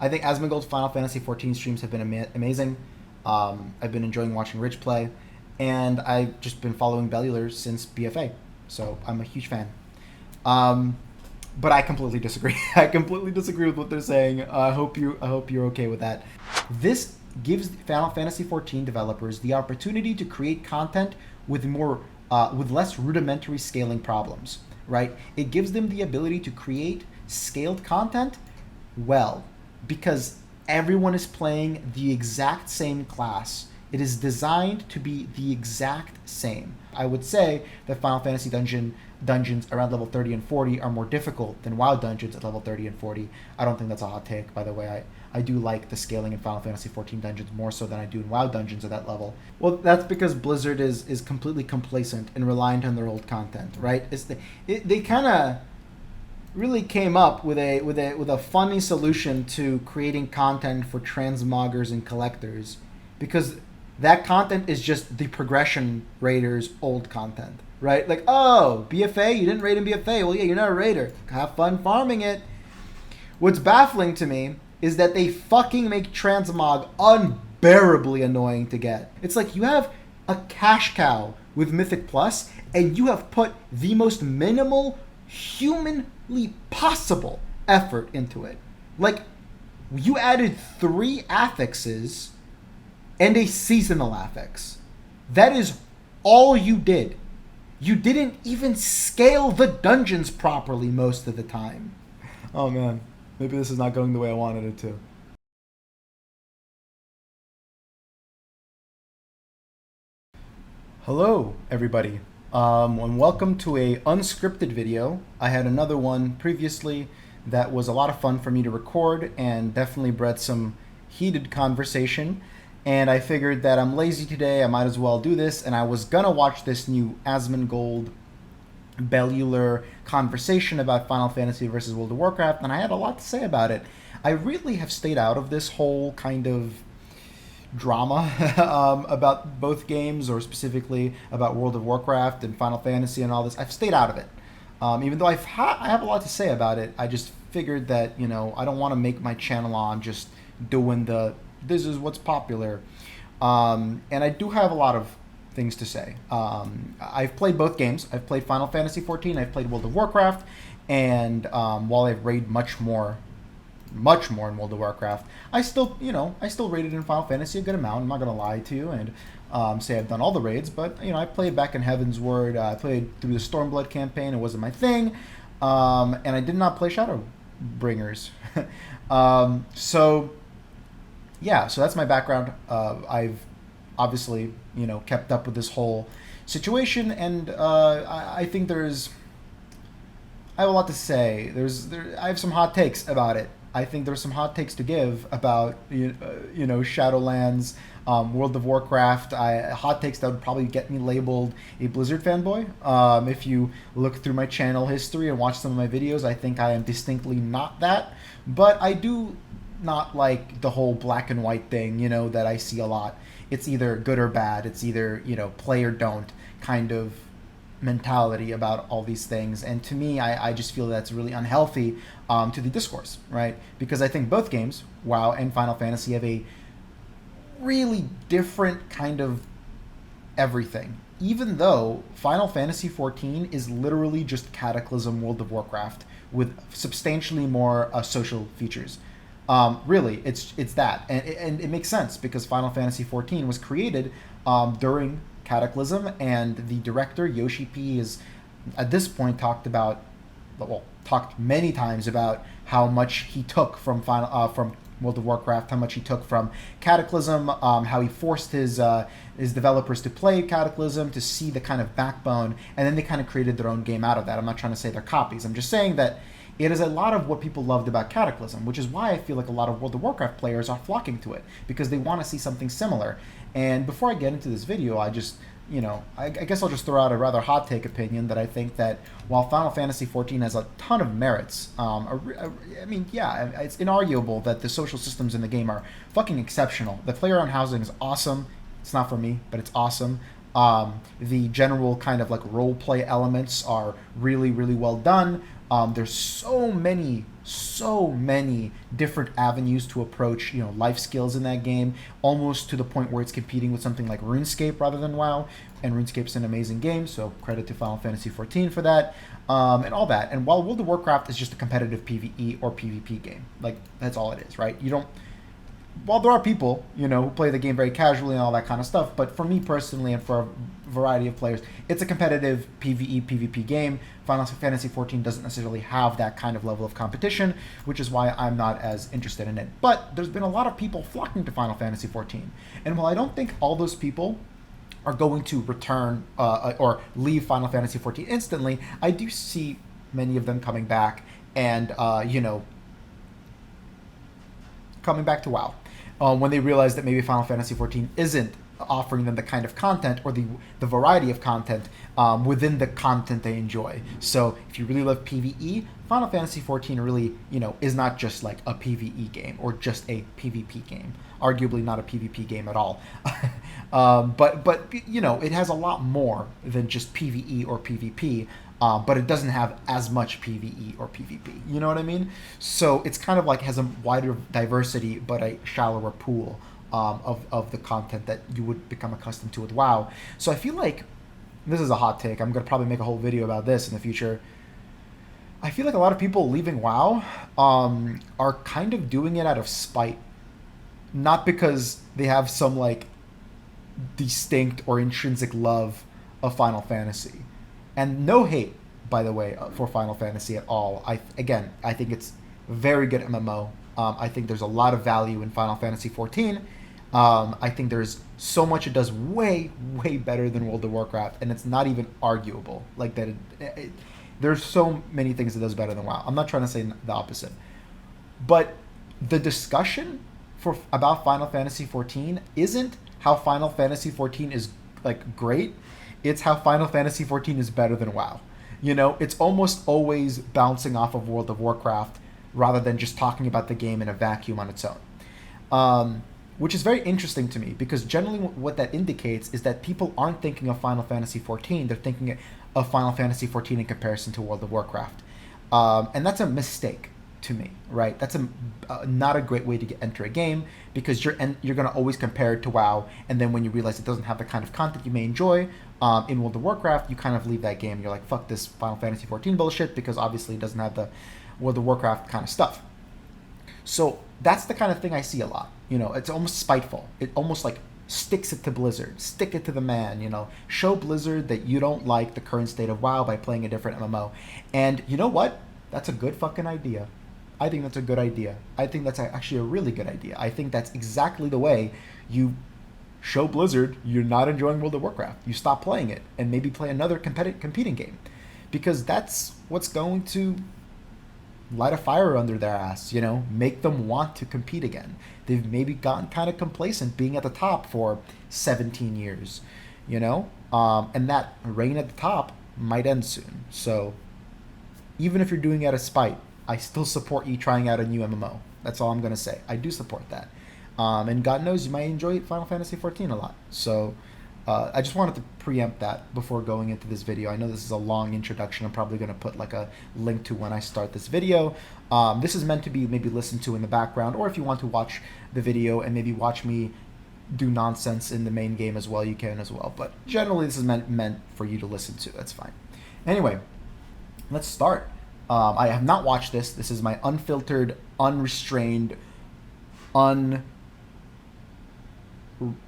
I think Asmongold's Final Fantasy 14 streams have been amazing. I've been enjoying watching Rich play, and I've just been following Bellular since BFA, so I'm a huge fan. Um, but I completely disagree. I completely disagree with what they're saying. I hope you're okay with that. This gives Final Fantasy 14 developers the opportunity to create content with with less rudimentary scaling problems. Right? It gives them the ability to create scaled content well, because everyone is playing the exact same class. It is designed to be the exact same. I would say that Final Fantasy dungeons around level 30 and 40 are more difficult than WoW dungeons at level 30 and 40. I don't think that's a hot take, by the way. I do like the scaling in Final Fantasy 14 dungeons more so than I do in WoW dungeons at that level. Well, that's because Blizzard is completely complacent and reliant on their old content, right? They kind of really came up with a funny solution to creating content for transmoggers and collectors, because that content is just the progression raiders old content, right? Like, oh, BFA, you didn't raid in BFA. Well, yeah, you're not a raider. Have fun farming it. What's baffling to me is that they fucking make transmog unbearably annoying to get. It's like you have a cash cow with Mythic Plus, and you have put the most minimal humanly possible effort into it. Like, you added 3 affixes and a seasonal affix. That is all you did. You didn't even scale the dungeons properly most of the time. Oh man, maybe this is not going the way I wanted it to. Hello, everybody, and welcome to a unscripted video. I had another one previously that was a lot of fun for me to record and definitely bred some heated conversation. And I figured that I'm lazy today, I might as well do this, and I was gonna watch this new Asmongold Bellular conversation about Final Fantasy versus World of Warcraft, and I had a lot to say about it. I really have stayed out of this whole kind of drama about both games, or specifically about World of Warcraft and Final Fantasy and all this. I've stayed out of it. Even though I have a lot to say about it, I just figured that, I don't want to make my channel on just doing this is what's popular. And I do have a lot of things to say. I've played both games. I've played Final Fantasy 14. I've played World of Warcraft. And while I've raided much more in World of Warcraft, I still raided in Final Fantasy a good amount. I'm not going to lie to you and say I've done all the raids. But, I played back in Heaven's Word. I played through the Stormblood campaign. It wasn't my thing. And I did not play Shadowbringers. So that's my background. I've obviously, kept up with this whole situation, and I think I have a lot to say. I have some hot takes about it. I think there's some hot takes to give about Shadowlands, World of Warcraft. Hot takes that would probably get me labeled a Blizzard fanboy. If you look through my channel history and watch some of my videos, I think I am distinctly not that. But I do not like the whole black and white thing, that I see a lot. It's either good or bad. It's either, play or don't kind of mentality about all these things. And to me, I just feel that's really unhealthy to the discourse, right? Because I think both games, WoW and Final Fantasy, have a really different kind of everything. Even though Final Fantasy 14 is literally just Cataclysm World of Warcraft with substantially more social features. Really, it's that, and it makes sense because Final Fantasy 14 was created during Cataclysm, and the director Yoshi P is at this point talked many times about how much he took from World of Warcraft, how much he took from Cataclysm, how he forced his developers to play Cataclysm to see the kind of backbone, and then they kind of created their own game out of that. I'm not trying to say they're copies. I'm just saying that it is a lot of what people loved about Cataclysm, which is why I feel like a lot of World of Warcraft players are flocking to it, because they want to see something similar. And before I get into this video, I just, I guess I'll just throw out a rather hot take opinion that I think that while Final Fantasy XIV has a ton of merits, it's inarguable that the social systems in the game are fucking exceptional. The player-owned housing is awesome. It's not for me, but it's awesome. The general kind of like role play elements are really, really well done. There's so many different avenues to approach, life skills in that game, almost to the point where it's competing with something like RuneScape rather than WoW. And RuneScape's an amazing game, so credit to Final Fantasy XIV for that, and all that. And while World of Warcraft is just a competitive PvE or PvP game, like that's all it is, right? You don't. While there are people, who play the game very casually and all that kind of stuff, but for me personally and for a variety of players, it's a competitive PvE, PvP game. Final Fantasy XIV doesn't necessarily have that kind of level of competition, which is why I'm not as interested in it. But there's been a lot of people flocking to Final Fantasy XIV. And while I don't think all those people are going to return or leave Final Fantasy XIV instantly, I do see many of them coming back and, coming back to WoW. When they realize that maybe Final Fantasy XIV isn't offering them the kind of content or the variety of content within the content they enjoy. So if you really love PvE, Final Fantasy XIV really, is not just like a PvE game or just a PvP game. Arguably not a PvP game at all. But it has a lot more than just PvE or PvP. But it doesn't have as much PvE or PvP. You know what I mean? So it's kind of like has a wider diversity, but a shallower pool of the content that you would become accustomed to with WoW. So I feel like, this is a hot take, I'm going to probably make a whole video about this in the future. I feel like a lot of people leaving WoW are kind of doing it out of spite. Not because they have some like distinct or intrinsic love of Final Fantasy. And no hate, by the way, for Final Fantasy at all. I think it's a very good MMO. I think there's a lot of value in Final Fantasy XIV. I think there's so much it does way, way better than World of Warcraft, and it's not even arguable. Like that, there's so many things it does better than WoW. I'm not trying to say the opposite, but the discussion about Final Fantasy XIV isn't how Final Fantasy XIV is like great. It's how Final Fantasy XIV is better than WoW. It's almost always bouncing off of World of Warcraft rather than just talking about the game in a vacuum on its own. Which is very interesting to me because generally what that indicates is that people aren't thinking of Final Fantasy XIV. They're thinking of Final Fantasy XIV in comparison to World of Warcraft. And that's a mistake to me, right? That's not a great way to enter a game because you're going to always compare it to WoW, and then when you realize it doesn't have the kind of content you may enjoy in World of Warcraft, you kind of leave that game. You're like, fuck this Final Fantasy XIV bullshit because obviously it doesn't have the World of Warcraft kind of stuff. So that's the kind of thing I see a lot. It's almost spiteful. It almost like sticks it to Blizzard, stick it to the man, show Blizzard that you don't like the current state of WoW by playing a different MMO. And you know what? That's a good fucking idea. I think that's a good idea. I think that's actually a really good idea. I think that's exactly the way you show Blizzard you're not enjoying World of Warcraft. You stop playing it and maybe play another competing game. Because that's what's going to light a fire under their ass, make them want to compete again. They've maybe gotten kind of complacent being at the top for 17 years, and that reign at the top might end soon. So even if you're doing it out of spite, I still support you trying out a new MMO. That's all I'm going to say. I do support that. And God knows you might enjoy Final Fantasy XIV a lot. So I just wanted to preempt that before going into this video. I know this is a long introduction. I'm probably going to put like a link to when I start this video. This is meant to be maybe listened to in the background, or if you want to watch the video and maybe watch me do nonsense in the main game as well, you can as well. But generally this is meant for you to listen to. That's fine. Anyway, let's start. I have not watched this. This is my unfiltered, unrestrained,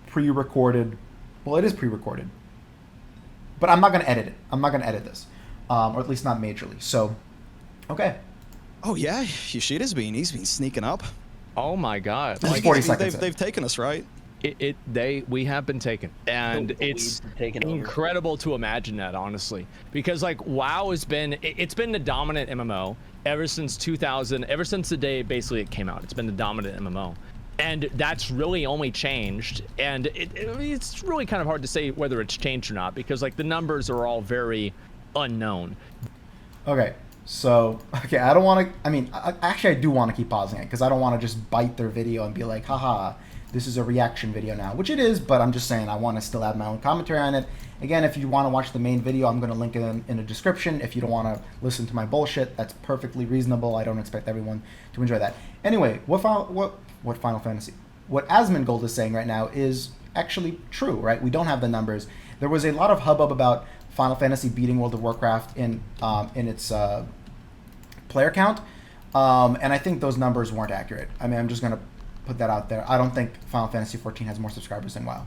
pre-recorded. Well, it is pre-recorded, but I'm not going to edit it. I'm not going to edit this, or at least not majorly. So, okay. Oh yeah, Yoshida's he's been sneaking up. Oh my God! This is 40 seconds. They've taken us, right? We have been taken, and it's incredible to imagine that, honestly, because like WoW has been it's been the dominant MMO ever since 2000, ever since the day basically it came out. It's been the dominant MMO, and that's really only changed. And it's really kind of hard to say whether it's changed or not because like the numbers are all very unknown. Okay, So, okay, I don't want to. I mean, actually, I do want to keep pausing it because I don't want to just bite their video and be like, haha, this is a reaction video now, which it is, but I'm just saying I want to still add my own commentary on it. Again, if you want to watch the main video, I'm going to link it in the description. If you don't want to listen to my bullshit, that's perfectly reasonable. I don't expect everyone to enjoy that. Anyway, what Final Fantasy? What Asmongold is saying right now is actually true, right? We don't have the numbers. There was a lot of hubbub about Final Fantasy beating World of Warcraft in its player count, and I think those numbers weren't accurate. I mean, I'm just gonna put that out there. I don't think Final Fantasy 14 has more subscribers than WoW.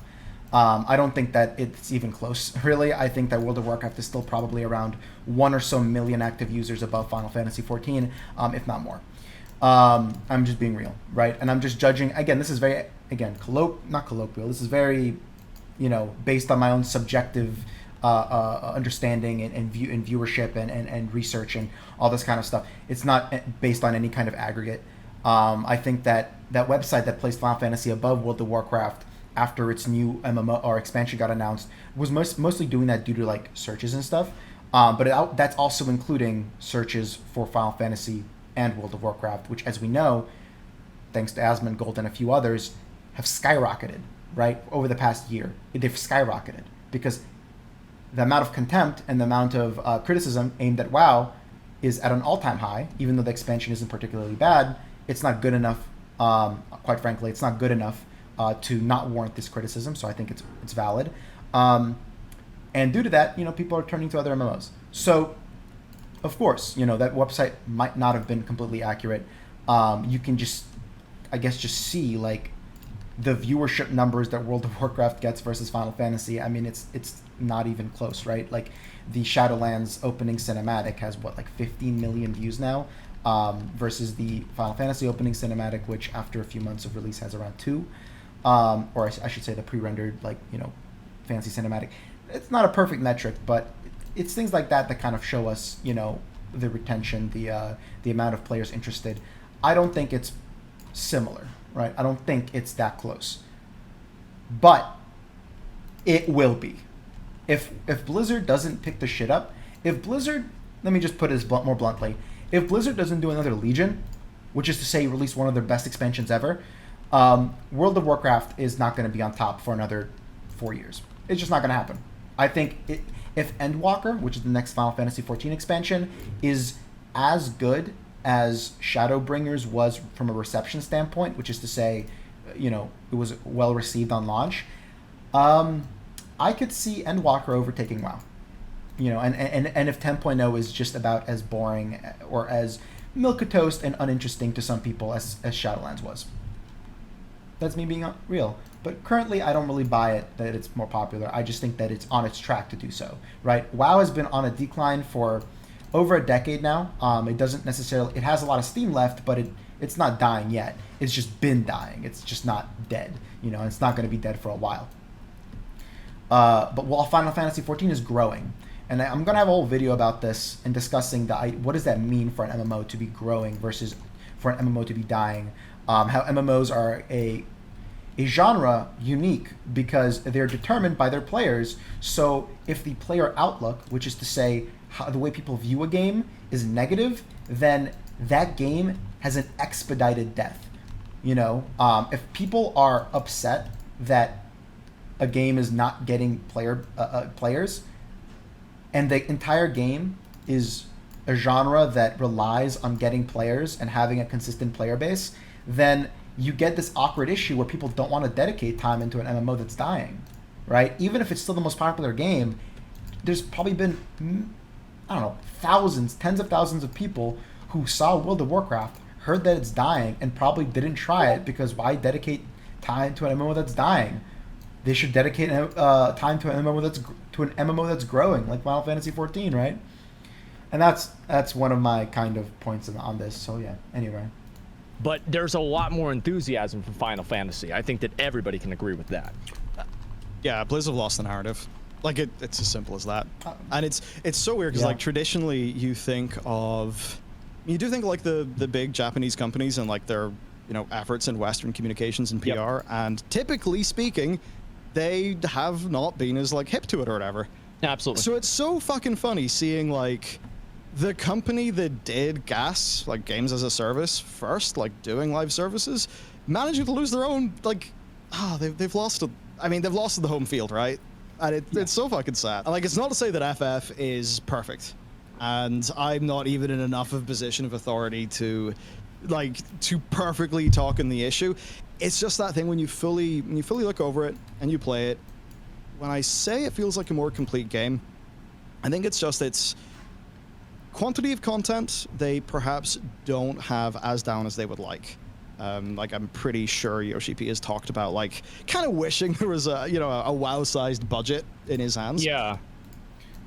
I don't think that it's even close, really. I think that World of Warcraft is still probably around 1 or so million active users above Final Fantasy 14, if not more. I'm just being real, right? And I'm just judging. Again, this is very, not colloquial. This is very, based on my own subjective understanding and viewership and research and all this kind of stuff. It's not based on any kind of aggregate. I think that website that placed Final Fantasy above World of Warcraft after its new MMO or expansion got announced was mostly doing that due to like searches and stuff. But that's also including searches for Final Fantasy and World of Warcraft, which, as we know, thanks to Asmongold and a few others, have skyrocketed, right, over the past year. They've skyrocketed because the amount of contempt and the amount of criticism aimed at WoW is at an all-time high. Even though the expansion isn't particularly bad, it's not good enough. Quite frankly, it's not good enough to not warrant this criticism. So I think it's valid. And due to that, people are turning to other MMOs. So, of course, that website might not have been completely accurate. You can just see like the viewership numbers that World of Warcraft gets versus Final Fantasy. I mean, it's not even close, right? Like the Shadowlands opening cinematic has like 15 million views now, versus the Final Fantasy opening cinematic, which after a few months of release has around 2, or I should say the pre-rendered fancy cinematic. It's not a perfect metric, but it's things like that kind of show us, the retention, the amount of players interested. I don't think it's similar, right? I don't think it's that close, but it will be. If Blizzard doesn't pick the shit up, if Blizzard, let me just put it more bluntly, if Blizzard doesn't do another Legion, which is to say release one of their best expansions ever, World of Warcraft is not going to be on top for another 4 years. It's just not going to happen. I think if Endwalker, which is the next Final Fantasy 14 expansion, is as good as Shadowbringers was from a reception standpoint, which is to say, it was well received on launch, I could see Endwalker overtaking WoW. And if 10.0 is just about as boring or as milquetoast and uninteresting to some people as Shadowlands was. That's me being real. But currently, I don't really buy it that it's more popular. I just think that it's on its track to do so, right? WoW has been on a decline for over a decade now. It has a lot of steam left, but it's not dying yet. It's just been dying. It's just not dead. It's not going to be dead for a while. But while Final Fantasy 14 is growing, and I'm going to have a whole video about this and discussing what does that mean for an MMO to be growing versus for an MMO to be dying. How MMOs are a genre unique because they're determined by their players. So if the player outlook, which is to say the way people view a game, is negative, then that game has an expedited death. If people are upset that a game is not getting players, and the entire game is a genre that relies on getting players and having a consistent player base, then you get this awkward issue where people don't want to dedicate time into an MMO that's dying, right? Even if it's still the most popular game, there's probably been, thousands, tens of thousands of people who saw World of Warcraft, heard that it's dying, and probably didn't try it because why dedicate time to an MMO that's dying? They should dedicate time to an MMO that's growing, like Final Fantasy 14, right? And that's one of my kind of points on this. So yeah. Anyway. But there's a lot more enthusiasm for Final Fantasy. I think that everybody can agree with that. Yeah, Blizzard lost the narrative. Like it's as simple as that. And it's so weird because like traditionally you do think like the big Japanese companies and like their efforts in Western communications and PR, and typically speaking, they have not been as like hip to it or whatever. Absolutely. So it's so fucking funny seeing like the company that did gas, like games as a service first, like doing live services, managing to lose their own, like, they've lost it. I mean, they've lost the home field, right? And it's so fucking sad. And like, it's not to say that FF is perfect, and I'm not even in enough of a position of authority to perfectly talk in the issue. It's just that thing when you fully look over it and you play it. When I say it feels like a more complete game, I think it's just its quantity of content they perhaps don't have as down as they would like. Like, I'm pretty sure Yoshi P has talked about, like, kind of wishing there was a WoW-sized budget in his hands. Yeah.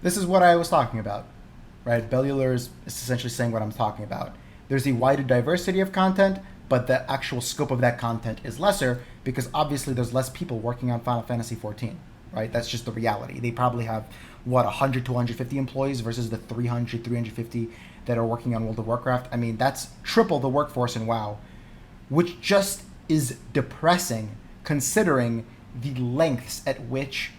This is what I was talking about, right? Bellular is essentially saying what I'm talking about. There's a wider diversity of content, but the actual scope of that content is lesser because obviously there's less people working on Final Fantasy XIV, right? That's just the reality. They probably have, 100 to 150 employees versus the 300, 350 that are working on World of Warcraft. I mean, that's triple the workforce in WoW, which just is depressing considering the lengths at which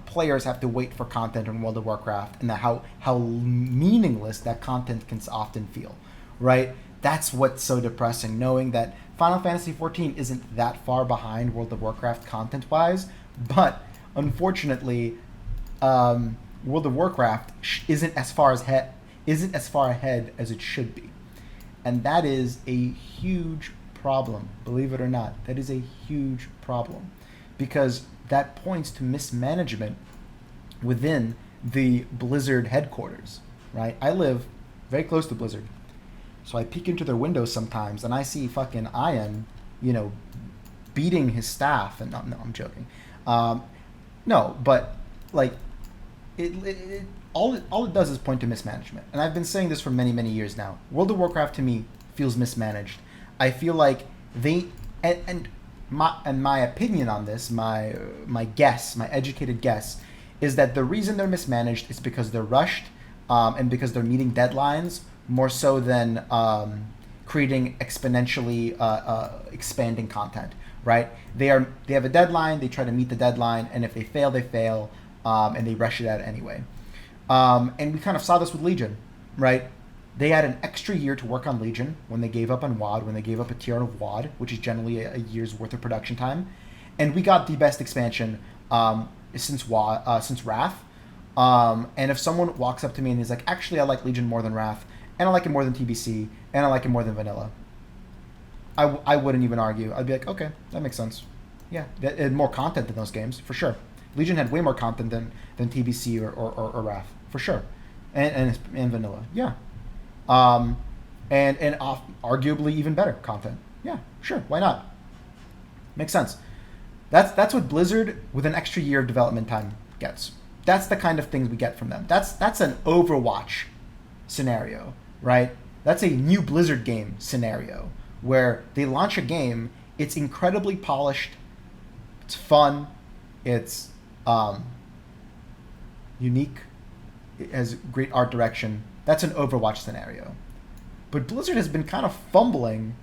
players have to wait for content in World of Warcraft and how meaningless that content can often feel, right? That's what's so depressing, knowing that Final Fantasy XIV isn't that far behind World of Warcraft content-wise, but unfortunately, World of Warcraft isn't as far ahead as it should be, and that is a huge problem. Believe it or not, that is a huge problem, because that points to mismanagement within the Blizzard headquarters. Right? I live very close to Blizzard, so I peek into their windows sometimes, and I see fucking Ian, beating his staff. And no, I'm joking. No, but like, all it does is point to mismanagement. And I've been saying this for many, many years now. World of Warcraft to me feels mismanaged. I feel like they and my opinion on this, my educated guess, is that the reason they're mismanaged is because they're rushed, and because they're meeting deadlines more so than creating exponentially expanding content. Right? They have a deadline. They try to meet the deadline, and if they fail, they fail, and they rush it out anyway. And we kind of saw this with Legion, right? They had an extra year to work on Legion when they gave up on WoD, when they gave up a tier of WoD, which is generally a year's worth of production time, and we got the best expansion since Wrath. And if someone walks up to me and is like, "Actually, I like Legion more than Wrath, and I like it more than TBC, and I like it more than Vanilla," I wouldn't even argue. I'd be like, okay, that makes sense. Yeah, it had more content than those games, for sure. Legion had way more content than TBC or Wrath, for sure. And Vanilla, yeah. And arguably even better content. Yeah, sure, why not? Makes sense. That's what Blizzard with an extra year of development time gets. That's the kind of things we get from them. That's an Overwatch scenario, right? That's a new Blizzard game scenario, where they launch a game, it's incredibly polished, it's fun, it's unique, it has great art direction. That's an Overwatch scenario. But Blizzard has been kind of fumbling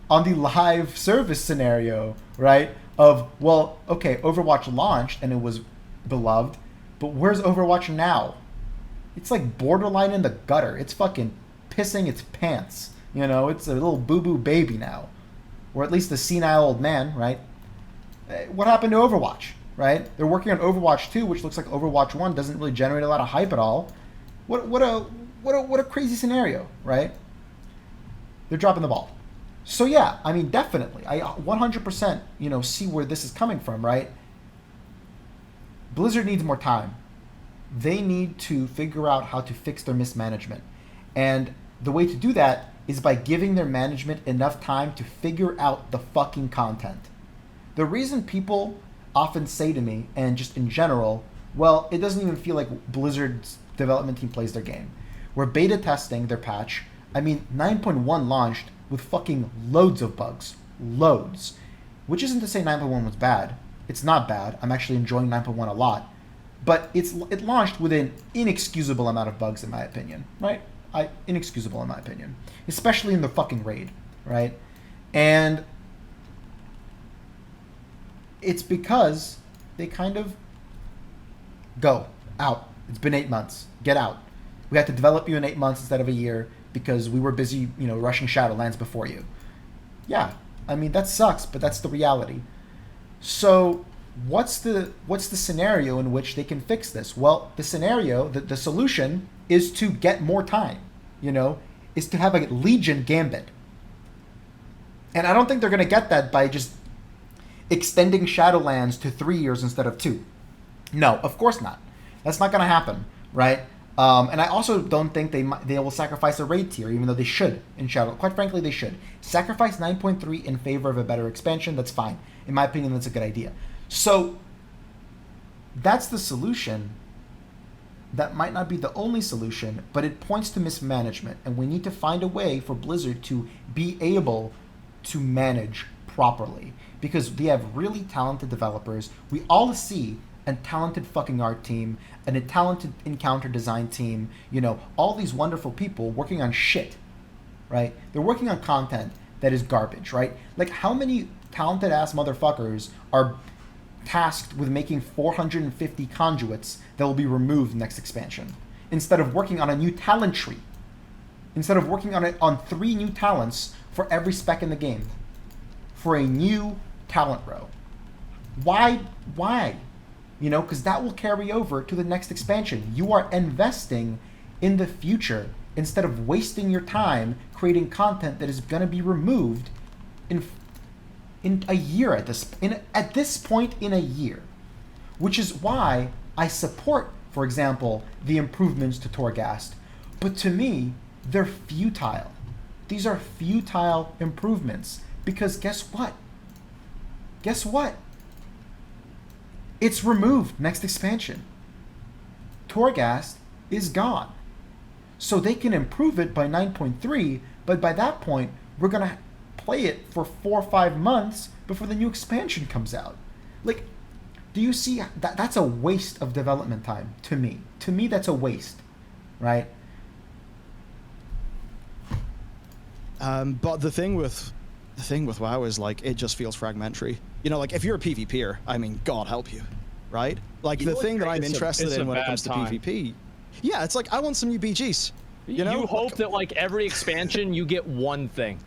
on the live service scenario, right? Of, well, okay, Overwatch launched and it was beloved, but where's Overwatch now? It's like borderline in the gutter. It's fucking pissing its pants. It's a little boo-boo baby now. Or at least a senile old man, right? What happened to Overwatch, right? They're working on Overwatch 2, which looks like Overwatch 1 doesn't really generate a lot of hype at all. What a crazy scenario, right? They're dropping the ball. So yeah, I mean, definitely. I 100%, see where this is coming from, right? Blizzard needs more time. They need to figure out how to fix their mismanagement. And the way to do that is by giving their management enough time to figure out the fucking content. The reason people often say to me, and just in general, well, it doesn't even feel like Blizzard's development team plays their game. We're beta testing their patch. I mean, 9.1 launched with fucking loads of bugs. Loads. Which isn't to say 9.1 was bad. It's not bad. I'm actually enjoying 9.1 a lot. But it launched with an inexcusable amount of bugs, in my opinion, right? Inexcusable in my opinion, especially in the fucking raid, right? And it's because they kind of go out. It's been 8 months. Get out. We had to develop you in 8 months instead of a year because we were busy, rushing Shadowlands before you. Yeah, I mean, that sucks, but that's the reality. So what's the scenario in which they can fix this? Well, the scenario, the solution is to get more time, is to have a Legion Gambit. And I don't think they're going to get that by just extending Shadowlands to 3 years instead of 2. No, of course not. That's not going to happen, right? And I also don't think they will sacrifice a raid tier, even though they should in Shadow. Quite frankly, they should. Sacrifice 9.3 in favor of a better expansion, that's fine. In my opinion, that's a good idea. So that's the solution. That might not be the only solution, but it points to mismanagement. And we need to find a way for Blizzard to be able to manage properly. Because they have really talented developers. We all see a talented fucking art team, and a talented encounter design team, all these wonderful people working on shit, right? They're working on content that is garbage, right? Like, how many talented ass motherfuckers are tasked with making 450 conduits that will be removed next expansion, instead of working on a new talent tree, instead of working on 3 new talents for every spec in the game, for a new talent row? Why? Because that will carry over to the next expansion. You are investing in the future instead of wasting your time creating content that is going to be removed in a year at this point in a year. Which is why I support, for example, the improvements to Torghast. But to me, they're futile. These are futile improvements. Because guess what? It's removed next expansion. Torghast is gone. So they can improve it by 9.3, but by that point, we're going to play it for 4 or 5 months before the new expansion comes out. Like, do you see that? That's a waste of development time to me. To me, that's a waste, right? But the thing with WoW is, like, it just feels fragmentary. Like, if you're a PvPer, I mean, God help you, right? Like, the thing that I'm interested in when it comes to PvP, yeah, it's like, I want some new BGs. You hope that, like, every expansion you get one thing.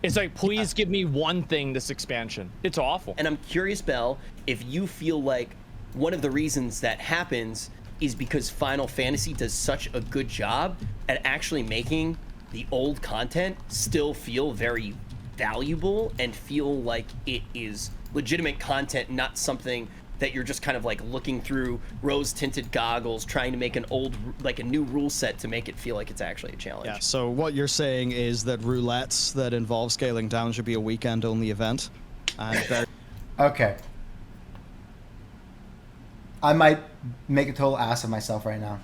It's like, please give me one thing this expansion. It's awful. And I'm curious, Bell, if you feel like one of the reasons that happens is because Final Fantasy does such a good job at actually making the old content still feel very valuable and feel like it is legitimate content, not something that you're just kind of like looking through rose-tinted goggles trying to make a new rule set to make it feel like it's actually a challenge. Yeah, so what you're saying is that roulettes that involve scaling down should be a weekend-only event. Okay. I might make a total ass of myself right now.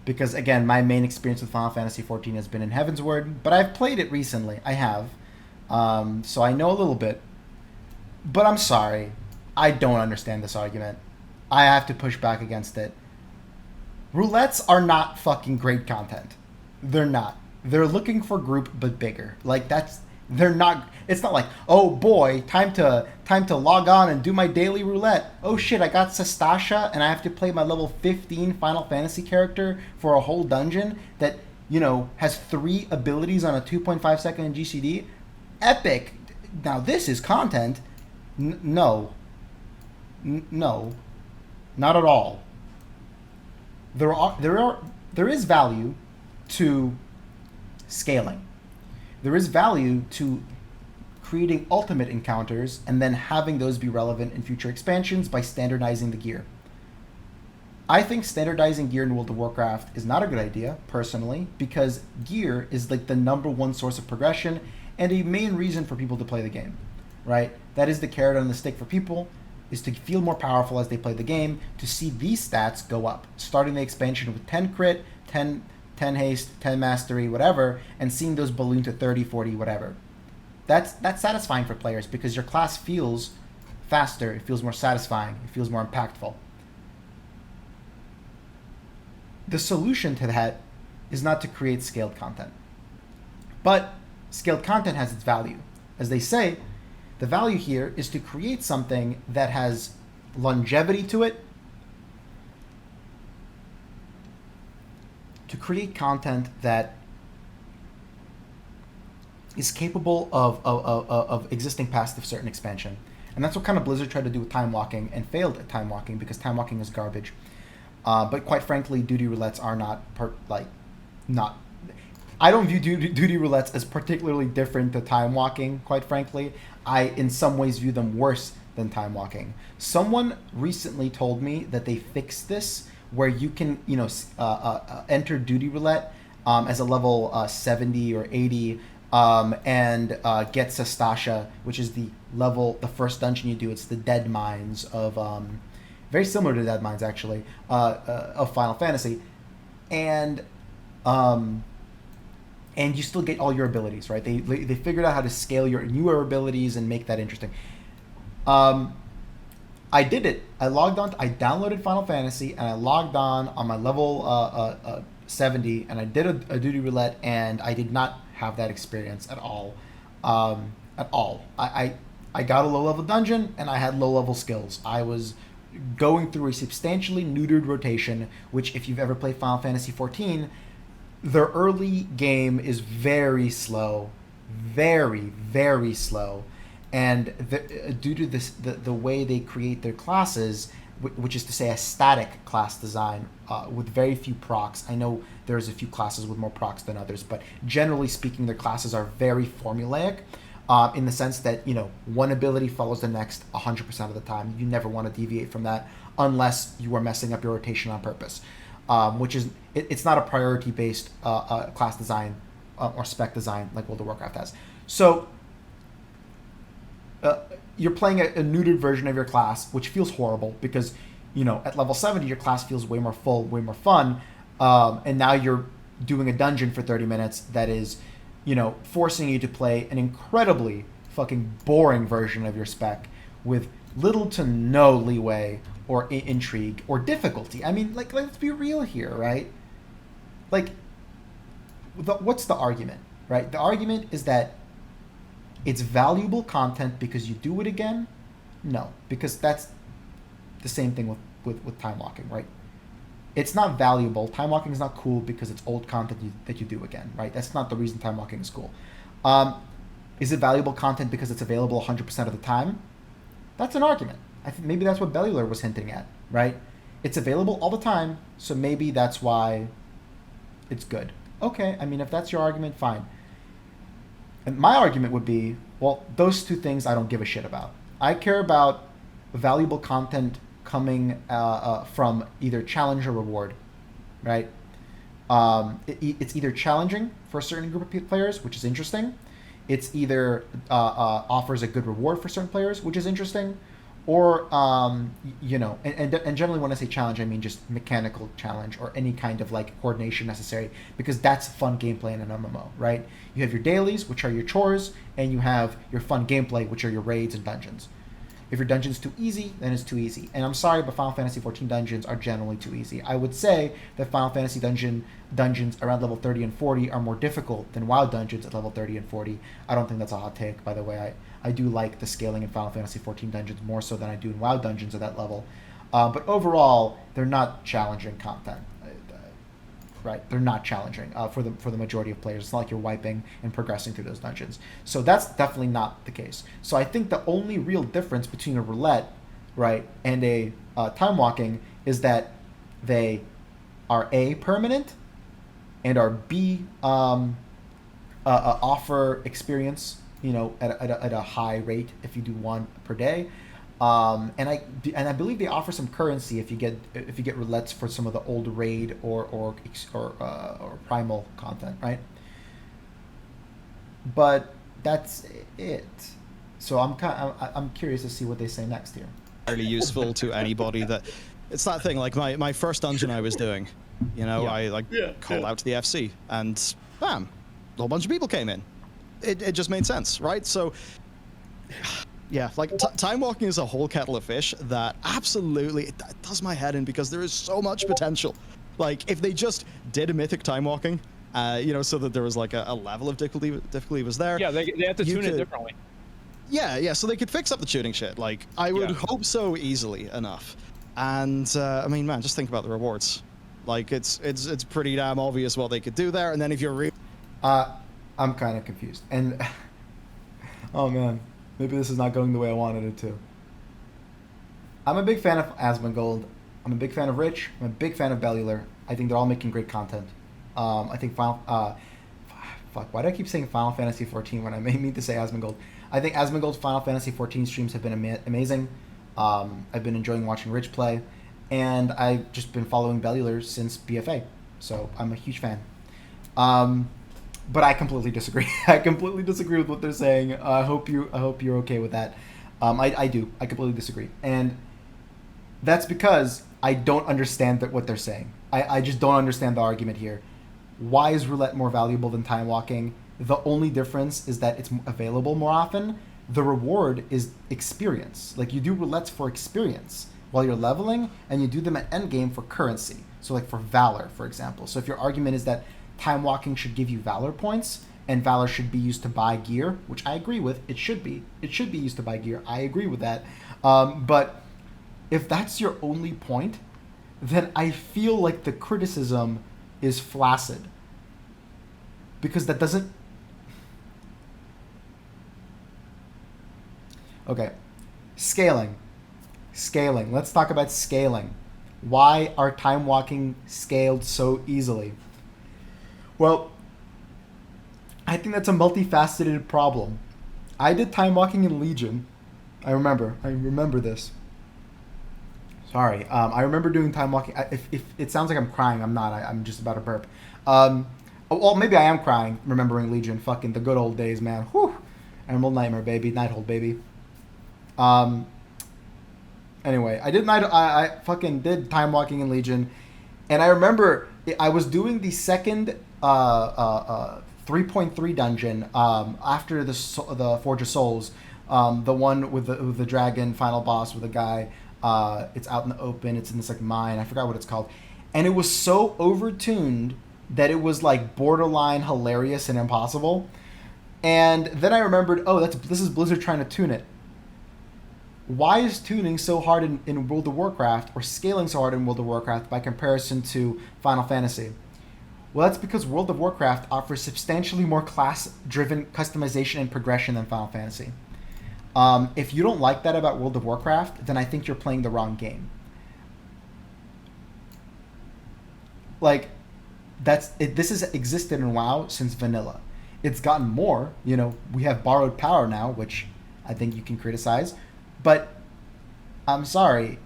Because, again, my main experience with Final Fantasy XIV has been in Heavensward, but I've played it recently. I have. So I know a little bit. But I'm sorry. I don't understand this argument. I have to push back against it. Roulettes are not fucking great content. They're not. They're looking for group, but bigger. Like, they're not. It's not like, oh boy, time to log on and do my daily roulette. Oh shit, I got Sastasha and I have to play my level 15 Final Fantasy character for a whole dungeon that, has 3 abilities on a 2.5 second GCD. Epic. Now this is content. No, not at all. There is value to scaling. There is value to creating ultimate encounters and then having those be relevant in future expansions by standardizing the gear. I think standardizing gear in World of Warcraft is not a good idea, personally, because gear is like the #1 source of progression and a main reason for people to play the game, right? That is the carrot on the stick for people, is to feel more powerful as they play the game, to see these stats go up, starting the expansion with 10 crit, 10 haste, 10 mastery, whatever, and seeing those balloon to 30, 40, whatever. That's satisfying for players because your class feels faster, it feels more satisfying, it feels more impactful. The solution to that is not to create scaled content. But scaled content has its value. As they say, the value here is to create something that has longevity to it to create content that is capable of existing past a certain expansion. And that's what kind of Blizzard tried to do with time walking and failed at time walking, because time walking is garbage. But quite frankly, duty roulettes are not. I don't view duty roulettes as particularly different to time walking. Quite frankly, I in some ways view them worse than time walking. Someone recently told me that they fixed this, where you can enter duty roulette as a level 70 or 80. And get Sastasha, which is the first dungeon you do. It's the Dead Mines of, very similar to Dead Mines actually, of Final Fantasy, and you still get all your abilities, right? They figured out how to scale your newer abilities and make that interesting. I did it. I logged on. I downloaded Final Fantasy and I logged on my level 70, and I did a duty roulette, and I did not have that experience at all. I got a low level dungeon and I had low level skills. I was going through a substantially neutered rotation, which if you've ever played Final Fantasy XIV, the early game is very slow, very, very slow. And due to the way they create their classes, which is to say a static class design with very few procs. I know there's a few classes with more procs than others, but generally speaking, their classes are very formulaic in the sense that, one ability follows the next 100% of the time. You never want to deviate from that unless you are messing up your rotation on purpose, which is, it's not a priority-based class design or spec design like World of Warcraft has. So you're playing a neutered version of your class, which feels horrible because, at level 70, your class feels way more full, way more fun. And now you're doing a dungeon for 30 minutes that is, forcing you to play an incredibly fucking boring version of your spec with little to no leeway or intrigue or difficulty. I mean, let's be real here, right? What's the argument, right? The argument is that it's valuable content because you do it again? No, because that's the same thing with time walking, right? It's not valuable. Time walking is not cool because it's old content that you do again, right? That's not the reason time walking is cool. Is it valuable content because it's available 100% of the time? That's an argument. I think maybe that's what Bellular was hinting at, right? It's available all the time, so maybe that's why it's good. Okay, I mean, if that's your argument, fine. And my argument would be, well, those two things I don't give a shit about. I care about valuable content coming from either challenge or reward, right? It's either challenging for a certain group of players, which is interesting. It's either offers a good reward for certain players, which is interesting, or and generally when I say challenge, I mean just mechanical challenge or any kind of coordination necessary, because that's fun gameplay in an MMO, right? You have your dailies, which are your chores, and you have your fun gameplay, which are your raids and dungeons. If your dungeon's too easy, then it's too easy. And I'm sorry, but Final Fantasy XIV dungeons are generally too easy. I would say that Final Fantasy dungeons around level 30 and 40 are more difficult than WoW dungeons at level 30 and 40. I don't think that's a hot take, by the way. I do like the scaling in Final Fantasy XIV dungeons more so than I do in WoW dungeons at that level. But overall, they're not challenging content. Right, they're not challenging for the majority of players. It's not like you're wiping and progressing through those dungeons. So that's definitely not the case. So I think the only real difference between a roulette, right, and a time walking is that they are A, permanent, and are B, offer experience, at a high rate if you do one per day. And I believe they offer some currency if you get roulettes for some of the old raid or primal content, right? But that's it. So I'm curious to see what they say next here. Really useful to anybody that it's that thing like my first dungeon I was doing, I called out to the FC and bam, a whole bunch of people came in. It just made sense, right? So. Yeah, time walking is a whole kettle of fish that absolutely it does my head in because there is so much potential. If they just did a mythic time walking, so that there was a level of difficulty was there. Yeah, they have to tune it differently. Yeah, so they could fix up the tuning shit. I would hope so easily enough. And I mean, man, just think about the rewards. Like it's pretty damn obvious what they could do there. And then if you're I'm kind of confused. And oh man, maybe this is not going the way I wanted it to. I'm a big fan of Asmongold. I'm a big fan of Rich. I'm a big fan of Bellular. I think they're all making great content. I think fuck, why do I keep saying Final Fantasy 14 when I mean to say Asmongold? I think Asmongold's Final Fantasy 14 streams have been amazing. I've been enjoying watching Rich play, and I've just been following Bellular since BFA, so I'm a huge fan. But I completely disagree. I completely disagree with what they're saying. I hope you're okay with that. I do. I completely disagree, and that's because I don't understand what they're saying. I just don't understand the argument here. Why is roulette more valuable than time walking? The only difference is that it's available more often. The reward is experience. Like, you do roulettes for experience while you're leveling, and you do them at endgame for currency. So like for valor, for example. So if your argument is that time walking should give you valor points and valor should be used to buy gear, which I agree with, it should be used to buy gear. I agree with that. But if that's your only point, then I feel like the criticism is flaccid, because that doesn't. Okay, scaling. Let's talk about scaling. Why are time walking scaled so easily? Well, I think that's a multifaceted problem. I did time walking in Legion. I remember this. Sorry, I remember doing time walking. If it sounds like I'm crying, I'm not. I'm just about to burp. Well, maybe I am crying, remembering Legion. Fucking the good old days, man. Whew. Emerald Nightmare, baby. Nighthold, baby. Anyway, I fucking did time walking in Legion, and I remember I was doing the second 3.3 dungeon after the Forge of Souls, the one with the dragon final boss with a guy. It's out in the open. It's in this like mine. I forgot what it's called, and it was so overtuned that it was like borderline hilarious and impossible. And then I remembered, oh, this is Blizzard trying to tune it. Why is tuning so hard in World of Warcraft, or scaling so hard in World of Warcraft by comparison to Final Fantasy? Well, that's because World of Warcraft offers substantially more class-driven customization and progression than Final Fantasy. If you don't like that about World of Warcraft, then I think you're playing the wrong game. Like, this has existed in WoW since vanilla. It's gotten more. We have borrowed power now, which I think you can criticize. But I'm sorry,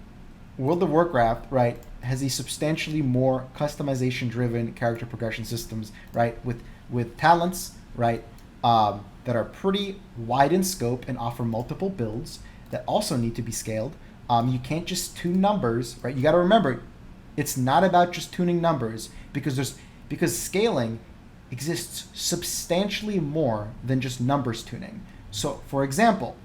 World of Warcraft, right, has these substantially more customization-driven character progression systems, right, with talents, right, that are pretty wide in scope and offer multiple builds that also need to be scaled. You can't just tune numbers, right? You got to remember, it's not about just tuning numbers, because scaling exists substantially more than just numbers tuning. So, for example,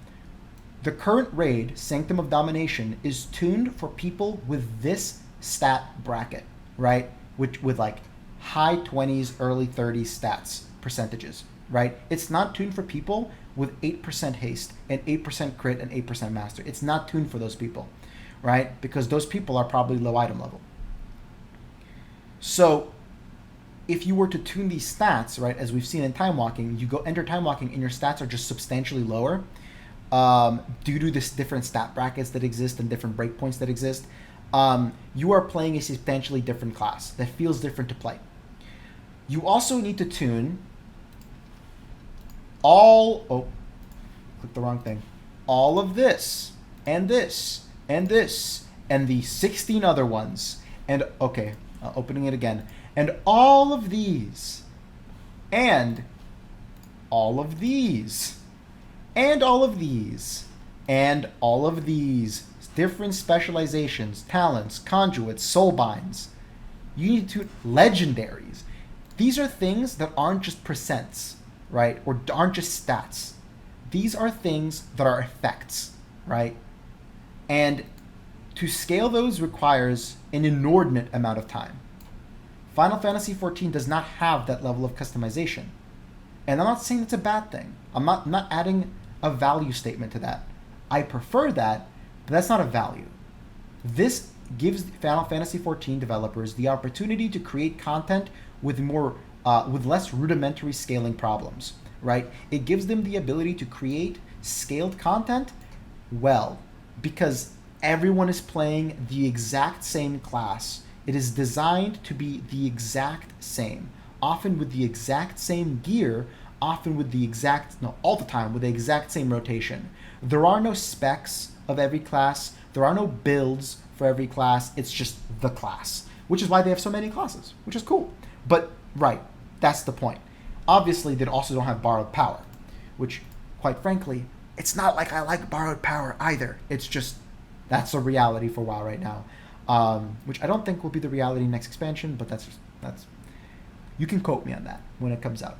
the current raid, Sanctum of Domination, is tuned for people with this stat bracket, right? With like high 20s, early 30s stats percentages, right? It's not tuned for people with 8% haste and 8% crit and 8% master. It's not tuned for those people, right? Because those people are probably low item level. So if you were to tune these stats, right, as we've seen in time walking, you go enter time walking and your stats are just substantially lower. Due to this different stat brackets that exist and different breakpoints that exist, you are playing a substantially different class that feels different to play. You also need to tune clicked the wrong thing. All of this, and this, and this, and the 16 other ones. And, okay, opening it again. And all of these, and all of these, and all of these, and all of these different specializations, talents, conduits, soulbinds. You need to legendaries. These are things that aren't just percents, right? Or aren't just stats. These are things that are effects, right? And to scale those requires an inordinate amount of time. Final Fantasy XIV does not have that level of customization. And I'm not saying it's a bad thing. I'm not adding a value statement to that. I prefer that, but that's not a value. This gives Final Fantasy XIV developers the opportunity to create content with with less rudimentary scaling problems, right? It gives them the ability to create scaled content well, because everyone is playing the exact same class. It is designed to be the exact same, often with the exact same gear, often with the exact, no, all the time with the exact same rotation. There are no specs of every class. There are no builds for every class. It's just the class, which is why they have so many classes, which is cool. But, right, that's the point. Obviously, they also don't have borrowed power, which, quite frankly, it's not like I like borrowed power either. It's just, that's a reality for WoW right now, which I don't think will be the reality next expansion, but that's you can quote me on that when it comes out.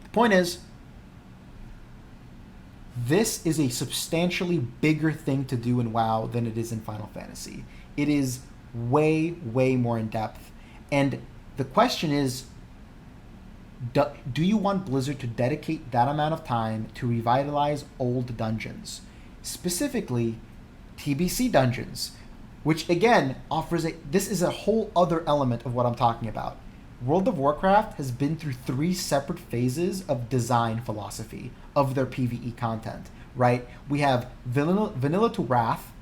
The point is, this is a substantially bigger thing to do in WoW than it is in Final Fantasy. It is way, way more in depth. And the question is, do you want Blizzard to dedicate that amount of time to revitalize old dungeons? Specifically, TBC dungeons, which again offers this is a whole other element of what I'm talking about. World of Warcraft has been through 3 separate phases of design philosophy of their PvE content, right? We have Vanilla to Wrath,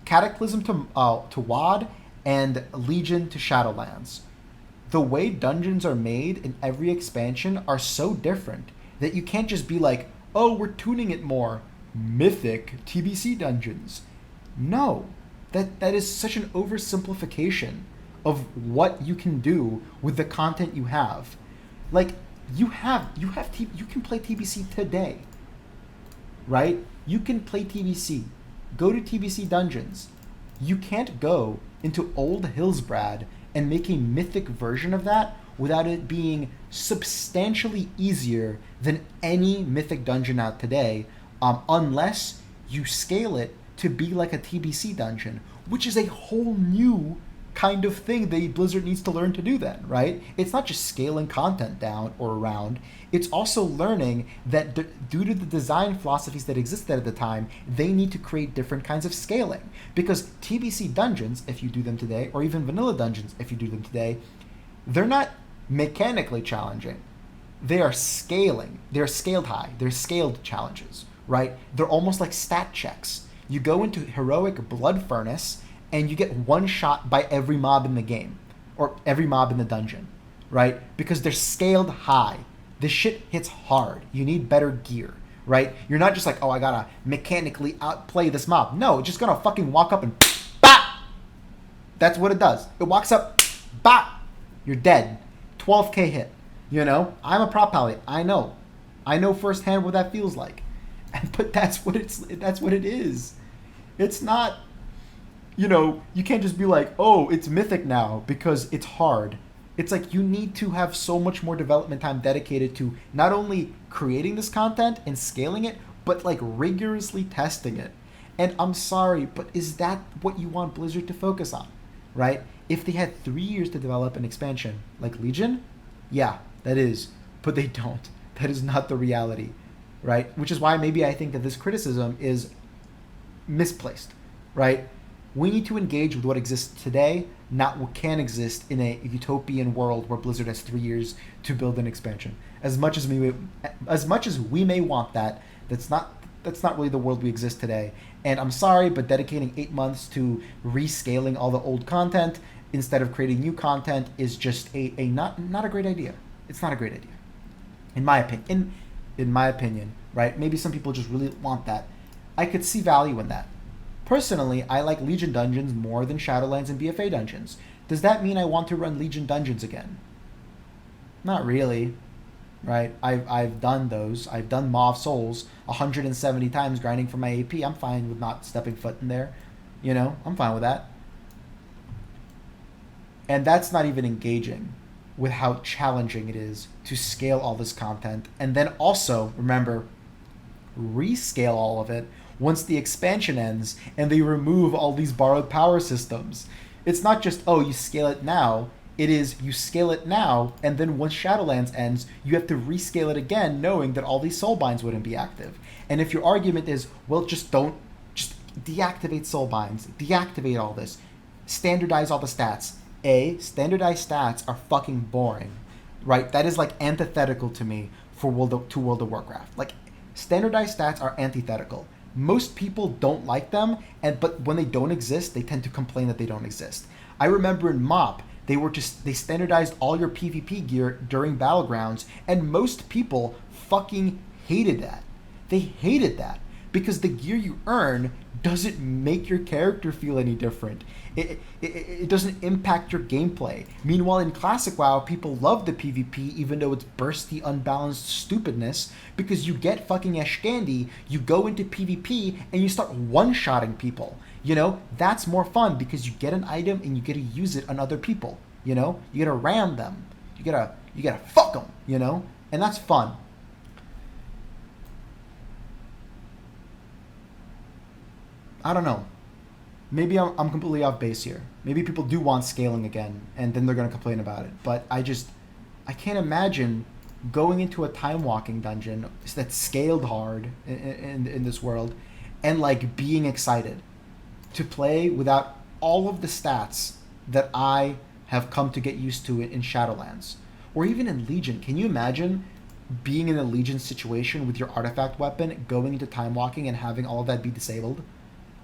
Cataclysm to WoD, and Legion to Shadowlands. The way dungeons are made in every expansion are so different that you can't just be like, oh, we're tuning it more. Mythic TBC dungeons. No, that is such an oversimplification of what you can do with the content you have. Like, you can play TBC today, right? You can play TBC. Go to TBC dungeons. You can't go into Old Hillsbrad and make a mythic version of that without it being substantially easier than any mythic dungeon out today, unless you scale it to be like a TBC dungeon, which is a whole new kind of thing that Blizzard needs to learn to do then, right? It's not just scaling content down or around. It's also learning that due to the design philosophies that existed at the time, they need to create different kinds of scaling. Because TBC dungeons, if you do them today, or even vanilla dungeons, if you do them today, they're not mechanically challenging. They are scaling. They're scaled high. They're scaled challenges, right? They're almost like stat checks. You go into Heroic Blood Furnace, and you get one shot by every mob in the game, or every mob in the dungeon, right? Because they're scaled high. This shit hits hard. You need better gear, right? You're not just like, oh, I gotta mechanically outplay this mob. No, it's just gonna fucking walk up and bop! That's what it does. It walks up, bop! You're dead. 12k hit. You know? I'm a prop paladin. I know firsthand what that feels like. But that's what it is. It's not, you can't just be like, oh, it's mythic now because it's hard. It's like you need to have so much more development time dedicated to not only creating this content and scaling it, but like rigorously testing it. And I'm sorry, but is that what you want Blizzard to focus on, right? If they had 3 years to develop an expansion like Legion, yeah, that is. But they don't. That is not the reality, right? Which is why maybe I think that this criticism is misplaced, right? We need to engage with what exists today, not what can exist in a utopian world where Blizzard has 3 years to build an expansion. As much as we may want that, that's not really the world we exist today. And I'm sorry, but dedicating 8 months to rescaling all the old content instead of creating new content is just not a great idea. It's not a great idea, in my opinion. In my opinion, right? Maybe some people just really want that. I could see value in that. Personally, I like Legion dungeons more than Shadowlands and BFA dungeons. Does that mean I want to run Legion dungeons again? Not really, right? I've done those. I've done Maw of Souls 170 times grinding for my AP. I'm fine with not stepping foot in there. I'm fine with that. And that's not even engaging with how challenging it is to scale all this content. And then also, remember, rescale all of it once the expansion ends and they remove all these borrowed power systems. It's not just, oh, you scale it now. It is, you scale it now, and then once Shadowlands ends, you have to rescale it again, knowing that all these soulbinds wouldn't be active. And if your argument is, well, just deactivate soulbinds, deactivate all this, standardize all the stats. Standardized stats are fucking boring, right? That is like antithetical to me for World of Warcraft. Like, standardized stats are antithetical. Most people don't like them, but when they don't exist, they tend to complain that they don't exist. I remember in MoP, they standardized all your PvP gear during Battlegrounds, and most people fucking hated that. They hated that because the gear you earn doesn't make your character feel any different. It doesn't impact your gameplay. Meanwhile, in Classic WoW, people love the PvP even though it's bursty, unbalanced stupidness, because you get fucking Ashkandi, you go into PvP, and you start one-shotting people. You know, that's more fun because you get an item and you get to use it on other people. You know, you gotta ram them. You gotta fuck them, you know? And that's fun. I don't know. Maybe I'm completely off base here. Maybe people do want scaling again, and then they're going to complain about it. But I can't imagine going into a time walking dungeon that's scaled hard in this world and like being excited to play without all of the stats that I have come to get used to in Shadowlands. Or even in Legion. Can you imagine being in a Legion situation with your artifact weapon, going into time walking and having all of that be disabled?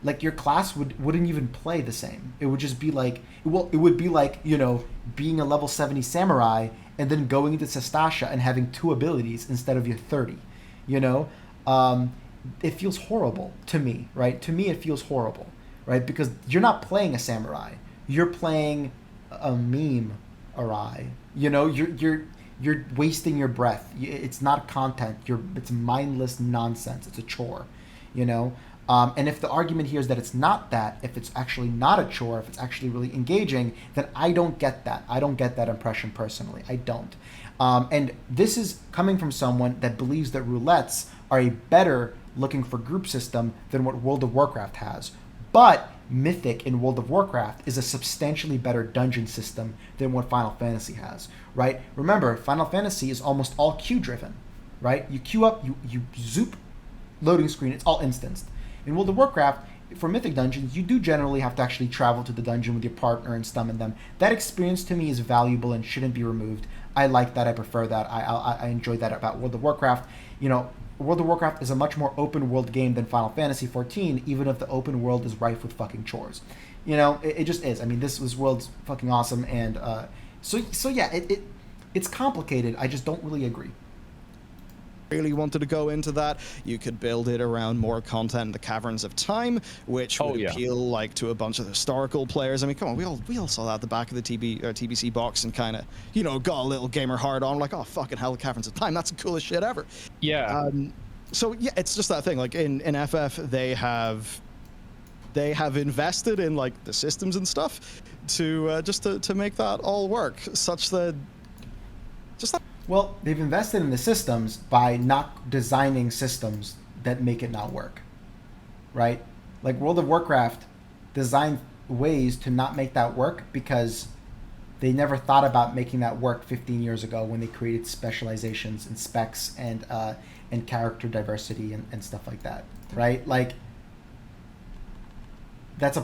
Like, your class wouldn't even play the same. It would just be like, it would be like, you know, being a level 70 samurai and then going into Sestasha and having 2 abilities instead of your 30, you know? It feels horrible to me, right? To me, it feels horrible, right? Because you're not playing a samurai. You're playing a meme awry. You know, you're wasting your breath. It's not content. It's mindless nonsense. It's a chore, you know? And if the argument here is that it's not that, if it's actually not a chore, if it's actually really engaging, then I don't get that. I don't get that impression personally. I don't. And this is coming from someone that believes that roulettes are a better looking for group system than what World of Warcraft has. But Mythic in World of Warcraft is a substantially better dungeon system than what Final Fantasy has, right? Remember, Final Fantasy is almost all queue driven, right? You queue up, you zoop, loading screen, it's all instanced. In World of Warcraft, for Mythic dungeons, you do generally have to actually travel to the dungeon with your partner and summon them. That experience to me is valuable and shouldn't be removed. I like that. I prefer that. I enjoy that about World of Warcraft. You know, World of Warcraft is a much more open world game than Final Fantasy XIV, even if the open world is rife with fucking chores. You know, it just is. I mean, this world's fucking awesome, and so yeah, it's complicated. I just don't really agree. Really wanted to go into that, you could build it around more content, the Caverns of Time, which would appeal like to a bunch of historical players. I mean, come on, we all saw that at the back of the TBC box and kind of, you know, got a little gamer hard on, like, oh fucking hell, the Caverns of Time, that's the coolest shit ever. Yeah. So yeah, it's just that thing. Like in FF, they have invested in like the systems and stuff to just to make that all work, such that just. Well, they've invested in the systems by not designing systems that make it not work, right? Like World of Warcraft designed ways to not make that work because they never thought about making that work 15 years ago when they created specializations and specs and character diversity and stuff like that, right? Like, that's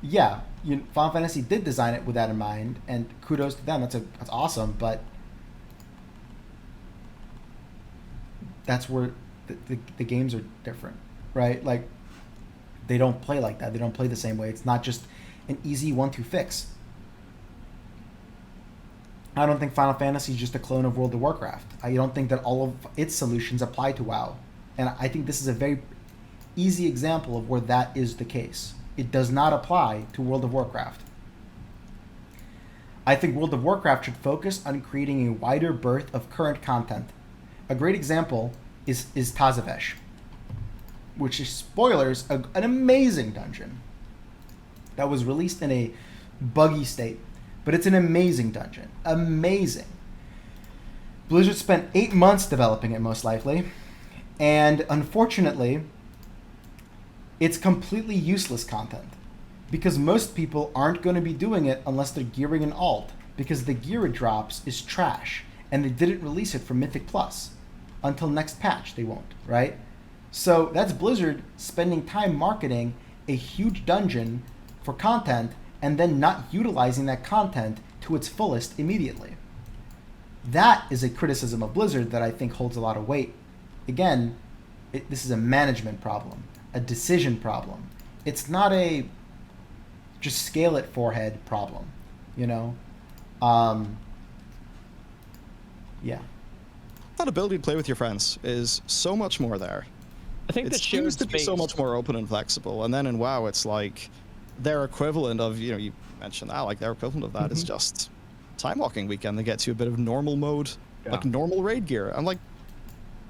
Final Fantasy did design it with that in mind, and kudos to them. That's awesome, but that's where the games are different, right? Like, they don't play like that. They don't play the same way. It's not just an easy 1-2 fix. I don't think Final Fantasy is just a clone of World of Warcraft. I don't think that all of its solutions apply to WoW. And I think this is a very easy example of where that is the case. It does not apply to World of Warcraft. I think World of Warcraft should focus on creating a wider berth of current content. A great example is Tazavesh, which is, spoilers, an amazing dungeon that was released in a buggy state, but it's an amazing dungeon. Amazing. Blizzard spent 8 months developing it, most likely, and unfortunately, it's completely useless content because most people aren't going to be doing it unless they're gearing an alt, because the gear it drops is trash, and they didn't release it for Mythic Plus. Until next patch, they won't, right? So that's Blizzard spending time marketing a huge dungeon for content and then not utilizing that content to its fullest immediately. That is a criticism of Blizzard that I think holds a lot of weight. Again, this is a management problem, a decision problem. It's not a just scale it forehead problem, you know? Yeah. That ability to play with your friends is so much more there. I think It the shared seems to be space. so much more open and flexible. And then in WoW, it's like their equivalent of, you know, you mentioned that, like their equivalent of that is just time walking weekend. They get to a bit of normal mode, like normal raid gear. I'm like,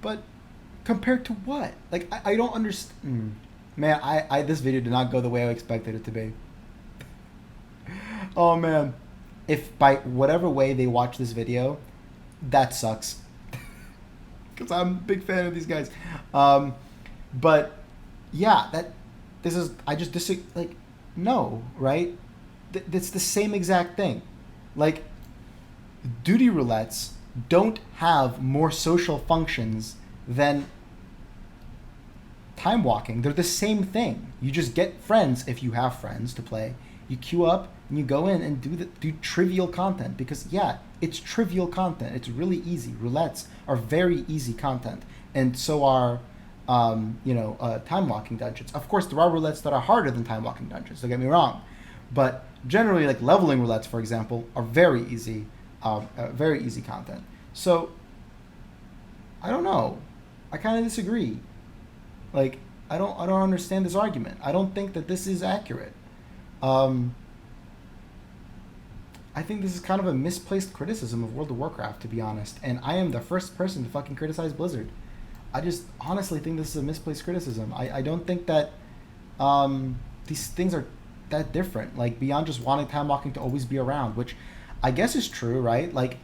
but compared to what? Like, I don't understand. Man, I this video did not go the way I expected it to be. Oh man, if by whatever way they watch this video, that sucks. Because I'm a big fan of these guys. But yeah, I just disagree. Like, no, right? It's the same exact thing. Like, duty roulettes don't have more social functions than time walking. They're the same thing. You just get friends if you have friends to play. You queue up and you go in and do trivial content, because yeah, it's trivial content. It's really easy. Roulettes are very easy content, and so are time walking dungeons. Of course, there are roulettes that are harder than time walking dungeons. Don't get me wrong, but generally, like leveling roulettes, for example, are very easy content. So I don't know. I kind of disagree. Like, I don't understand this argument. I don't think that this is accurate. I think this is kind of a misplaced criticism of World of Warcraft, to be honest. And I am the first person to fucking criticize Blizzard. I just honestly think this is a misplaced criticism. I don't think that these things are that different. Like, beyond just wanting time walking to always be around, which I guess is true, right? Like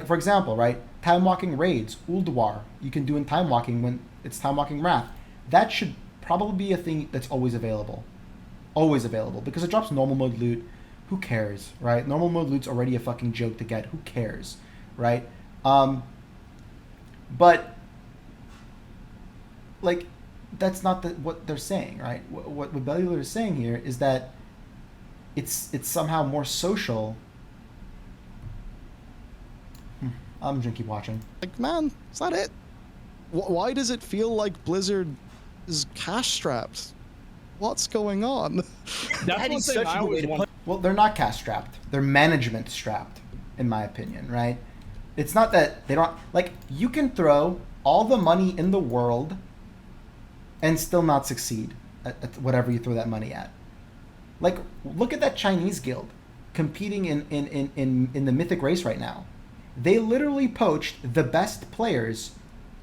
for example, right? Time walking raids, Ulduar, you can do in time walking when it's time walking Wrath. That should probably be a thing that's always available. Always available, because it drops normal mode loot. Who cares, right? Normal mode loot's already a fucking joke to get. Who cares, right? But like, that's not what they're saying, right? What Bellular is saying here is that it's somehow more social. I'm just gonna keep watching. Like, man, is that it? Why does it feel like Blizzard is cash strapped? What's going on? That's one thing I always wonder. Well, they're not cash strapped. They're management strapped, in my opinion, right? It's not that they don't, like, you can throw all the money in the world and still not succeed at whatever you throw that money at. Like, look at that Chinese guild competing in the Mythic race right now. They literally poached the best players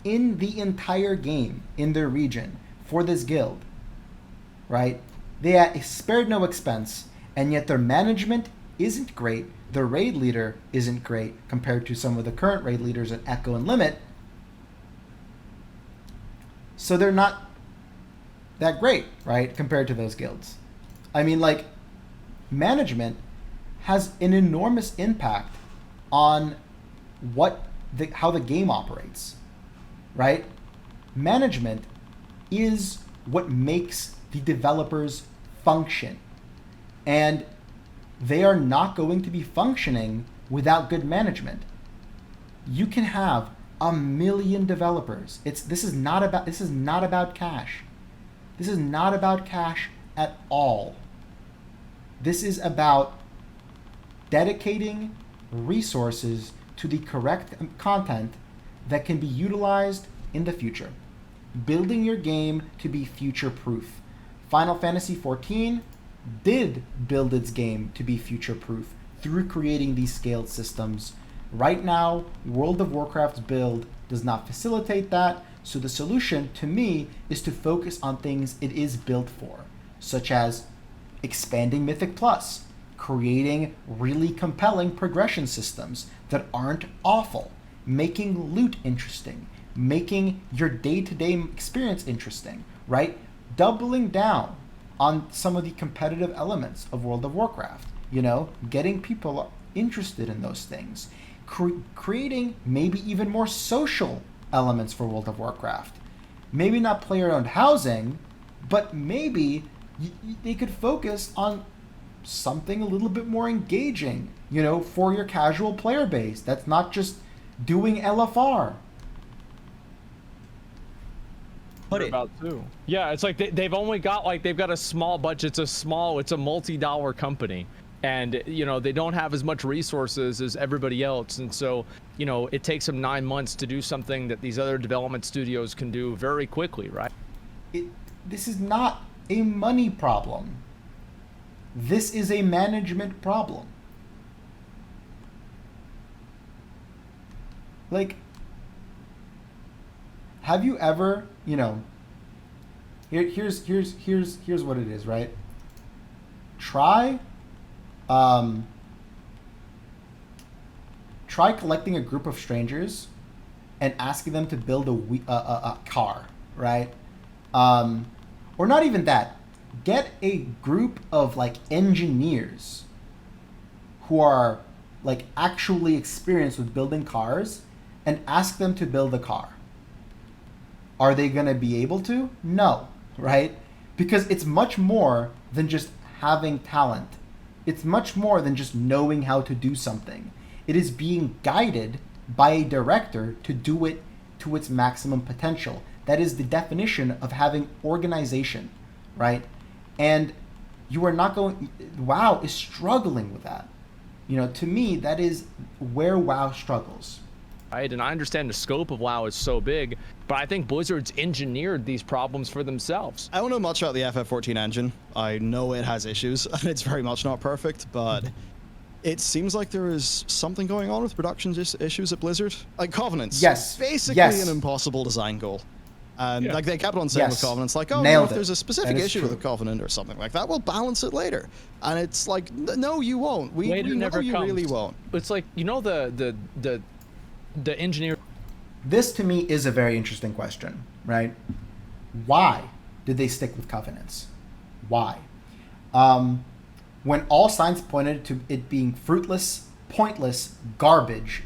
in the entire game in their region for this guild, right? They spared no expense, and yet their management isn't great. Their raid leader isn't great compared to some of the current raid leaders at Echo and Limit. So they're not that great, right, compared to those guilds. I mean, like, management has an enormous impact on how the game operates, right? Management is what makes the developers function, and they are not going to be functioning without good management. You can have 1 million developers. This is not about cash. This is not about cash at all. This is about dedicating resources to the correct content that can be utilized in the future. Building your game to be future-proof. Final Fantasy XIV did build its game to be future-proof through creating these scaled systems. Right now, World of Warcraft's build does not facilitate that, so the solution, to me, is to focus on things it is built for, such as expanding Mythic Plus, creating really compelling progression systems that aren't awful, making loot interesting, making your day-to-day experience interesting, right? Doubling down on some of the competitive elements of World of Warcraft, getting people interested in those things, creating maybe even more social elements for World of Warcraft. Maybe not player-owned housing, but maybe they could focus on something a little bit more engaging, for your casual player base. That's not just doing LFR. About too. Yeah, it's like they've only got they've got a small budget. It's a multi-dollar company, and they don't have as much resources as everybody else, and so it takes them 9 months to do something that these other development studios can do very quickly, right? This is not a money problem. This is a management problem. Like, have you ever, here's what it is, right? Try collecting a group of strangers and asking them to build a car, right? Or not even that. Get a group of engineers who are actually experienced with building cars and ask them to build a car. Are they going to be able to? No, right? Because it's much more than just having talent. It's much more than just knowing how to do something. It is being guided by a director to do it to its maximum potential. That is the definition of having organization, right? And you are not going... WoW is struggling with that. To me, that is where WoW struggles. Right, and I understand the scope of WoW is so big, but I think Blizzard's engineered these problems for themselves. I don't know much about the FF14 engine. I know it has issues, and it's very much not perfect, but it seems like there is something going on with production issues at Blizzard. Like Covenants. Yes. Basically an impossible design goal. And they kept on saying with Covenants, if there's a specific issue with a Covenant or something like that, we'll balance it later. And it's like, no, you won't. We know you really won't. It's like, the engineer. This to me is a very interesting question, right? Why did they stick with Covenants? Why? When all signs pointed to it being fruitless, pointless, garbage,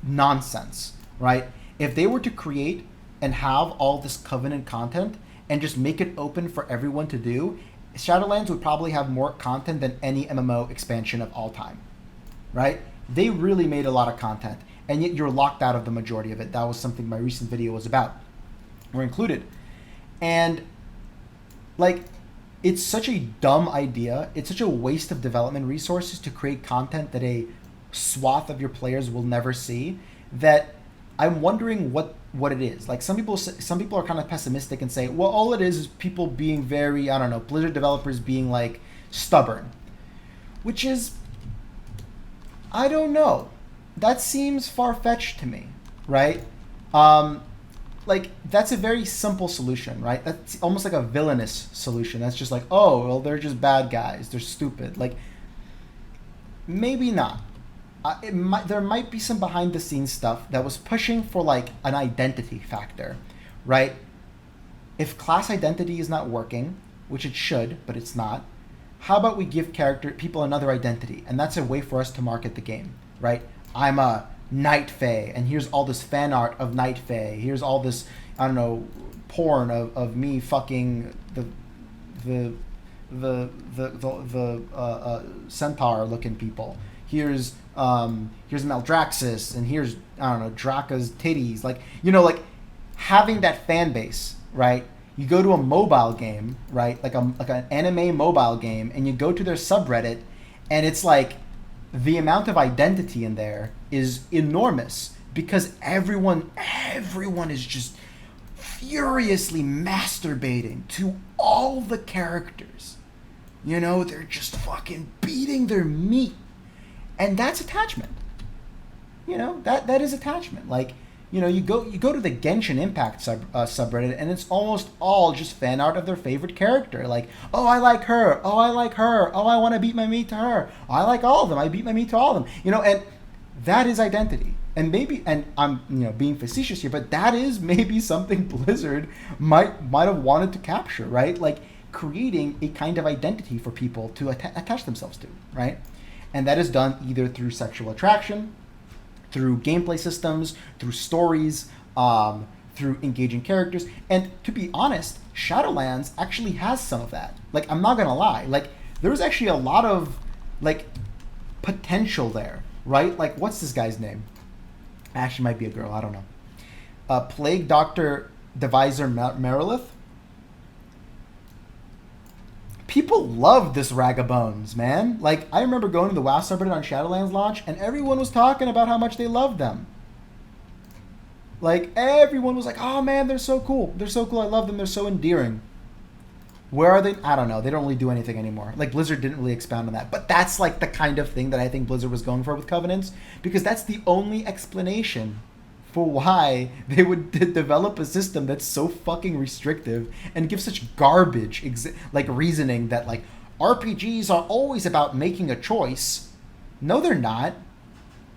nonsense, right? If they were to create and have all this Covenant content and just make it open for everyone to do, Shadowlands would probably have more content than any MMO expansion of all time, right? They really made a lot of content, and yet you're locked out of the majority of it. That was something my recent video was about, or included. And it's such a dumb idea. It's such a waste of development resources to create content that a swath of your players will never see, that I'm wondering what it is. Some people are kind of pessimistic and say, well, all it is people being very, Blizzard developers being stubborn, which is, I don't know. That seems far-fetched to me, right? That's a very simple solution, right? That's almost like a villainous solution. That's just they're just bad guys. They're stupid. Maybe not. There might be some behind-the-scenes stuff that was pushing for an identity factor, right? If class identity is not working, which it should, but it's not, how about we give people another identity? And that's a way for us to market the game, right? I'm a Night Fae, and here's all this fan art of Night Fae. Here's all this, porn of me fucking the centaur-looking people. Here's Maldraxxus, and here's Draka's titties. Having that fan base, right? You go to a mobile game, right? Like an anime mobile game, and you go to their subreddit, and it's the amount of identity in there is enormous because everyone is just furiously masturbating to all the characters. They're just fucking beating their meat. And that's attachment. That is attachment. You go to the Genshin Impact subreddit, and it's almost all just fan art of their favorite character. Oh, I like her. Oh, I like her. Oh, I want to beat my meat to her. Oh, I like all of them. I beat my meat to all of them. And that is identity. And maybe, and I'm being facetious here, but that is maybe something Blizzard might have wanted to capture, right? Creating a kind of identity for people to attach themselves to, right? And that is done either through sexual attraction, through gameplay systems, through stories, through engaging characters. And to be honest, Shadowlands actually has some of that. I'm not gonna lie. there was actually a lot of like potential there, right? Like, what's this guy's name? Actually, might be a girl. I don't know. Plague Doctor Devisor Merilith. People loved this Rag of Bones, man. Like, I remember going to the WoW subreddit on Shadowlands launch, and everyone was talking about how much they loved them. Like, everyone was like, oh man, they're so cool. They're so cool. I love them. They're so endearing. Where are they? I don't know. They don't really do anything anymore. Like, Blizzard didn't really expound on that. But that's like the kind of thing that I think Blizzard was going for with Covenants, because that's the only explanation for why they would develop a system that's so fucking restrictive and give such garbage like reasoning that like RPGs are always about making a choice. No, they're not.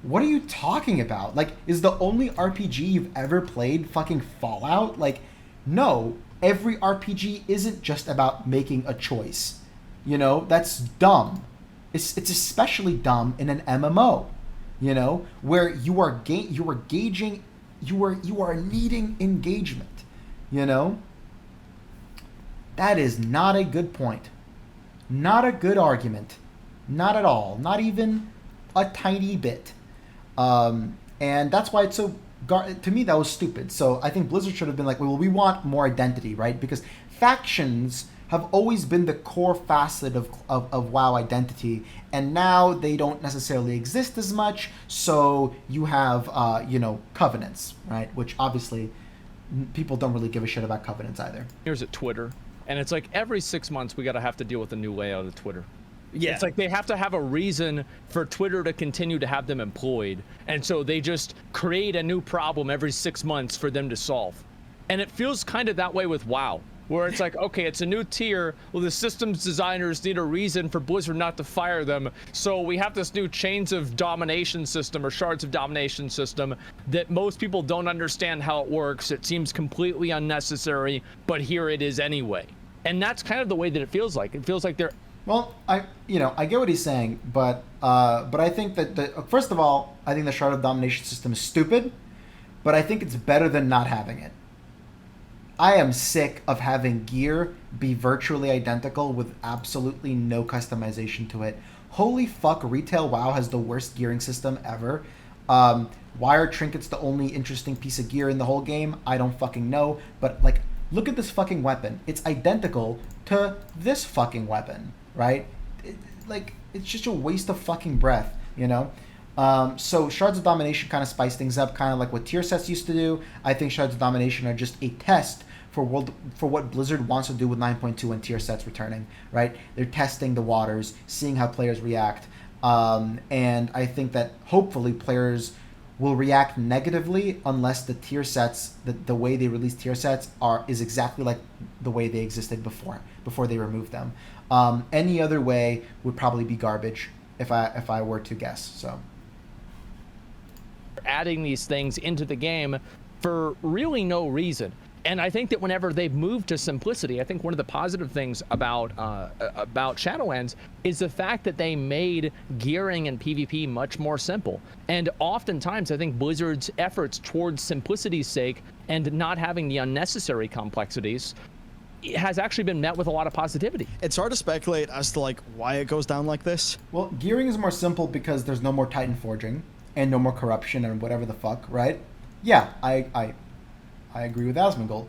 What are you talking about? Like, is the only RPG you've ever played fucking Fallout? Like, no, every RPG isn't just about making a choice. You know, that's dumb. It's especially dumb in an MMO. You know, where you are gauging, you are needing engagement. You know, that is not a good point, not a good argument, not at all, not even a tiny bit. And that's why it's so. To me, that was stupid. So I think Blizzard should have been like, well, we want more identity, right? Because factions have always been the core facet of WoW identity, and now they don't necessarily exist as much. So you have, covenants, right? Which obviously people don't really give a shit about covenants either. Here's at Twitter, and it's like every 6 months we got to have to deal with a new layout of Twitter. Yeah. It's like they have to have a reason for Twitter to continue to have them employed, and so they just create a new problem every 6 months for them to solve. And it feels kind of that way with WoW, where it's like, okay, it's a new tier. Well, the systems designers need a reason for Blizzard not to fire them. So we have this new chains of domination system or shards of domination system that most people don't understand how it works. It seems completely unnecessary, but here it is anyway. And that's kind of the way that it feels like. It feels like they're... Well, I get what he's saying, but I think that first of all, I think the shard of domination system is stupid, but I think it's better than not having it. I am sick of having gear be virtually identical with absolutely no customization to it. Holy fuck, retail WoW has the worst gearing system ever. Why are trinkets the only interesting piece of gear in the whole game? I don't fucking know. But, like, look at this fucking weapon. It's identical to this fucking weapon, right? It's just a waste of fucking breath, you know? So Shards of Domination kind of spice things up, kind of like what tier sets used to do. I think Shards of Domination are just a test for what Blizzard wants to do with 9.2 and tier sets returning, right? They're testing the waters, seeing how players react. And I think that hopefully players will react negatively unless the tier sets, the way they release tier sets is exactly like the way they existed before they removed them. Any other way would probably be garbage if I were to guess. So adding these things into the game for really no reason. And I think that whenever they've moved to simplicity, I think one of the positive things about Shadowlands is the fact that they made gearing and PvP much more simple. And oftentimes, I think Blizzard's efforts towards simplicity's sake and not having the unnecessary complexities has actually been met with a lot of positivity. It's hard to speculate as to like why it goes down like this. Well, gearing is more simple because there's no more Titan forging and no more corruption and whatever the fuck, right? Yeah, I agree with Asmongold.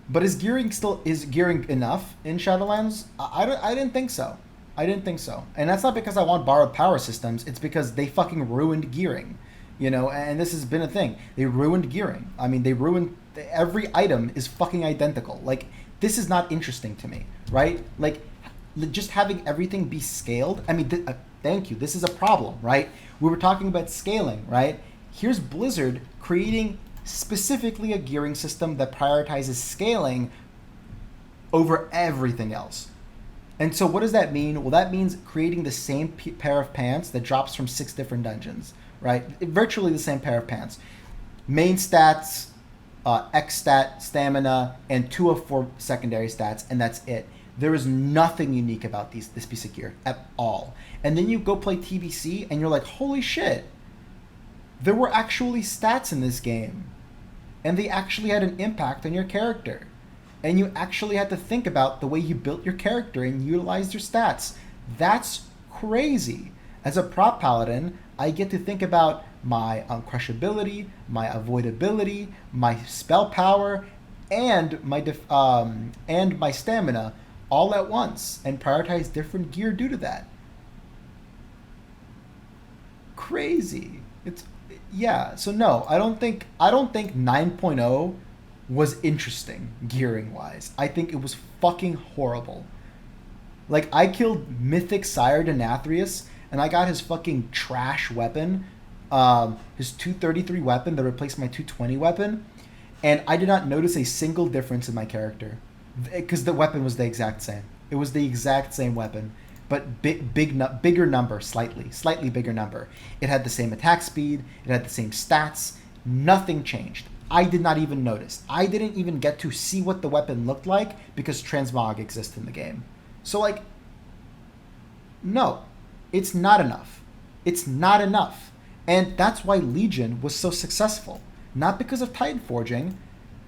But is gearing enough in Shadowlands? I didn't think so. And that's not because I want borrowed power systems. It's because they fucking ruined gearing. You know, and this has been a thing. They ruined gearing. I mean, every item is fucking identical. Like, this is not interesting to me, right? Like, just having everything be scaled. I mean, thank you. This is a problem, right? We were talking about scaling, right? Here's Blizzard creating specifically a gearing system that prioritizes scaling over everything else. And so what does that mean? Well, that means creating the same pair of pants that drops from 6 different dungeons, right? Virtually the same pair of pants. Main stats, X stat, stamina, and 2 of 4 secondary stats, and that's it. There is nothing unique about this piece of gear at all. And then you go play TBC, and you're like, holy shit, there were actually stats in this game. And they actually had an impact on your character. and you actually had to think about the way you built your character and utilized your stats. That's crazy. As a prop paladin, I get to think about my uncrushability, my avoidability, my spell power, and my stamina all at once, and prioritize different gear due to that. Crazy. So no, I don't think 9.0 was interesting gearing wise. I think it was fucking horrible. Like, I killed Mythic Sire Denathrius, and I got his fucking trash weapon, his 233 weapon that replaced my 220 weapon, and I did not notice a single difference in my character, because the weapon was the exact same. It was the exact same weapon, but bigger number, slightly bigger number. It had the same attack speed, it had the same stats, nothing changed. I did not even notice. I didn't even get to see what the weapon looked like because transmog exists in the game. So, like, no, it's not enough. It's not enough. And that's why Legion was so successful. Not because of Titan Forging,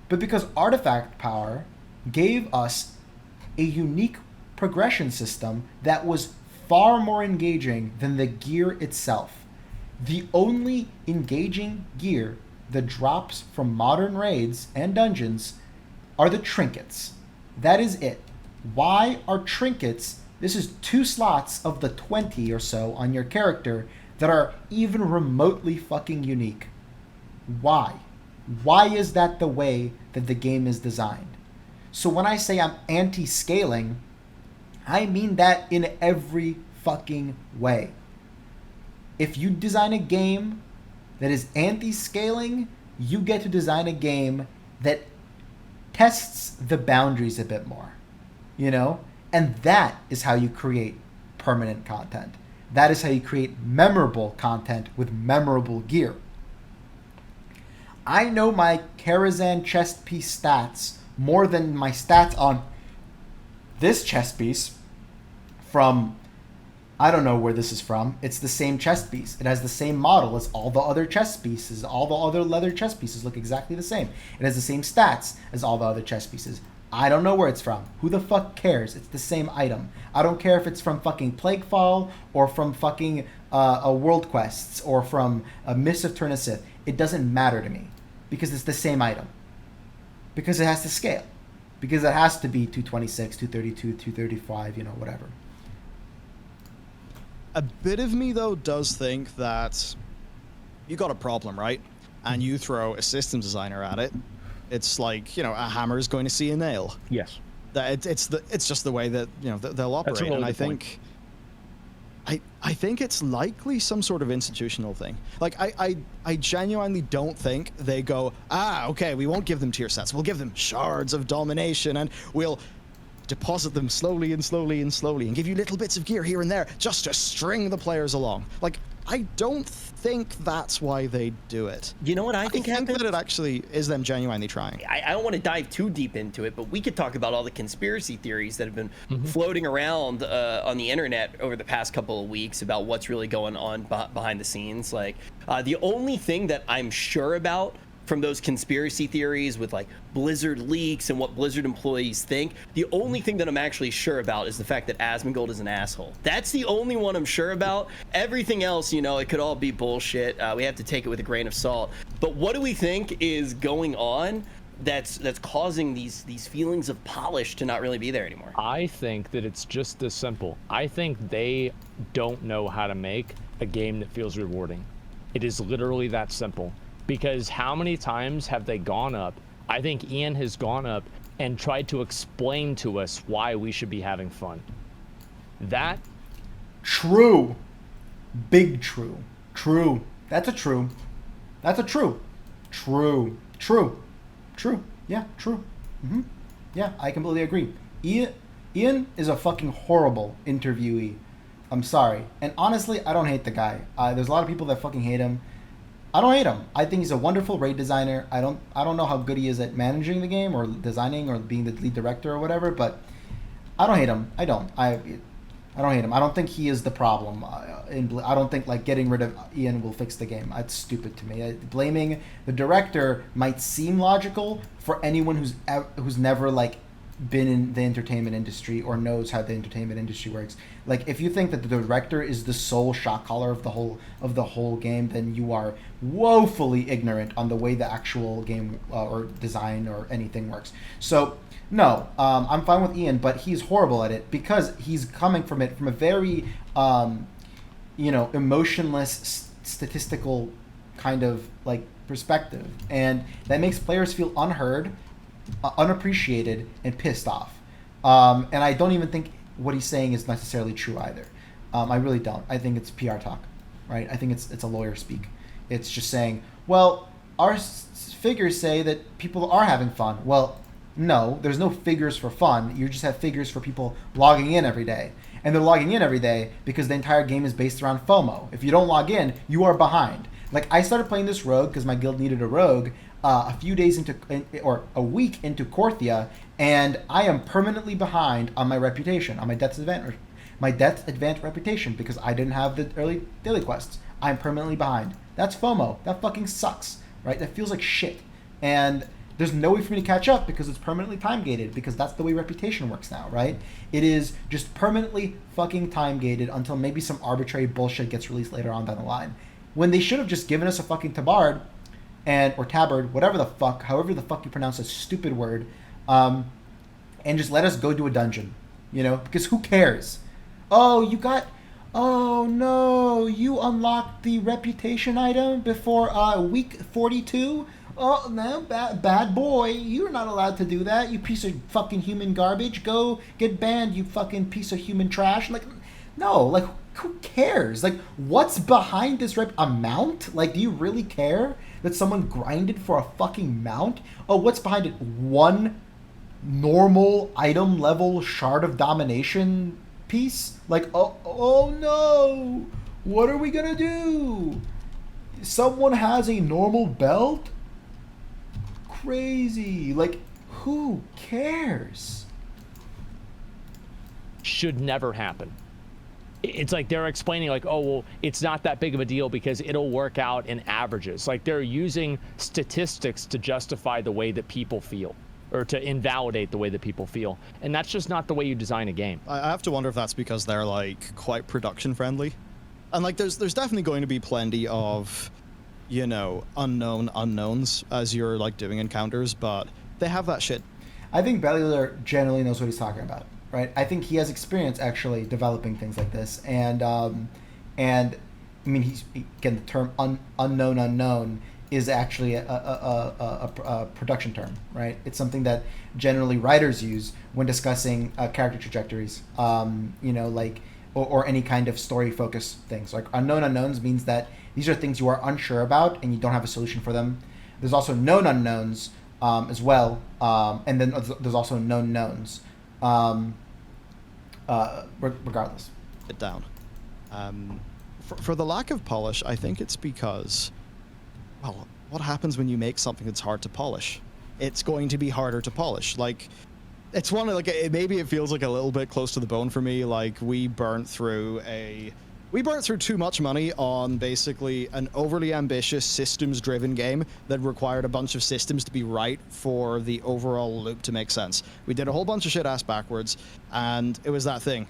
but because Artifact Power gave us a unique progression system that was far more engaging than the gear itself. The only engaging gear that drops from modern raids and dungeons are the trinkets. That is it. Why are trinkets? This is 2 slots of the 20 or so on your character that are even remotely fucking unique. Why? Why is that the way that the game is designed? So when I say I'm anti-scaling, I mean that in every fucking way. If you design a game that is anti-scaling, you get to design a game that tests the boundaries a bit more, you know? And that is how you create permanent content. That is how you create memorable content with memorable gear. I know my Karazhan chest piece stats more than my stats on this chest piece from, I don't know where this is from. It's the same chest piece. It has the same model as all the other chest pieces. All the other leather chest pieces look exactly the same. It has the same stats as all the other chest pieces. I don't know where it's from. Who the fuck cares? It's the same item. I don't care if it's from fucking Plaguefall or from fucking World Quests or from Mists of Turnisith. It doesn't matter to me because it's the same item. Because it has to scale. Because it has to be 226, 232, 235, whatever. A bit of me, though, does think that you got a problem, right? And you throw a systems designer at it. It's like, a hammer is going to see a nail. Yes. It's just the way that, they'll operate. And I think... I think it's likely some sort of institutional thing. Like, I genuinely don't think they go, okay, we won't give them tier sets. We'll give them shards of domination, and we'll deposit them slowly and slowly and slowly, and give you little bits of gear here and there just to string the players along. Like, I don't think that's why they do it. You know what I think happens? I think that it actually is them genuinely trying. I don't want to dive too deep into it, but we could talk about all the conspiracy theories that have been floating around on the internet over the past couple of weeks about what's really going on behind the scenes. Like, the only thing that I'm sure about from those conspiracy theories with like Blizzard leaks and what Blizzard employees think, the only thing that I'm actually sure about is the fact that Asmongold is an asshole. That's the only one I'm sure about. Everything else, it could all be bullshit. We have to take it with a grain of salt. But what do we think is going on that's causing these feelings of polish to not really be there anymore? I think that it's just this simple. I think they don't know how to make a game that feels rewarding. It is literally that simple. Because how many times have they gone up? I think Ian has gone up and tried to explain to us why we should be having fun. That... True. Big true. True. That's a true. That's a true. True. True. True. Yeah, true. Yeah, I completely agree. Ian is a fucking horrible interviewee. I'm sorry. And honestly, I don't hate the guy. There's a lot of people that fucking hate him. I don't hate him. I think he's a wonderful raid designer. I don't know how good he is at managing the game or designing or being the lead director or whatever, but I don't hate him. I don't hate him. I don't think he is the problem. I don't think like getting rid of Ian will fix the game. That's stupid to me. Blaming the director might seem logical for anyone who's never like been in the entertainment industry or knows how the entertainment industry works. Like, if you think that the director is the sole shot caller of the whole game, then you are woefully ignorant on the way the actual game or design or anything works. So no, I'm fine with Ian, but he's horrible at it because he's coming from it from a very emotionless, statistical kind of like perspective, and that makes players feel unheard, unappreciated, and pissed off. And I don't even think what he's saying is necessarily true either. I really don't. I think it's PR talk, right? I think it's a lawyer speak. It's just saying, well, our figures say that people are having fun. Well, no, there's no figures for fun. You just have figures for people logging in every day. And they're logging in every day because the entire game is based around FOMO. If you don't log in, you are behind. Like, I started playing this rogue because my guild needed a rogue a few days into, or a week into Korthia, and I am permanently behind on my reputation, on my Death's Advent reputation, because I didn't have the early daily quests. I'm permanently behind. That's FOMO. That fucking sucks, right? That feels like shit. And there's no way for me to catch up because it's permanently time gated, because that's the way reputation works now, right? It is just permanently fucking time gated until maybe some arbitrary bullshit gets released later on down the line. When they should have just given us a fucking tabard, or tabard, whatever the fuck, however the fuck you pronounce a stupid word, and just let us go do a dungeon, because who cares? Oh no, you unlocked the reputation item before week 42? Oh no, bad boy, you're not allowed to do that, you piece of fucking human garbage. Go get banned, you fucking piece of human trash. Like, no, like, who cares? Like, what's behind this amount? Like, do you really care that someone grinded for a fucking mount? Oh, what's behind it? One normal item level shard of domination piece? Like, oh no, what are we gonna do? Someone has a normal belt? Crazy. Like, who cares? Should never happen. It's like they're explaining, like, oh, well, it's not that big of a deal because it'll work out in averages. Like, they're using statistics to justify the way that people feel, or to invalidate the way that people feel. And that's just not the way you design a game. I have to wonder if that's because they're, like, quite production friendly. And, like, there's definitely going to be plenty of, unknown unknowns as you're, like, doing encounters, but they have that shit. I think Bellular generally knows what he's talking about. Right, I think he has experience actually developing things like this, and I mean, again, the term unknown is actually a production term, right? It's something that generally writers use when discussing character trajectories, like or any kind of story focused things. Like, unknown unknowns means that these are things you are unsure about and you don't have a solution for them. There's also known unknowns as well, and then there's also known knowns. Regardless. It down. For the lack of polish, I think it's because, well, what happens when you make something that's hard to polish? It's going to be harder to polish. Like, it's one of, like, maybe it feels like a little bit close to the bone for me. Like, we burnt through too much money on basically an overly ambitious systems-driven game that required a bunch of systems to be right for the overall loop to make sense. We did a whole bunch of shit ass backwards, and it was that thing.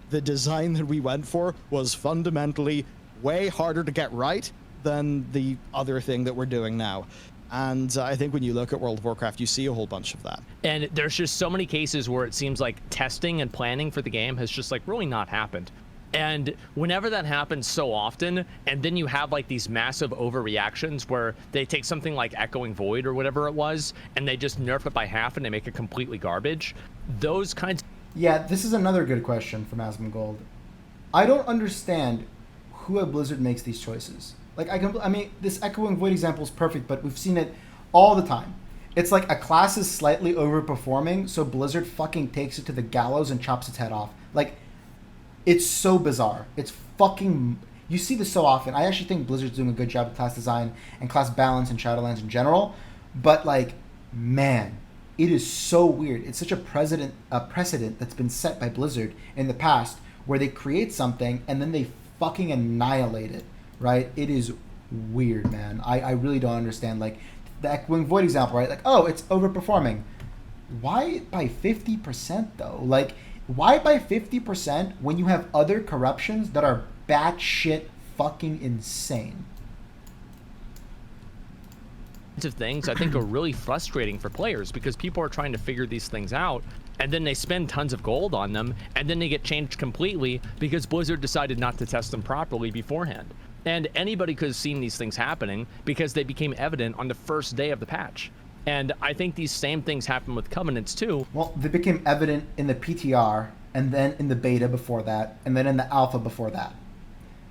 The design that we went for was fundamentally way harder to get right than the other thing that we're doing now. And I think when you look at World of Warcraft, you see a whole bunch of that. And there's just so many cases where it seems like testing and planning for the game has just, like, really not happened. And whenever that happens so often, and then you have, like, these massive overreactions where they take something like Echoing Void or whatever it was, and they just nerf it by half and they make it completely garbage, those kinds... Yeah, this is another good question from Asmongold. I don't understand who at Blizzard makes these choices. Like, I mean, this Echoing Void example is perfect, but we've seen it all the time. It's like a class is slightly overperforming, so Blizzard fucking takes it to the gallows and chops its head off. Like, it's so bizarre. It's fucking... You see this so often. I actually think Blizzard's doing a good job with class design and class balance in Shadowlands in general. But, like, man, it is so weird. It's such a precedent that's been set by Blizzard in the past where they create something and then they fucking annihilate it, right? It is weird, man. I really don't understand. Like, the Echoing Void example, right? Like, oh, it's overperforming. why by 50% though? Like, why by 50% when you have other corruptions that are batshit fucking insane? Of things I think are really frustrating for players because people are trying to figure these things out, and then they spend tons of gold on them, and then they get changed completely because Blizzard decided not to test them properly beforehand. And anybody could have seen these things happening because they became evident on the first day of the patch. And I think these same things happen with Covenants too. Well, they became evident in the PTR, and then in the beta before that, and then in the alpha before that.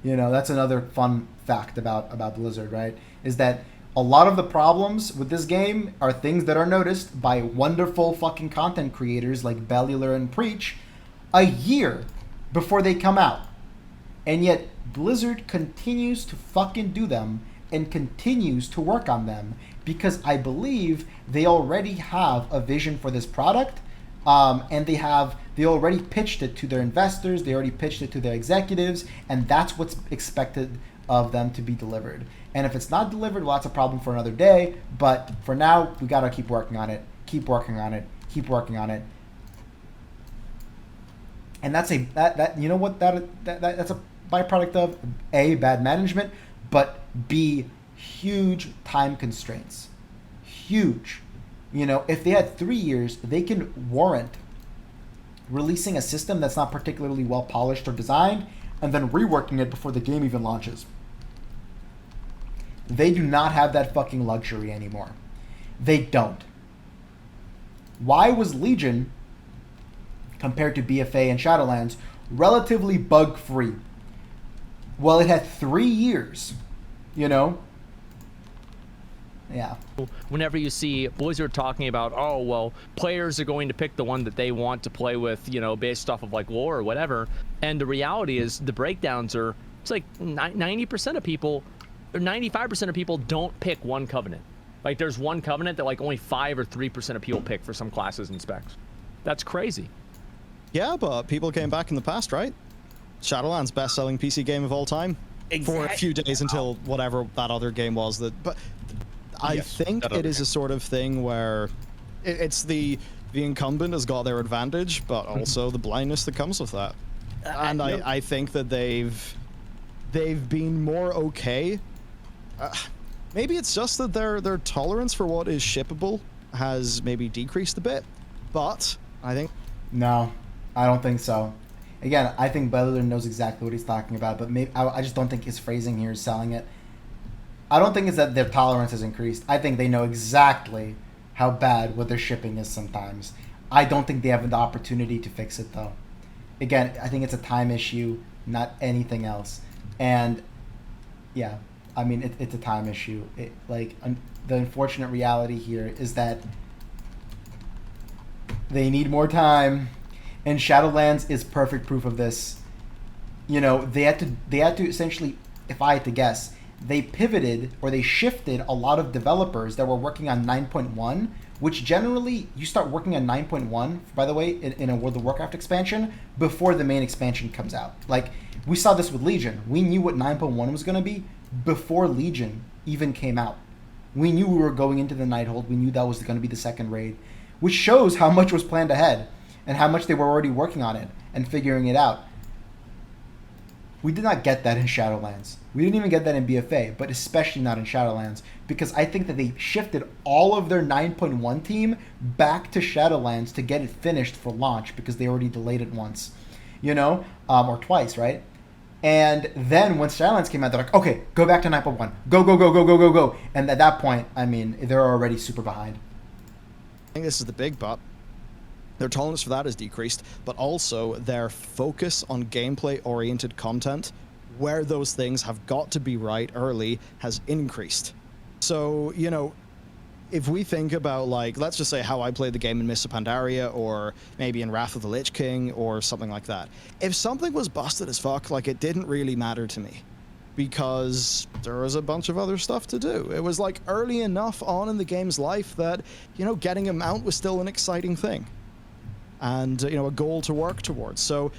You know, that's another fun fact about Blizzard, right? Is that a lot of the problems with this game are things that are noticed by wonderful fucking content creators like Bellular and Preach a year before they come out. And yet Blizzard continues to fucking do them and continues to work on them because I believe they already have a vision for this product, and they already pitched it to their investors, they already pitched it to their executives, and that's what's expected of them to be delivered. And if it's not delivered, well, that's a problem for another day. But for now, we gotta keep working on it, keep working on it, keep working on it. And that's you know what, that's a byproduct of A, bad management, but B, huge time constraints. Huge. You know, if they had 3 years, they can warrant releasing a system that's not particularly well polished or designed and then reworking it before the game even launches. They do not have that fucking luxury anymore. They don't. Why was Legion, compared to BFA and Shadowlands, relatively bug-free? Well, it had 3 years, you know? Yeah. Whenever you see Blizzard talking about, oh, well, players are going to pick the one that they want to play with, you know, based off of like lore or whatever. And the reality is the breakdowns are, it's like 90% of people, or 95% of people don't pick one Covenant. Like there's one Covenant that like only 5 or 3% of people pick for some classes and specs. That's crazy. Yeah, but people came back in the past, right? Shadowlands, best-selling PC game of all time. For a few days until whatever that other game was. But I think it is a sort of thing where it's the incumbent has got their advantage, but also the blindness that comes with that. And I think that they've been more okay. Maybe it's just that their tolerance for what is shippable has maybe decreased a bit, but I think... No, I don't think so. Again, I think Bellular knows exactly what he's talking about, but maybe I just don't think his phrasing here is selling it. I don't think it's that their tolerance has increased. I think they know exactly how bad what their shipping is sometimes. I don't think they have the opportunity to fix it, though. Again, I think it's a time issue, not anything else. And, yeah, I mean, it's a time issue. The unfortunate reality here is that they need more time. And Shadowlands is perfect proof of this. You know, they had to essentially, if I had to guess, they pivoted or they shifted a lot of developers that were working on 9.1, which generally you start working on 9.1, by the way, in a World of Warcraft expansion before the main expansion comes out. Like, we saw this with Legion. We knew what 9.1 was going to be before Legion even came out. We knew we were going into the Nighthold. We knew that was going to be the second raid, which shows how much was planned ahead and how much they were already working on it and figuring it out. We did not get that in Shadowlands. We didn't even get that in BFA, but especially not in Shadowlands, because I think that they shifted all of their 9.1 team back to Shadowlands to get it finished for launch because they already delayed it once, you know, or twice, right? And then when Shadowlands came out, they're like, okay, go back to 9.1. Go, go, go, go, go, go, go. And at that point, I mean, they're already super behind. I think this is the big but. Their tolerance for that has decreased, but also their focus on gameplay-oriented content, where those things have got to be right early, has increased. So, you know, if we think about, like, let's just say how I played the game in Mists of Pandaria, or maybe in Wrath of the Lich King, or something like that. If something was busted as fuck, like, it didn't really matter to me, because there was a bunch of other stuff to do. It was, like, early enough on in the game's life that, you know, getting a mount was still an exciting thing. And, you know, a goal to work towards. So,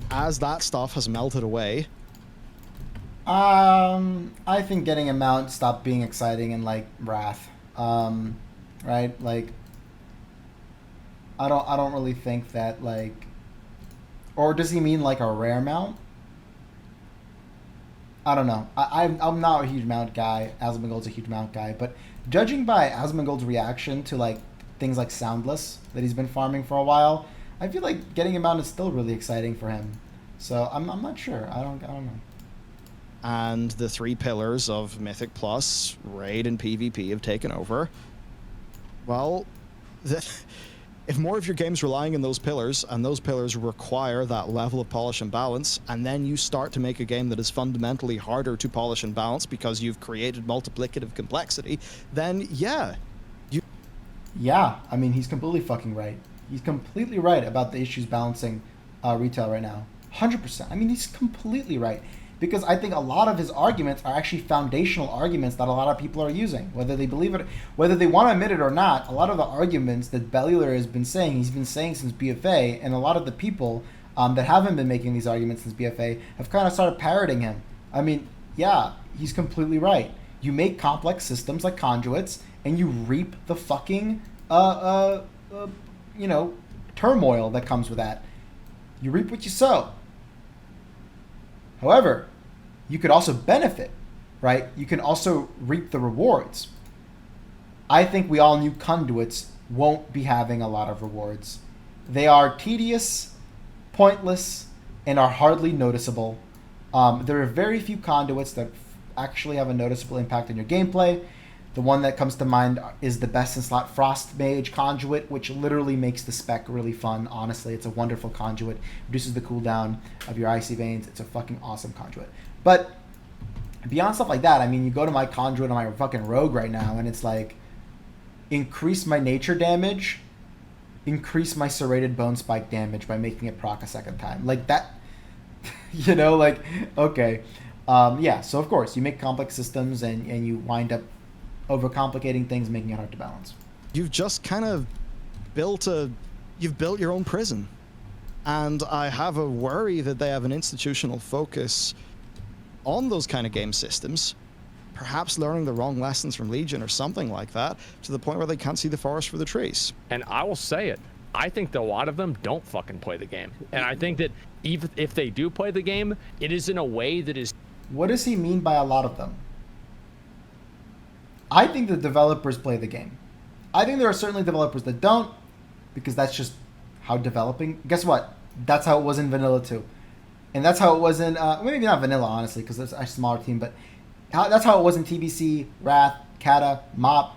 as that stuff has melted away... I think getting a mount stopped being exciting in, like, Wrath. Right? Like, I don't really think that, like, or does he mean like a rare mount? I don't know. I'm not a huge mount guy. Asmongold's a huge mount guy, but judging by Asmongold's reaction to like things like Soundless that he's been farming for a while, I feel like getting a mount is still really exciting for him. So I'm not sure. I don't know. And the 3 pillars of Mythic Plus, Raid, and PvP have taken over. Well, if more of your game's relying on those pillars, and those pillars require that level of polish and balance, and then you start to make a game that is fundamentally harder to polish and balance because you've created multiplicative complexity, then yeah. Yeah, I mean, he's completely fucking right. He's completely right about the issues balancing retail right now. 100%. I mean, he's completely right. Because I think a lot of his arguments are actually foundational arguments that a lot of people are using. Whether they believe it, whether they want to admit it or not, a lot of the arguments that Bellular has been saying, he's been saying since BFA, and a lot of the people that haven't been making these arguments since BFA have kind of started parroting him. I mean, yeah, he's completely right. You make complex systems like conduits, and you reap the fucking, turmoil that comes with that. You reap what you sow. However, you could also benefit, right? You can also reap the rewards. I think we all knew conduits won't be having a lot of rewards. They are tedious, pointless, and are hardly noticeable. There are very few conduits that actually have a noticeable impact on your gameplay. The one that comes to mind is the best in slot Frost Mage conduit, which literally makes the spec really fun. Honestly, it's a wonderful conduit. Reduces the cooldown of your Icy Veins. It's a fucking awesome conduit. But beyond stuff like that, I mean, you go to my conduit on my fucking rogue right now, and it's like, increase my nature damage, increase my serrated bone spike damage by making it proc a second time. Like that, okay. Yeah, so of course, you make complex systems and you wind up overcomplicating things, making it hard to balance. You've just kind of built your own prison. And I have a worry that they have an institutional focus on those kind of game systems, perhaps learning the wrong lessons from Legion or something like that, to the point where they can't see the forest for the trees. And I will say it, I think that a lot of them don't fucking play the game. And I think that even if they do play the game, it is in a way that is... What does he mean by a lot of them? I think the developers play the game. I think there are certainly developers that don't, because that's just how developing... Guess what? That's how it was in Vanilla too. And that's how it was in... maybe not Vanilla, honestly, because it's a smaller team, but that's how it was in TBC, Wrath, Kata, Mop.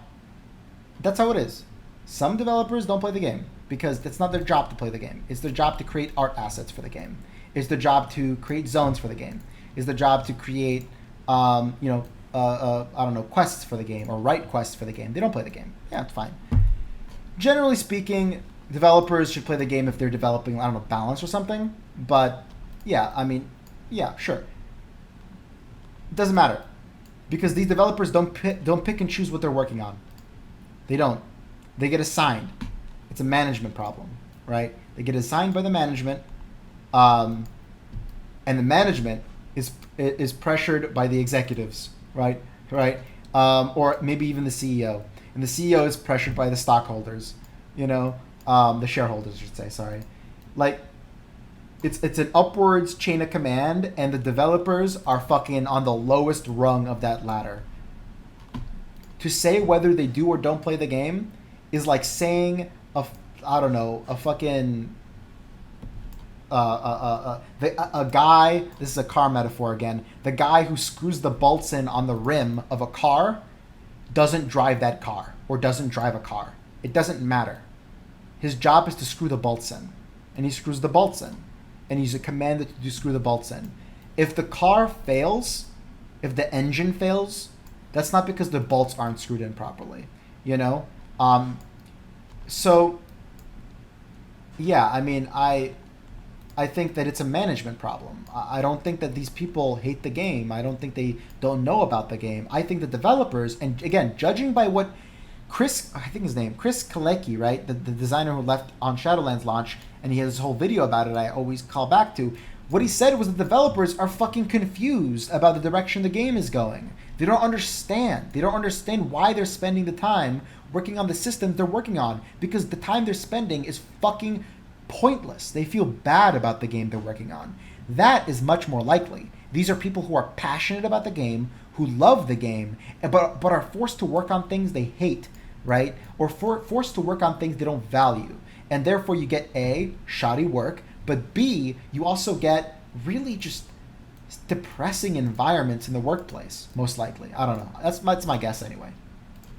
That's how it is. Some developers don't play the game, because it's not their job to play the game. It's their job to create art assets for the game. It's their job to create zones for the game. It's their job to create, quests for the game, or write quests for the game. They don't play the game. Yeah, it's fine. Generally speaking, developers should play the game if they're developing, balance or something. But, yeah, I mean, yeah, sure. It doesn't matter. Because these developers don't pick and choose what they're working on. They don't. They get assigned. It's a management problem, right? They get assigned by the management, and the management is pressured by the executives, right? Or maybe even the CEO. And the CEO is pressured by the stockholders, the shareholders, I should say, sorry. Like, it's an upwards chain of command, and the developers are fucking on the lowest rung of that ladder. To say whether they do or don't play the game is like saying a guy, this is a car metaphor again, the guy who screws the bolts in on the rim of a car doesn't drive that car, or doesn't drive a car. It doesn't matter. His job is to screw the bolts in, and he screws the bolts in, and he's commanded to screw the bolts in. If the car fails, if the engine fails, that's not because the bolts aren't screwed in properly, So, yeah, I mean, I think that it's a management problem. I don't think that these people hate the game. I don't think they don't know about the game. I think the developers, and again, judging by what Chris Kalecki, right, the designer who left on Shadowlands launch, and he has this whole video about it I always call back to, what he said was the developers are fucking confused about the direction the game is going. They don't understand. They don't understand why they're spending the time working on the systems they're working on, because the time they're spending is fucking pointless. They feel bad about the game they're working on. That is much more likely. These are people who are passionate about the game, who love the game, but are forced to work on things they hate, right? Or forced to work on things they don't value. And therefore you get A, shoddy work, but B, you also get really just depressing environments in the workplace, most likely. I don't know. That's my guess anyway.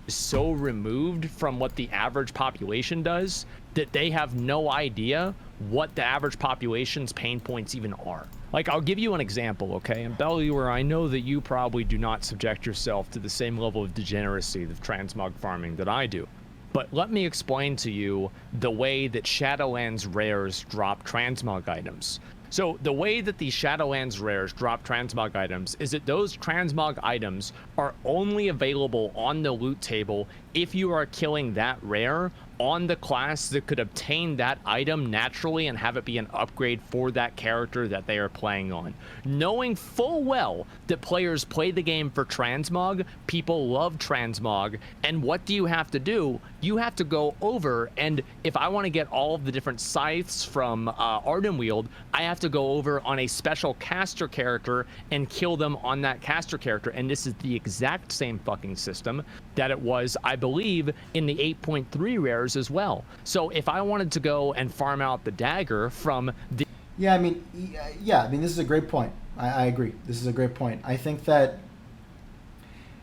So removed from what the average population does that they have no idea what the average population's pain points even are. Like, I'll give you an example, okay? In Bellular, I know that you probably do not subject yourself to the same level of degeneracy of transmog farming that I do. But let me explain to you the way that Shadowlands rares drop transmog items. So the way that the Shadowlands rares drop transmog items is that those transmog items are only available on the loot table if you are killing that rare on the class that could obtain that item naturally and have it be an upgrade for that character that they are playing on. Knowing full well that players play the game for transmog, people love transmog, and what do you have to do? You have to go over, and if I want to get all of the different scythes from Ardenweald, I have to go over on a special caster character and kill them on that caster character, and this is the exact same fucking system that it was, I believe, in the 8.3 rares as well. So if I wanted to go and farm out the dagger from the... I mean, this is a great point. I agree. This is a great point. I think that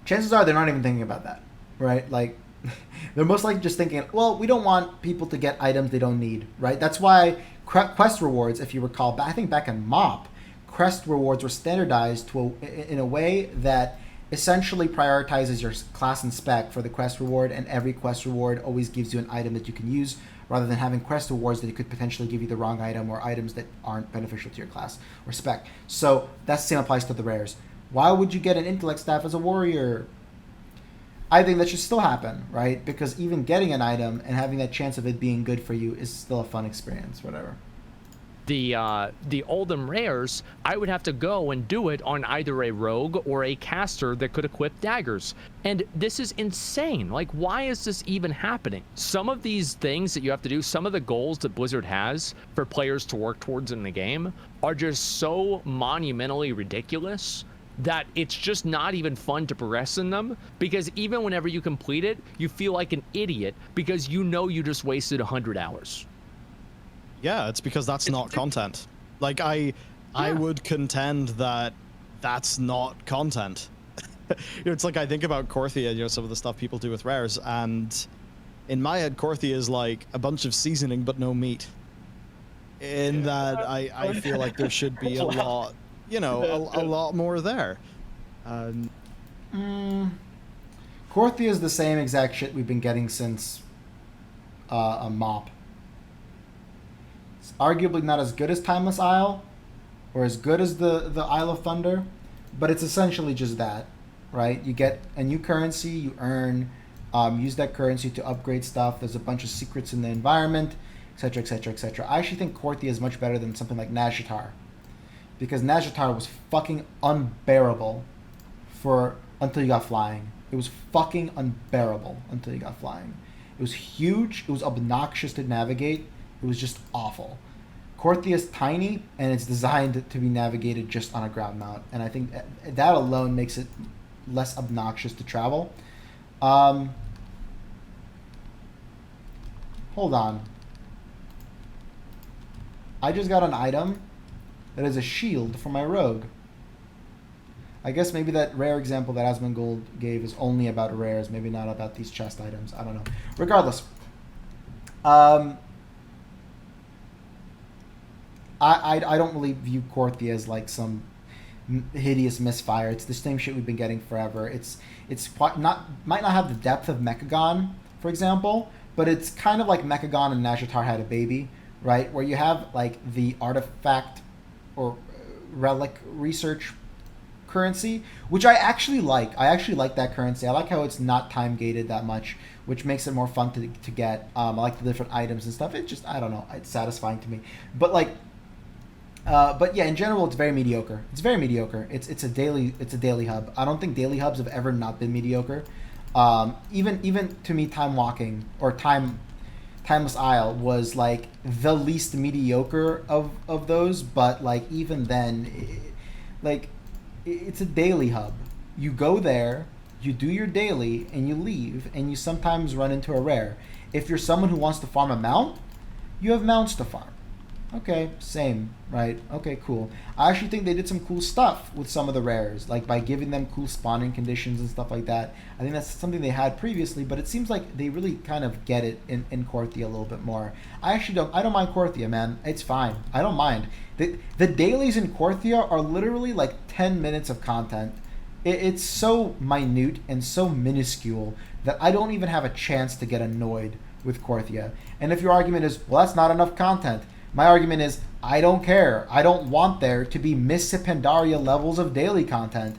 chances are they're not even thinking about that, right? Like, they're most likely just thinking, well, we don't want people to get items they don't need, right? That's why quest rewards, if you recall, I think back in MoP, quest rewards were standardized in a way that essentially prioritizes your class and spec for the quest reward, and every quest reward always gives you an item that you can use, rather than having quest rewards that could potentially give you the wrong item or items that aren't beneficial to your class or spec. So that same applies to the rares. Why would you get an intellect staff as a warrior? I think that should still happen, right? Because even getting an item and having that chance of it being good for you is still a fun experience, whatever. The Oldham rares, I would have to go and do it on either a rogue or a caster that could equip daggers. And this is insane. Like, why is this even happening? Some of these things that you have to do, some of the goals that Blizzard has for players to work towards in the game are just so monumentally ridiculous that it's just not even fun to progress in them, because even whenever you complete it, you feel like an idiot because you know you just wasted 100 hours. Yeah, it's because that's not content. Like, I would contend that that's not content. It's like, I think about Korthia, some of the stuff people do with rares, and in my head, Korthia is like a bunch of seasoning but no meat. In that, I feel like there should be a lot, a lot more there. Korthia is the same exact shit we've been getting since a MoP. It's arguably not as good as Timeless Isle, or as good as the Isle of Thunder, but it's essentially just that, right? You get a new currency, you earn, use that currency to upgrade stuff. There's a bunch of secrets in the environment, etc., etc., etc. I actually think Korthia is much better than something like Nazjatar, because Nazjatar was fucking unbearable until you got flying. It was fucking unbearable until you got flying. It was huge. It was obnoxious to navigate. It was just awful. Korthia is tiny, and it's designed to be navigated just on a ground mount. And I think that alone makes it less obnoxious to travel. Hold on. I just got an item that is a shield for my rogue. I guess maybe that rare example that Asmongold gave is only about rares, maybe not about these chest items. I don't know. Regardless. I don't really view Korthia as like some hideous misfire. It's the same shit we've been getting forever. It's might not have the depth of Mechagon, for example, but it's kind of like Mechagon and Nazjatar had a baby, right? Where you have like the artifact or relic research currency, which I actually like. I actually like that currency. I like how it's not time gated that much, which makes it more fun to get. I like the different items and stuff. It just, I don't know, it's satisfying to me. But like, But yeah, in general, it's very mediocre. It's very mediocre. It's a daily hub. I don't think daily hubs have ever not been mediocre. Even to me, time walking or timeless isle was like the least mediocre of those. But like even then, it's a daily hub. You go there, you do your daily, and you leave, and you sometimes run into a rare. If you're someone who wants to farm a mount, you have mounts to farm. Okay, same, right? Okay, cool. I actually think they did some cool stuff with some of the rares, like by giving them cool spawning conditions and stuff like that. I think that's something they had previously, but it seems like they really kind of get it in Korthia a little bit more. I don't mind Korthia, man. It's fine. I don't mind. The dailies in Korthia are literally like 10 minutes of content. It's so minute and so minuscule that I don't even have a chance to get annoyed with Korthia. And if your argument is, well, that's not enough content, my argument is, I don't care. I don't want there to be Miss Pandaria levels of daily content.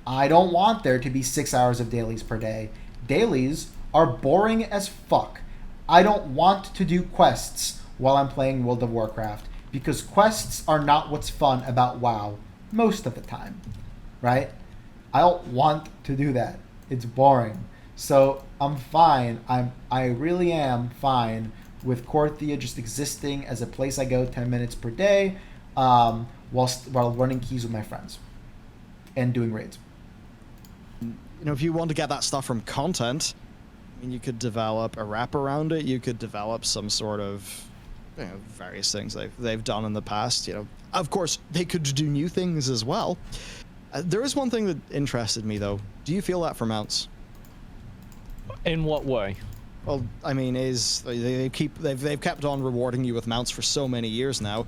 I don't want there to be 6 hours of dailies per day. Dailies are boring as fuck. I don't want to do quests while I'm playing World of Warcraft because quests are not what's fun about WoW most of the time, right? I don't want to do that. It's boring. So I'm fine. I really am fine with Korthia just existing as a place I go 10 minutes per day while running keys with my friends and doing raids. If you want to get that stuff from content, I mean, you could develop a wrap around it. You could develop some sort of various things they've done in the past. Of course, they could do new things as well. There is one thing that interested me, though. Do you feel that for mounts? In what way? Well, I mean, they've kept on rewarding you with mounts for so many years now.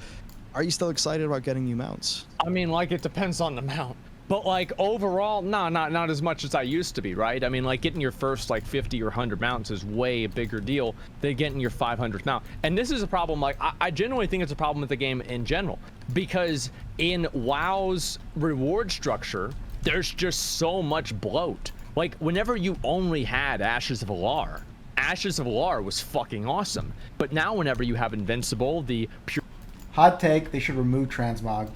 Are you still excited about getting new mounts? I mean, like, it depends on the mount. But, like, overall, no, not as much as I used to be, right? I mean, like, getting your first, like, 50 or 100 mounts is way a bigger deal than getting your 500th mount. And this is a problem, like, I genuinely think it's a problem with the game in general. Because in WoW's reward structure, there's just so much bloat. Like, whenever you only had Ashes of Alar was fucking awesome. But now whenever you have Invincible, the pure... Hot take, they should remove transmog.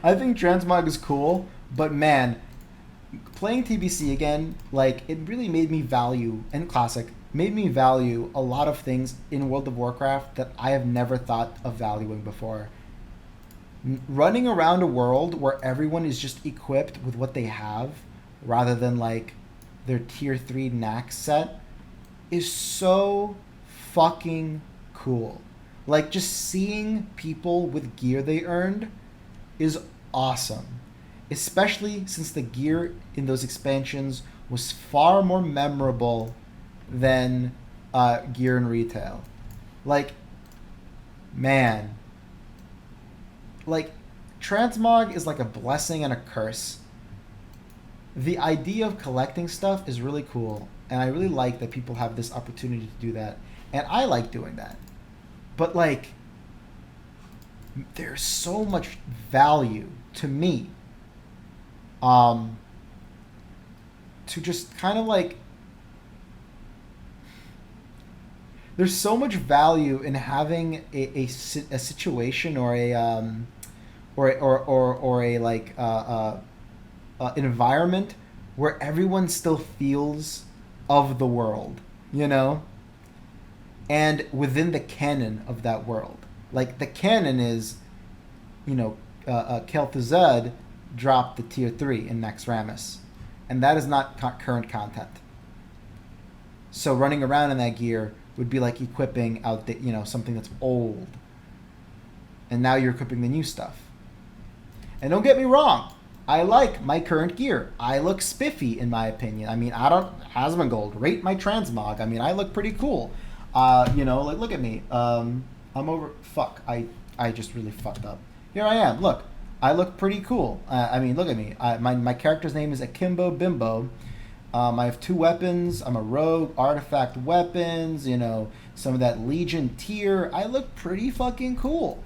I think transmog is cool, but man, playing TBC again, like, it really made me value, and Classic, made me value a lot of things in World of Warcraft that I have never thought of valuing before. Running around a world where everyone is just equipped with what they have, rather than, like, their tier 3 knack set, is so fucking cool. Like, just seeing people with gear they earned is awesome. Especially since the gear in those expansions was far more memorable than gear in retail. Like, man. Like, transmog is like a blessing and a curse. The idea of collecting stuff is really cool, and I really like that people have this opportunity to do that, and I like doing that. But, like, there's so much value to me to just kind of, like, there's so much value in having a situation or a environment where everyone still feels of the world, and within the canon of that world. Like, the canon is, Kel'Thuzad dropped the tier 3 in Naxxramas, and that is not current content. So running around in that gear would be like equipping out something that's old, and now you're equipping the new stuff. And don't get me wrong, I like my current gear. I look spiffy, in my opinion. I mean, Asmongold, rate my transmog. I mean, I look pretty cool. Like, look at me. I'm over. Fuck. I just really fucked up. Here I am. Look, I look pretty cool. I mean, look at me. My character's name is Akimbo Bimbo. I have 2 weapons. I'm a rogue. Artifact weapons. Some of that Legion tier. I look pretty fucking cool.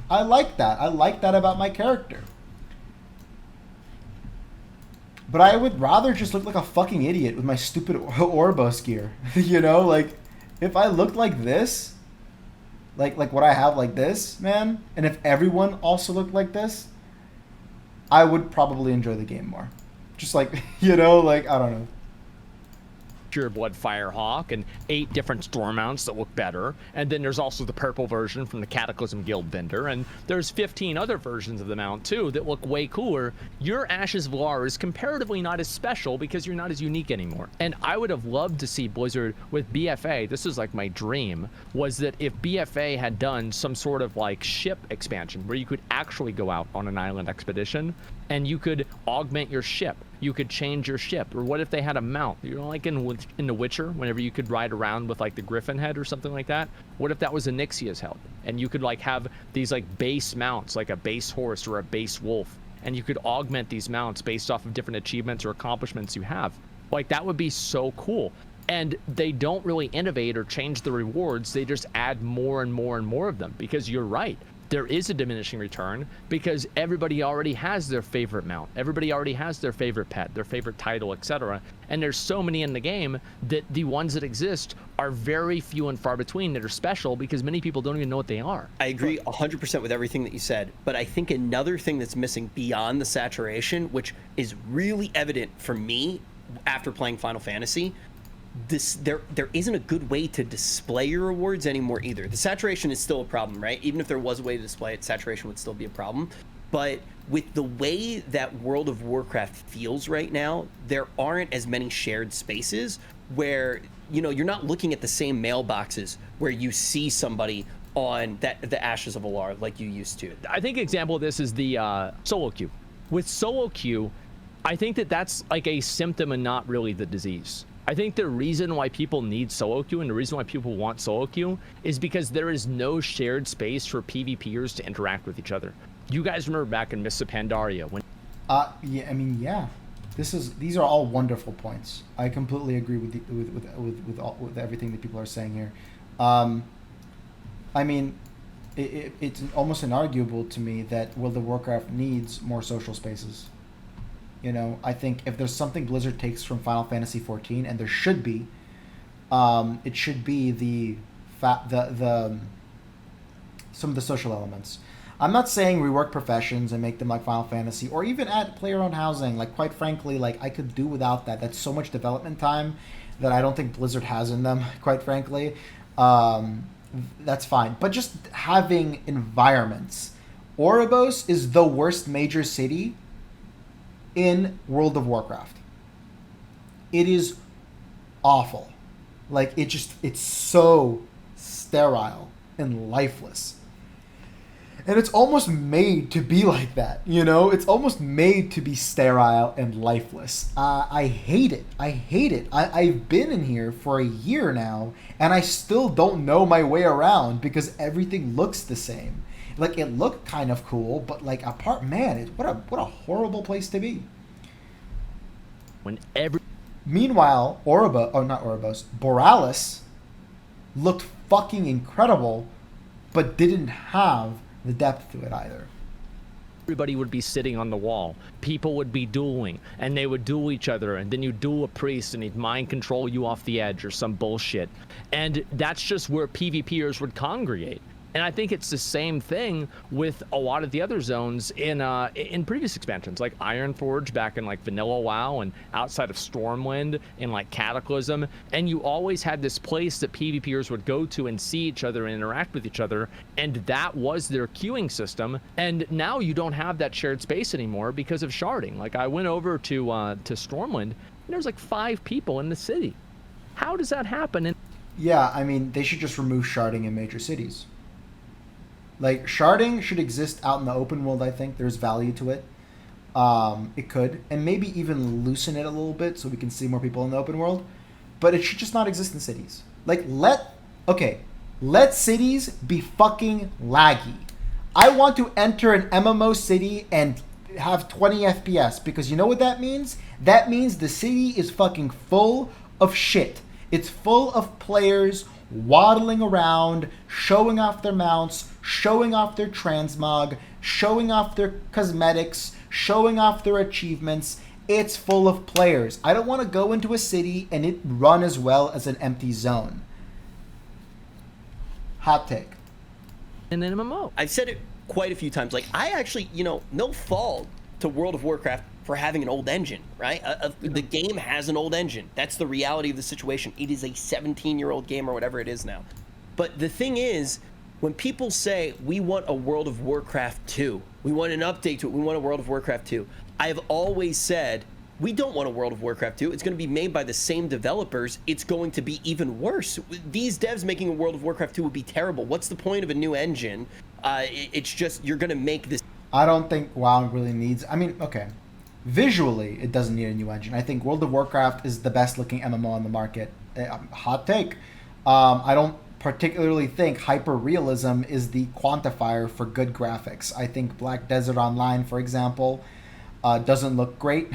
I like that. I like that about my character. But I would rather just look like a fucking idiot with my stupid Orboss gear. Like, if I looked like this, like what I have like this, man, and if everyone also looked like this, I would probably enjoy the game more. Just like, you know, like, I don't know. Pureblood Firehawk and 8 different storm mounts that look better, and then there's also the purple version from the Cataclysm Guild vendor, and there's 15 other versions of the mount too that look way cooler. Your Ashes of Alar is comparatively not as special because you're not as unique anymore. And I would have loved to see Blizzard with BFA. This is like my dream, was that if BFA had done some sort of like ship expansion where you could actually go out on an island expedition and you could augment your ship. You could change your ship. Or what if they had a mount? You know, like in The Witcher, whenever you could ride around with like the Griffin head or something like that. What if that was Anixia's help? And you could like have these like base mounts, like a base horse or a base wolf. And you could augment these mounts based off of different achievements or accomplishments you have. Like that would be so cool. And they don't really innovate or change the rewards. They just add more and more and more of them, because you're right. There is a diminishing return because everybody already has their favorite mount. Everybody already has their favorite pet, their favorite title, etc. And there's so many in the game that the ones that exist are very few and far between that are special because many people don't even know what they are. I agree 100% with everything that you said, but I think another thing that's missing beyond the saturation, which is really evident for me after playing Final Fantasy, there isn't a good way to display your rewards anymore either. The saturation is still a problem, right? Even if there was a way to display it, saturation would still be a problem. But with the way that World of Warcraft feels right now, there aren't as many shared spaces where, you know, you're not looking at the same mailboxes where you see somebody on the Ashes of Alar like you used to. I think an example of this is the solo queue. With solo queue, I think that that's like a symptom and not really the disease. I think the reason why people need solo queue and the reason why people want solo queue is because there is no shared space for PvPers to interact with each other. You guys remember back in Mists of Pandaria when... Yeah, I mean, yeah. These are all wonderful points. I completely agree with everything that people are saying here. I mean, it's almost inarguable to me that World of Warcraft needs more social spaces. You know, I think if there's something Blizzard takes from Final Fantasy XIV, and there should be, it should be some of the social elements. I'm not saying rework professions and make them like Final Fantasy, or even add player-owned housing. Like, quite frankly, like I could do without that. That's so much development time that I don't think Blizzard has in them. Quite frankly, that's fine. But just having environments. Oribos is the worst major city in World of Warcraft. It is awful. Like, it's so sterile and lifeless. And it's almost made to be like that, you know? It's almost made to be sterile and lifeless. I hate it. I've been in here for a year now, and I still don't know my way around because everything looks the same. Like, it looked kind of cool, but like what a horrible place to be. Meanwhile, Borealis looked fucking incredible, but didn't have the depth to it either. Everybody would be sitting on the wall. People would be dueling, and they would duel each other, and then you duel a priest, and he'd mind control you off the edge or some bullshit. And that's just where PvPers would congregate. And I think it's the same thing with a lot of the other zones in previous expansions, like Ironforge back in like Vanilla WoW and outside of Stormwind in like Cataclysm. And you always had this place that PvPers would go to and see each other and interact with each other. And that was their queuing system. And now you don't have that shared space anymore because of sharding. Like I went over to Stormwind and there's like 5 people in the city. How does that happen? Yeah, I mean, they should just remove sharding in major cities. Like, sharding should exist out in the open world, I think. There's value to it. It could. And maybe even loosen it a little bit so we can see more people in the open world. But it should just not exist in cities. Like, let cities be fucking laggy. I want to enter an MMO city and have 20 FPS. Because you know what that means? That means the city is fucking full of shit. It's full of players waddling around, showing off their mounts, showing off their transmog, showing off their cosmetics, showing off their achievements. It's full of players. I don't want to go into a city and it run as well as an empty zone. Hot take. in an MMO. I've said it quite a few times. Like, I actually, no fault to World of Warcraft for having an old engine, right? The game has an old engine. That's the reality of the situation. It is a 17-year-old game or whatever it is now. But the thing is, when people say, we want a World of Warcraft 2, we want an update to it, we want a World of Warcraft 2, I have always said, we don't want a World of Warcraft 2. It's going to be made by the same developers. It's going to be even worse. These devs making a World of Warcraft 2 would be terrible. What's the point of a new engine? It's just, you're going to make this. I don't think WoW really needs... I mean, okay. Visually, it doesn't need a new engine. I think World of Warcraft is the best looking MMO on the market. Hot take. I don't particularly think hyper-realism is the quantifier for good graphics. I think Black Desert Online, for example, doesn't look great.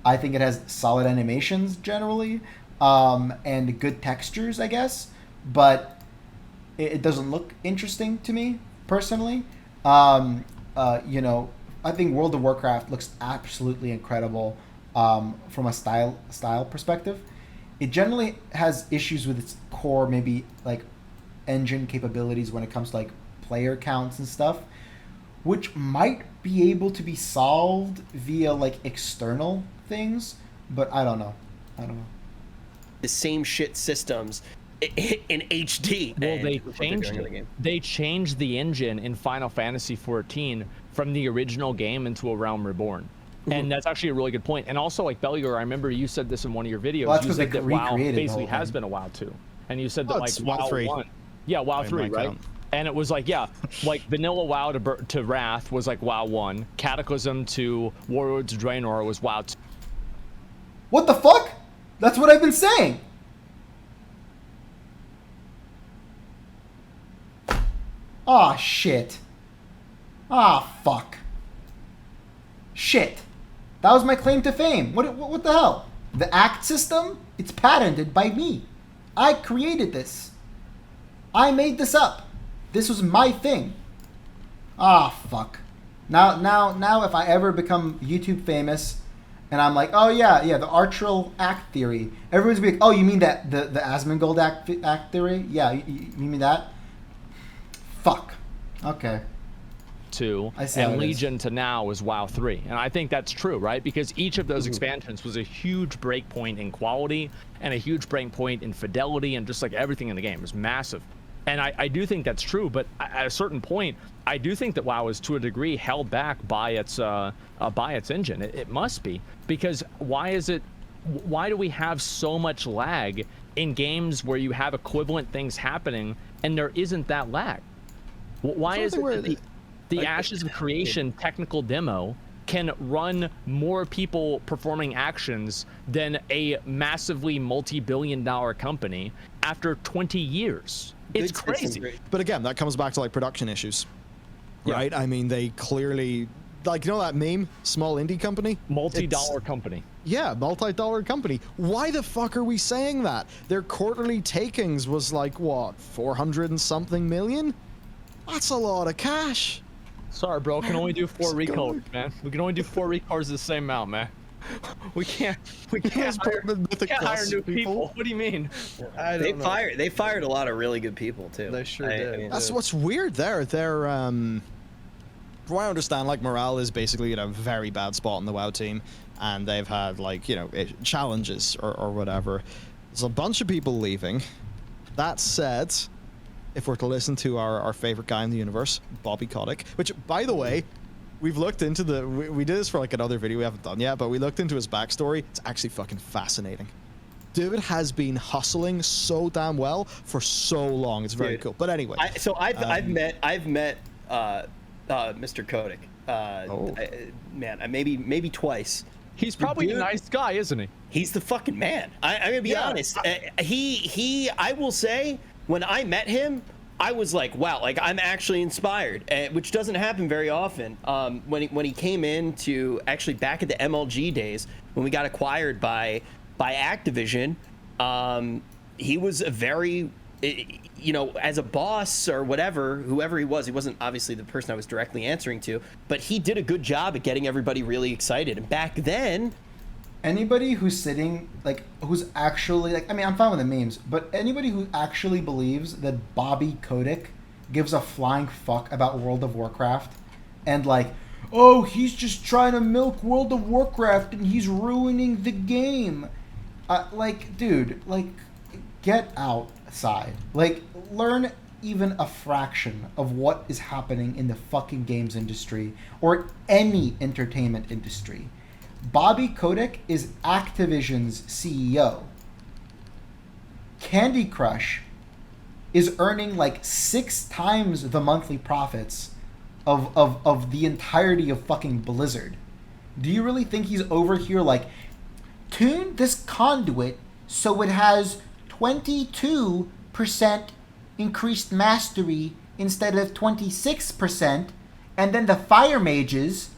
I think it has solid animations generally, and good textures, I guess, but it doesn't look interesting to me personally. I think World of Warcraft looks absolutely incredible from a style perspective. It generally has issues with its core, maybe like engine capabilities when it comes to like player counts and stuff, which might be able to be solved via like external things, but I don't know. The same shit systems in HD. Well, they changed the engine in Final Fantasy XIV from the original game into A Realm Reborn. And that's actually a really good point. And also, like, Bellular, I remember you said this in one of your videos. Well, you said that WoW basically the has been a WoW 2. And you said that, like, WoW 3. 1. Yeah, WoW 3, right? Count. And it was like, yeah, like vanilla WoW to Wrath was like WoW 1. Cataclysm to Warlords of Draenor was WoW 2. What the fuck? That's what I've been saying. Aw, shit. Ah, fuck. Shit. That was my claim to fame. What the hell? The ACT system? It's patented by me. I created this. I made this up. This was my thing. Ah, fuck. Now, if I ever become YouTube famous, and I'm like, oh yeah, the Archral ACT theory, everyone's gonna be like, oh, you mean that the Asmongold ACT theory? Yeah, you mean that? Fuck. Okay. 2 and Legion to now is WoW 3, and I think that's true, right? Because each of those expansions was a huge breakpoint in quality and a huge breakpoint in fidelity and just like everything in the game was massive. And I do think that's true, but at a certain point, I do think that WoW is to a degree held back by its engine. It must be, because why do we have so much lag in games where you have equivalent things happening and there isn't that lag? Why is it that the Ashes of Creation technical demo can run more people performing actions than a massively multi-billion-dollar company after 20 years? It's crazy. But again, that comes back to like production issues, right? I mean, they clearly, like, you know that meme, small indie company? Multi-dollar company. Yeah, multi-dollar company. Why the fuck are we saying that? Their quarterly takings was like, what, 400 and something million? That's a lot of cash. Sorry, bro. Can only do 4 recalls, man. We can only do 4 recalls the same amount, man. We can't hire new people. What do you mean? They fired a lot of really good people too. They sure did. I mean, that's what's weird there. They're from what I understand, like morale is basically in a very bad spot on the WoW team, and they've had like challenges or whatever. There's a bunch of people leaving. That said, if we're to listen to our favorite guy in the universe, Bobby Kotick, which, by the way, we've looked into we did this for like another video we haven't done yet, but we looked into his backstory. It's actually fucking fascinating. Dude has been hustling so damn well for so long. It's very cool. But anyway, I've met Mr. Kotick. Maybe twice. He's probably a nice guy, isn't he? He's the fucking man. I'm gonna be honest. I will say, when I met him, I was like, wow, like I'm actually inspired, which doesn't happen very often. When he came in to actually back at the MLG days, when we got acquired by Activision, he was a very, as a boss or whatever, whoever he wasn't obviously the person I was directly answering to, but he did a good job at getting everybody really excited. And back then, anybody who's who's actually I'm fine with the memes, but anybody who actually believes that Bobby Kotick gives a flying fuck about World of Warcraft, and like, oh, he's just trying to milk World of Warcraft and he's ruining the game. Like, dude, like, get outside. Like, learn even a fraction of what is happening in the fucking games industry or any entertainment industry. Bobby Kotick is Activision's CEO. Candy Crush is earning like 6 times the monthly profits of the entirety of fucking Blizzard. Do you really think he's over here like, tune this conduit so it has 22% increased mastery instead of 26%, and then the fire mages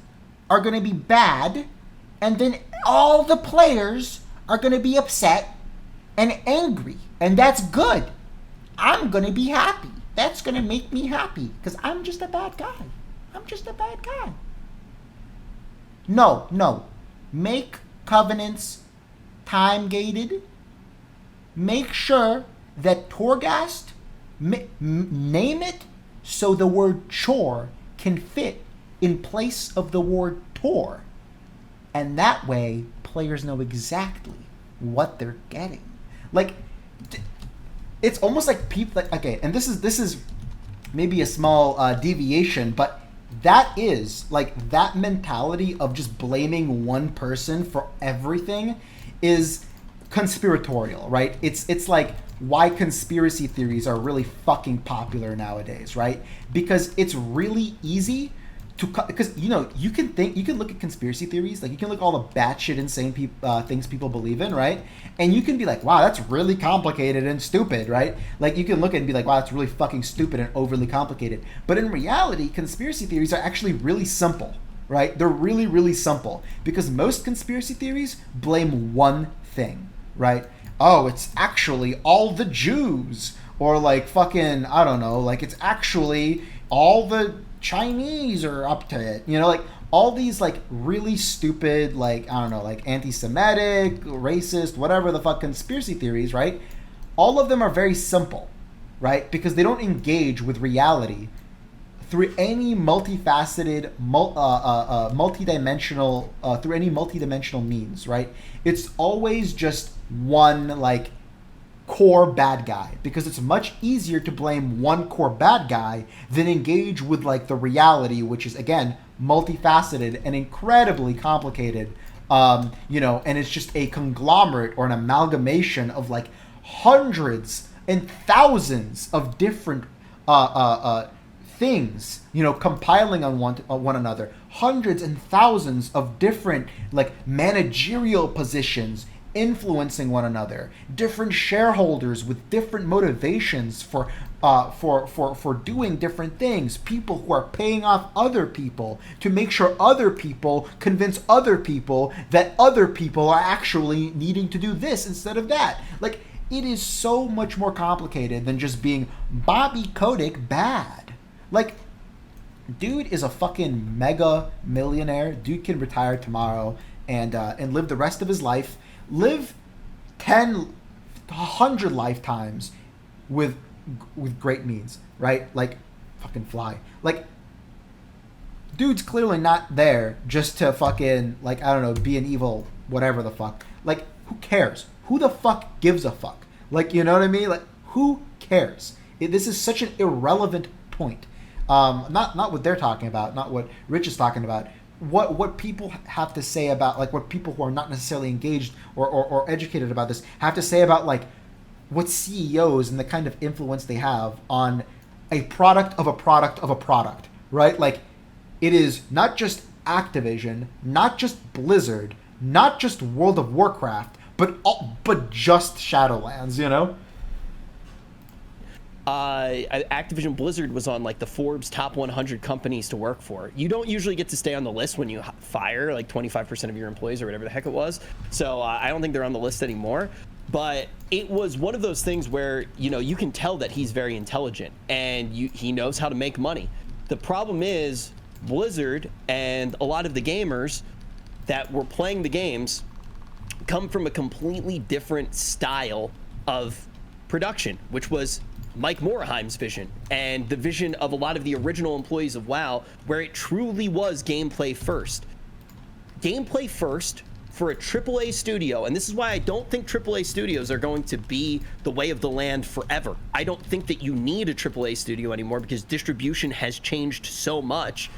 are going to be bad, and then all the players are going to be upset and angry, and that's good. I'm going to be happy. That's going to make me happy because I'm just a bad guy. I'm just a bad guy. No. Make covenants time gated. Make sure that Torghast, name it so the word chore can fit in place of the word Tor. And that way, players know exactly what they're getting. Like, it's almost like people. Like, okay, and this is maybe a small deviation, but that is like that mentality of just blaming one person for everything is conspiratorial, right? It's like why conspiracy theories are really fucking popular nowadays, right? Because it's really easy to, because you know, you can look at conspiracy theories, like you can look at all the batshit insane things people believe in, right? And you can be like, wow, that's really complicated and stupid, right? Like you can look at it and be like, wow, that's really fucking stupid and overly complicated. But in reality, conspiracy theories are actually really simple, right? They're really, really simple because most conspiracy theories blame one thing, right? Oh, it's actually all the Jews, or like fucking, I don't know, like it's actually all the Chinese are up to it, you know, like all these like really stupid, like, I don't know, like anti-Semitic, racist, whatever the fuck conspiracy theories, right? All of them are very simple, right? Because they don't engage with reality through any multifaceted, multidimensional, through any multidimensional means, right? It's always just one like core bad guy, because it's much easier to blame one core bad guy than engage with like the reality, which is again multifaceted and incredibly complicated, you know, and it's just a conglomerate or an amalgamation of like hundreds and thousands of different things, you know, compiling on one another, hundreds and thousands of different like managerial positions influencing one another, different shareholders with different motivations for doing different things, people who are paying off other people to make sure other people convince other people that other people are actually needing to do this instead of that. Like, it is so much more complicated than just being Bobby Kotick bad. Like, dude is a fucking mega millionaire. Dude can retire tomorrow and live the rest of his life. Live 100 lifetimes with great means, right? Like, fucking fly. Like, dude's clearly not there just to fucking, like, I don't know, be an evil whatever the fuck. Like, who cares? Who the fuck gives a fuck? Like, you know what I mean? Like, who cares? This is such an irrelevant point. Not what they're talking about, not what Rich is talking about. What people have to say about, like, what people who are not necessarily engaged or educated about this have to say about, like, what CEOs and the kind of influence they have on a product of a product of a product, right? Like, it is not just Activision, not just Blizzard, not just World of Warcraft, but just Shadowlands, you know? Activision Blizzard was on like the Forbes top 100 companies to work for. You don't usually get to stay on the list when you fire like 25% of your employees or whatever the heck it was. So I don't think they're on the list anymore. But it was one of those things where, you know, you can tell that he's very intelligent and he knows how to make money. The problem is Blizzard and a lot of the gamers that were playing the games come from a completely different style of production, which was Mike Morhaim's vision and the vision of a lot of the original employees of WoW, where it truly was gameplay first. Gameplay first for a AAA studio, and this is why I don't think AAA studios are going to be the way of the land forever. I don't think that you need a AAA studio anymore because distribution has changed so much.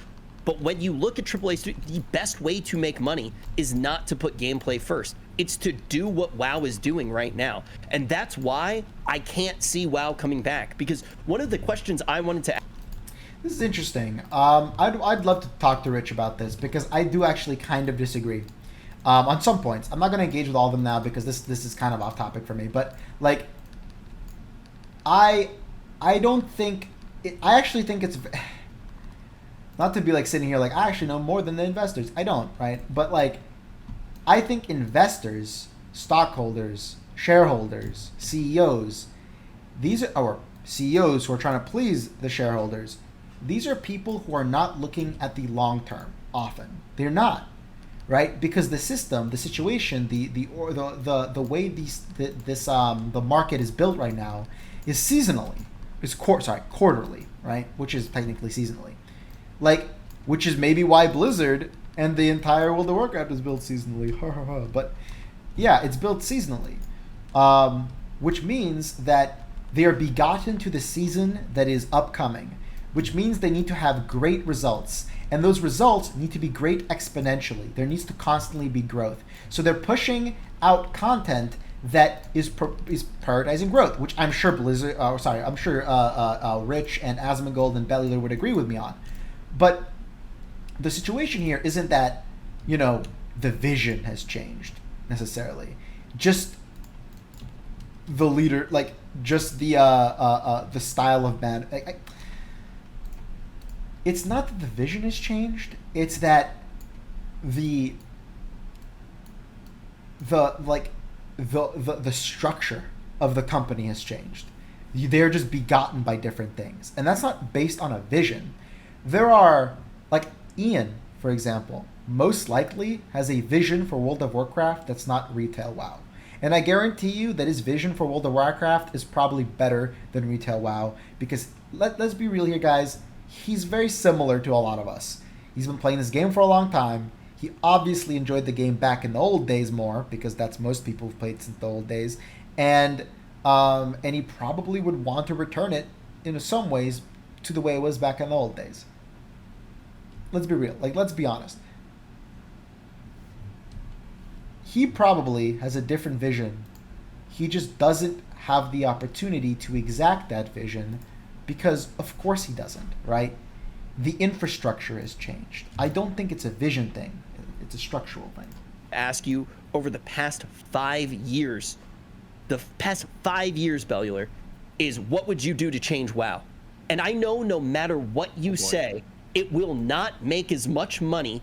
But when you look at AAA studios, the best way to make money is not to put gameplay first. It's to do what WoW is doing right now. And that's why I can't see WoW coming back, because one of the questions I wanted to ask. This is interesting. I'd love to talk to Rich about this, because I do actually kind of disagree on some points. I'm not going to engage with all of them now because this is kind of off topic for me. But like, I don't think I actually think it's not to be like sitting here like I actually know more than the investors. I don't, right? But like, I think investors, stockholders, shareholders, CEOs, these are our CEOs who are trying to please the shareholders. These are people who are not looking at the long term often. They're not, right? Because the system, the situation, the way the market is built right now is seasonally, quarterly, right? Which is technically seasonally, like, which is maybe why Blizzard and the entire World of Warcraft is built seasonally. But yeah, it's built seasonally, which means that they are begotten to the season that is upcoming, which means they need to have great results. And those results need to be great exponentially. There needs to constantly be growth. So they're pushing out content that is prioritizing growth, which I'm sure Rich and Asmongold and Bellular would agree with me on. But the situation here isn't that, the vision has changed necessarily. Just the leader, like just the style of man. It's not that the vision has changed. It's that the structure of the company has changed. They're just begotten by different things, and that's not based on a vision. There are, like, Ian, for example, most likely has a vision for World of Warcraft that's not retail WoW. And I guarantee you that his vision for World of Warcraft is probably better than retail WoW, because let's be real here, guys, he's very similar to a lot of us. He's been playing this game for a long time. He obviously enjoyed the game back in the old days more, because that's most people who've played since the old days. And he probably would want to return it in some ways to the way it was back in the old days. Let's be real. Like, let's be honest. He probably has a different vision. He just doesn't have the opportunity to exact that vision because, of course, he doesn't, right? The infrastructure has changed. I don't think it's a vision thing. It's a structural thing. Ask you, over the past 5 years, Bellular, is what would you do to change WoW? And I know no matter what you say, it will not make as much money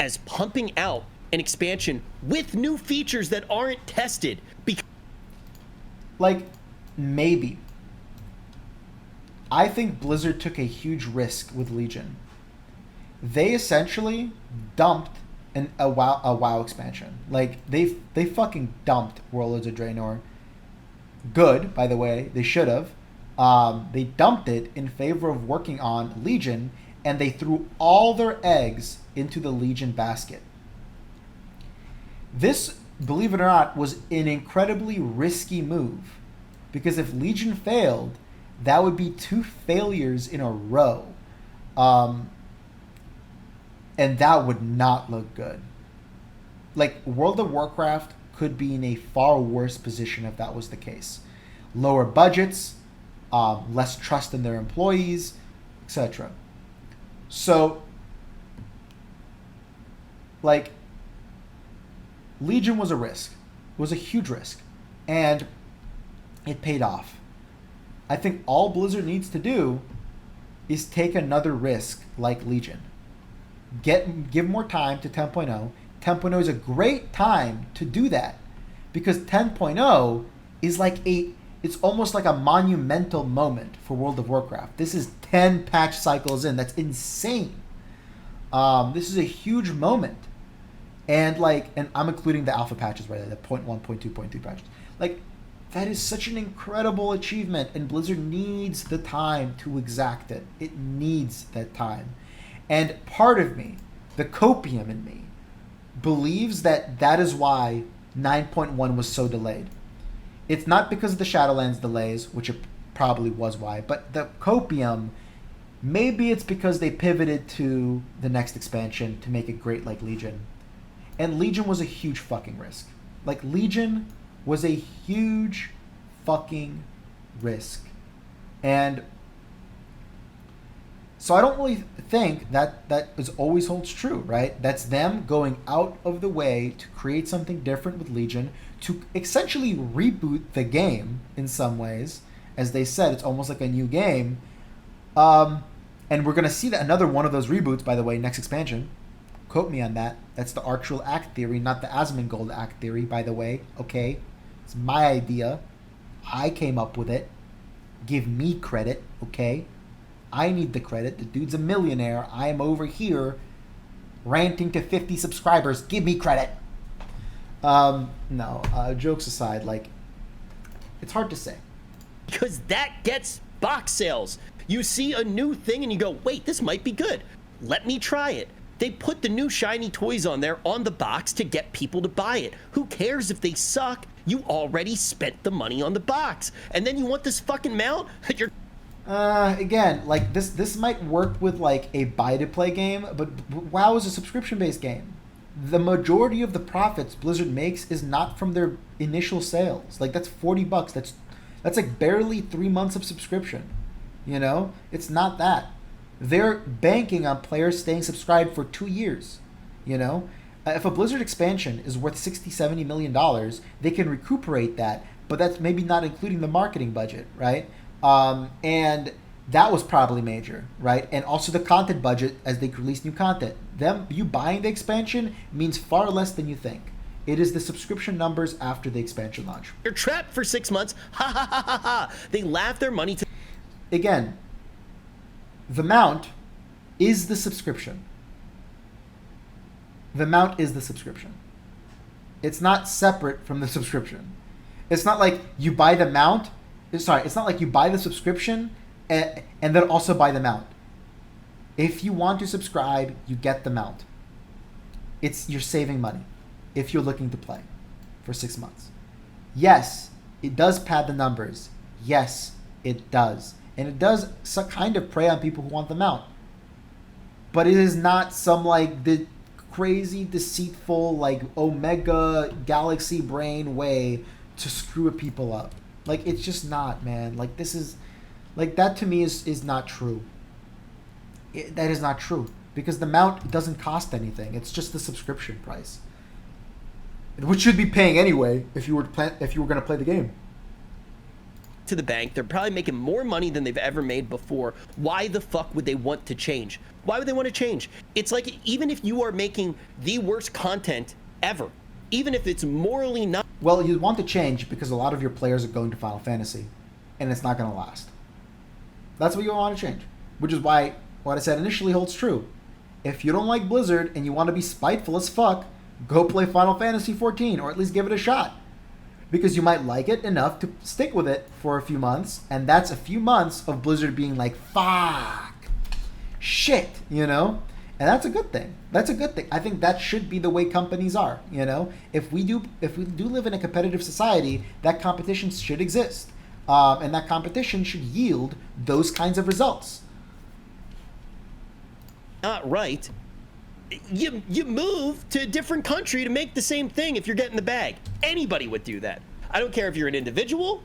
as pumping out an expansion with new features that aren't tested. Like, maybe. I think Blizzard took a huge risk with Legion. They essentially dumped a WoW expansion. Like, they fucking dumped Warlords of Draenor. Good, by the way. They should have. They dumped it in favor of working on Legion, and they threw all their eggs into the Legion basket. This, believe it or not, was an incredibly risky move, because if Legion failed, that would be 2 failures in a row, and that would not look good. Like, World of Warcraft could be in a far worse position if that was the case. Lower budgets, less trust in their employees, etc. So, like, Legion was a risk. It was a huge risk. And it paid off. I think all Blizzard needs to do is take another risk like Legion. Give more time to 10.0. 10.0 is a great time to do that, because 10.0 is like it's almost like a monumental moment for World of Warcraft. This is 10 patch cycles in. That's insane. This is a huge moment. And I'm including the alpha patches, right? The 0.1, 0.2, 0.3 patches. Like, That is such an incredible achievement, and Blizzard needs the time to exact it. It needs that time. And part of me, the copium in me, believes that that is why 9.1 was so delayed. It's not because of the Shadowlands delays, which it probably was why, but the copium, maybe it's because they pivoted to the next expansion to make it great like Legion. And Legion was a huge fucking risk. Like, Legion was a huge fucking risk. And so I don't really think that is always holds true, right? That's them going out of the way to create something different with Legion, to essentially reboot the game in some ways. As they said, it's almost like a new game. And we're going to see that another one of those reboots, by the way, next expansion. Quote me on that. That's the Arctural Act theory, not the Asmongold Act theory, by the way. Okay? It's my idea. I came up with it. Give me credit, okay? I need the credit. The dude's a millionaire. I am over here ranting to 50 subscribers. Give me credit. Jokes aside, like, it's hard to say. Because that gets box sales. You see a new thing and you go, wait, this might be good. Let me try it. They put the new shiny toys on there on the box to get people to buy it. Who cares if they suck? You already spent the money on the box. And then you want this fucking mount? You're... Again, like, this might work with, like, a buy-to-play game, but WoW is a subscription-based game. The majority of the profits Blizzard makes is not from their initial sales. Like, that's $40. That's like barely 3 months of subscription. You know? It's not that. They're banking on players staying subscribed for 2 years. You know? If a Blizzard expansion is worth $60-70 million, they can recuperate that, but that's maybe not including the marketing budget, right? And that was probably major, right? And also the content budget as they release new content. You buying the expansion means far less than you think. It is the subscription numbers after the expansion launch. You're trapped for 6 months. Ha ha ha ha ha. They laugh their money to... Again, the mount is the subscription. The mount is the subscription. It's not separate from the subscription. It's not like you buy the mount. It's not like you buy the subscription and then also buy the mount. If you want to subscribe, you get the mount. You're saving money if you're looking to play for 6 months. Yes, it does pad the numbers. Yes, it does. And it does kind of prey on people who want the mount. But it is not some, like, the crazy, deceitful, like, Omega Galaxy brain way to screw people up. Like, it's just not, man. Like, this is... Like, that to me is not true. That is not true. Because the mount doesn't cost anything. It's just the subscription price. Which you'd be paying anyway if you were going to play the game. To the bank. They're probably making more money than they've ever made before. Why the fuck would they want to change? Why would they want to change? It's like, even if you are making the worst content ever, even if it's morally not... Well, you want to change because a lot of your players are going to Final Fantasy, and it's not going to last. That's what you want to change. Which is why what I said initially holds true. If you don't like Blizzard and you want to be spiteful as fuck, go play Final Fantasy 14, or at least give it a shot. Because you might like it enough to stick with it for a few months, and that's a few months of Blizzard being like, fuck, shit, you know? And that's a good thing. That's a good thing. I think that should be the way companies are, you know? If we do live in a competitive society, that competition should exist. And that competition should yield those kinds of results. Not right. You move to a different country to make the same thing if you're getting the bag. Anybody would do that. I don't care if you're an individual.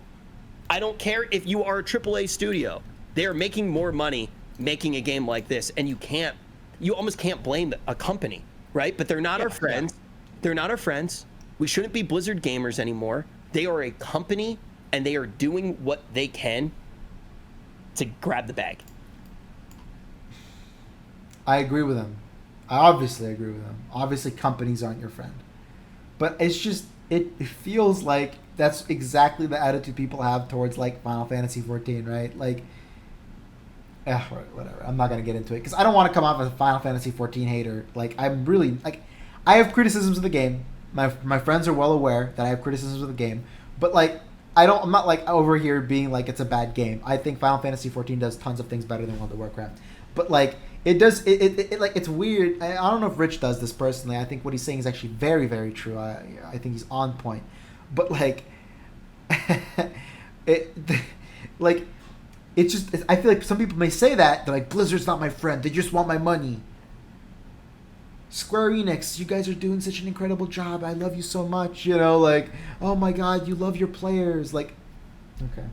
I don't care if you are a AAA studio. They are making more money making a game like this, and you almost can't blame a company, right? But they're not our friends. Yeah. They're not our friends. We shouldn't be Blizzard gamers anymore. They are a company, and they are doing what they can to grab the bag. I agree with them. I obviously agree with them. Obviously, companies aren't your friend. But it's just, it feels like that's exactly the attitude people have towards, like, Final Fantasy 14, right? Like, whatever. I'm not going to get into it. Because I don't want to come off as a Final Fantasy 14 hater. Like, I'm really, like, I have criticisms of the game. My friends are well aware that I have criticisms of the game. But, like, I'm not like over here being like it's a bad game. I think Final Fantasy 14 does tons of things better than World of Warcraft, but like it does it like it's weird. I don't know if Rich does this personally. I think what he's saying is actually very, very true. I think he's on point, but like it like it's just I feel like some people may say that they're like Blizzard's not my friend. They just want my money. Square Enix, you guys are doing such an incredible job. I love you so much. You know, like, oh my God, you love your players. Like, okay.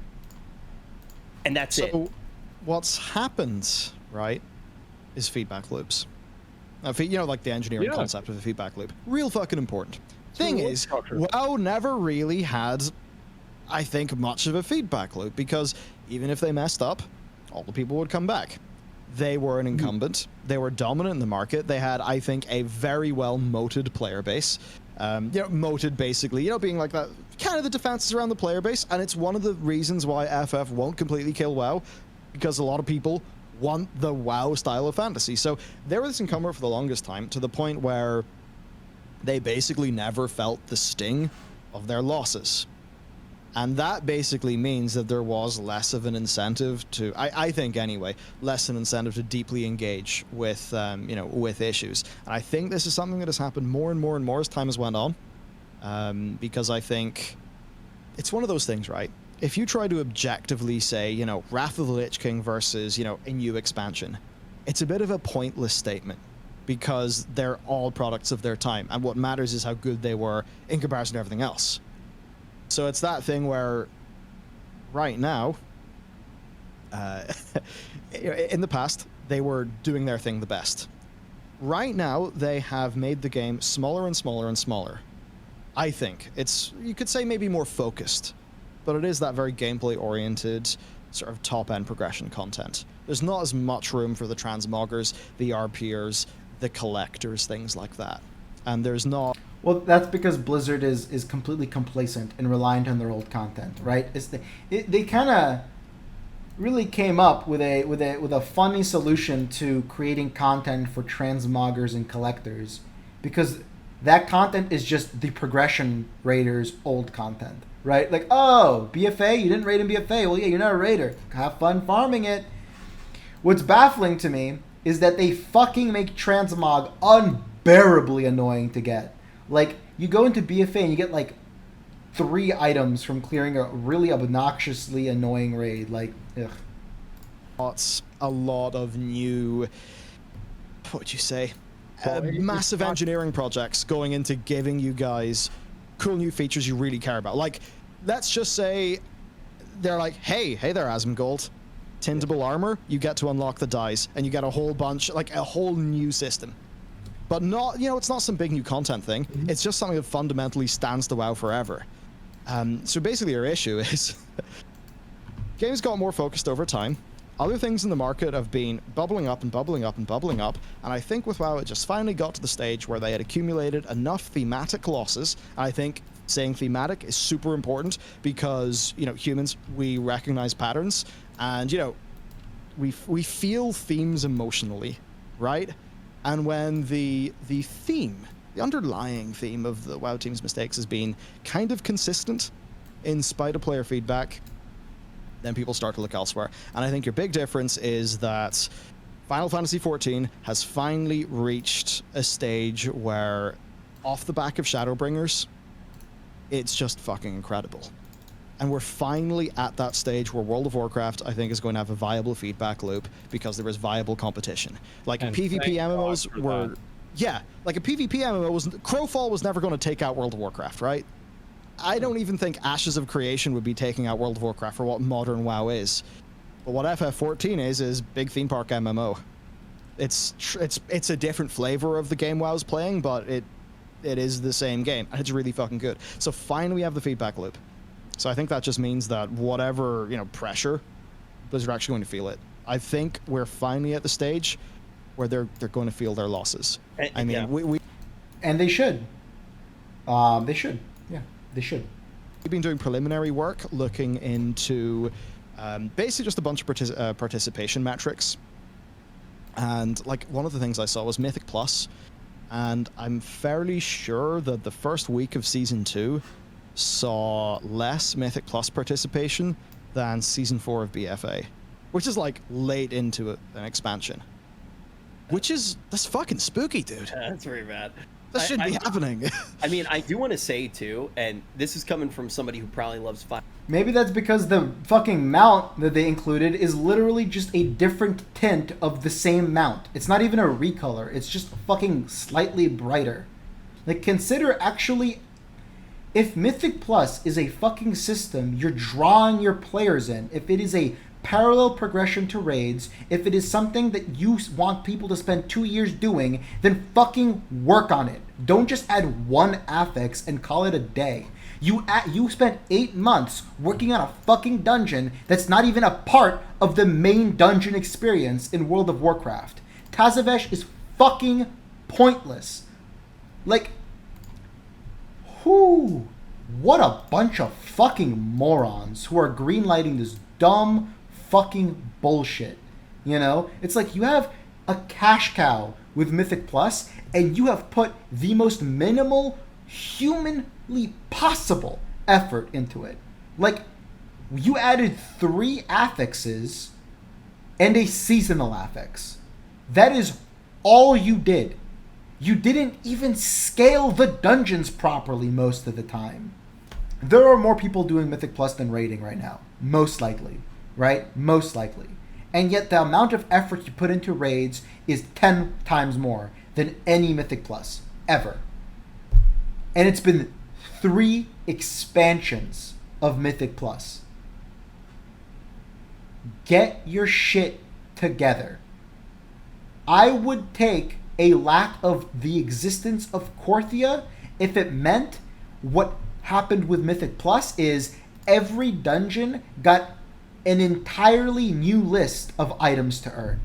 And that's it. So, what's happened, right, is feedback loops. You know, like the engineering concept of a feedback loop. Real fucking important. Thing is, WoW never really had, I think, much of a feedback loop because even if they messed up, all the people would come back. They were an incumbent. They were dominant in the market. They had, I think, a very well moated player base. Moated basically, being like that, kind of the defenses around the player base. And it's one of the reasons why FF won't completely kill WoW, because a lot of people want the WoW style of fantasy. So they were this incumbent for the longest time, to the point where they basically never felt the sting of their losses. And that basically means that there was less of an incentive to, I think anyway, less an incentive to deeply engage with, with issues. And I think this is something that has happened more and more and more as time has went on. Because I think it's one of those things, right? If you try to objectively say, Wrath of the Lich King versus, a new expansion, it's a bit of a pointless statement because they're all products of their time. And what matters is how good they were in comparison to everything else. So it's that thing where, right now, in the past, they were doing their thing the best. Right now, they have made the game smaller and smaller and smaller. I think. You could say maybe more focused, but it is that very gameplay-oriented, sort of top-end progression content. There's not as much room for the transmoggers, the RPers, the collectors, things like that. And there's not... Well, that's because Blizzard is completely complacent and reliant on their old content, right? They kind of really came up with a funny solution to creating content for transmoggers and collectors, because that content is just the progression raiders' old content, right? Like, oh, BFA, you didn't raid in BFA. Well, yeah, you're not a raider. Have fun farming it. What's baffling to me is that they fucking make transmog unbearably annoying to get. Like, you go into BFA and you get, like, 3 items from clearing a really obnoxiously annoying raid. Like, ugh. It's a lot of new, what would you say, massive engineering projects going into giving you guys cool new features you really care about. Like, let's just say they're like, hey there, Asmongold. Tintable armor, you get to unlock the dice, and you get a whole bunch, like, a whole new system. But not, it's not some big new content thing. It's just something that fundamentally stands to WoW forever. So basically our issue is games got more focused over time. Other things in the market have been bubbling up and bubbling up and bubbling up. And I think with WoW, it just finally got to the stage where they had accumulated enough thematic losses. I think saying thematic is super important because, humans, we recognize patterns and, we feel themes emotionally, right? And when the theme, the underlying theme of the WoW team's mistakes has been kind of consistent in spite of player feedback, then people start to look elsewhere. And I think your big difference is that Final Fantasy XIV has finally reached a stage where, off the back of Shadowbringers, it's just fucking incredible. And we're finally at that stage where World of Warcraft, I think, is going to have a viable feedback loop because there is viable competition. Like, and PvP MMOs were... Yeah, like a PvP MMO was... Crowfall was never going to take out World of Warcraft, right? I don't even think Ashes of Creation would be taking out World of Warcraft for what modern WoW is. But what FF14 is big theme park MMO. It's a different flavor of the game WoW's playing, but it is the same game, and it's really fucking good. So finally we have the feedback loop. So I think that just means that whatever, pressure, Blizzard are actually going to feel it. I think we're finally at the stage where they're going to feel their losses. I mean, we and they should. They should. Yeah, they should. We've been doing preliminary work looking into basically just a bunch of participation metrics. And like one of the things I saw was Mythic Plus, and I'm fairly sure that the first week of Season 2, saw less Mythic Plus participation than Season 4 of BFA, which is like late into an expansion. That's fucking spooky, dude. That's very bad. That shouldn't be happening. I mean, I do want to say too, and this is coming from somebody who probably loves Final. Maybe that's because the fucking mount that they included is literally just a different tint of the same mount. It's not even a recolor. It's just fucking slightly brighter. Like, consider actually, if Mythic Plus is a fucking system you're drawing your players in, if it is a parallel progression to raids, if it is something that you want people to spend 2 years doing, then fucking work on it. Don't just add one affix and call it a day. You spent 8 months working on a fucking dungeon that's not even a part of the main dungeon experience in World of Warcraft. Tazavesh is fucking pointless. Like, what a bunch of fucking morons who are greenlighting this dumb fucking bullshit. You know, it's like you have a cash cow with Mythic Plus and you have put the most minimal humanly possible effort into it. Like, you added 3 affixes and a seasonal affix. That is all you did. You didn't even scale the dungeons properly most of the time. There are more people doing Mythic Plus than raiding right now. Most likely. Right? Most likely. And yet the amount of effort you put into raids is 10 times more than any Mythic Plus. Ever. And it's been 3 expansions of Mythic Plus. Get your shit together. I would take a lack of the existence of Korthia if it meant what happened with Mythic Plus is every dungeon got an entirely new list of items to earn.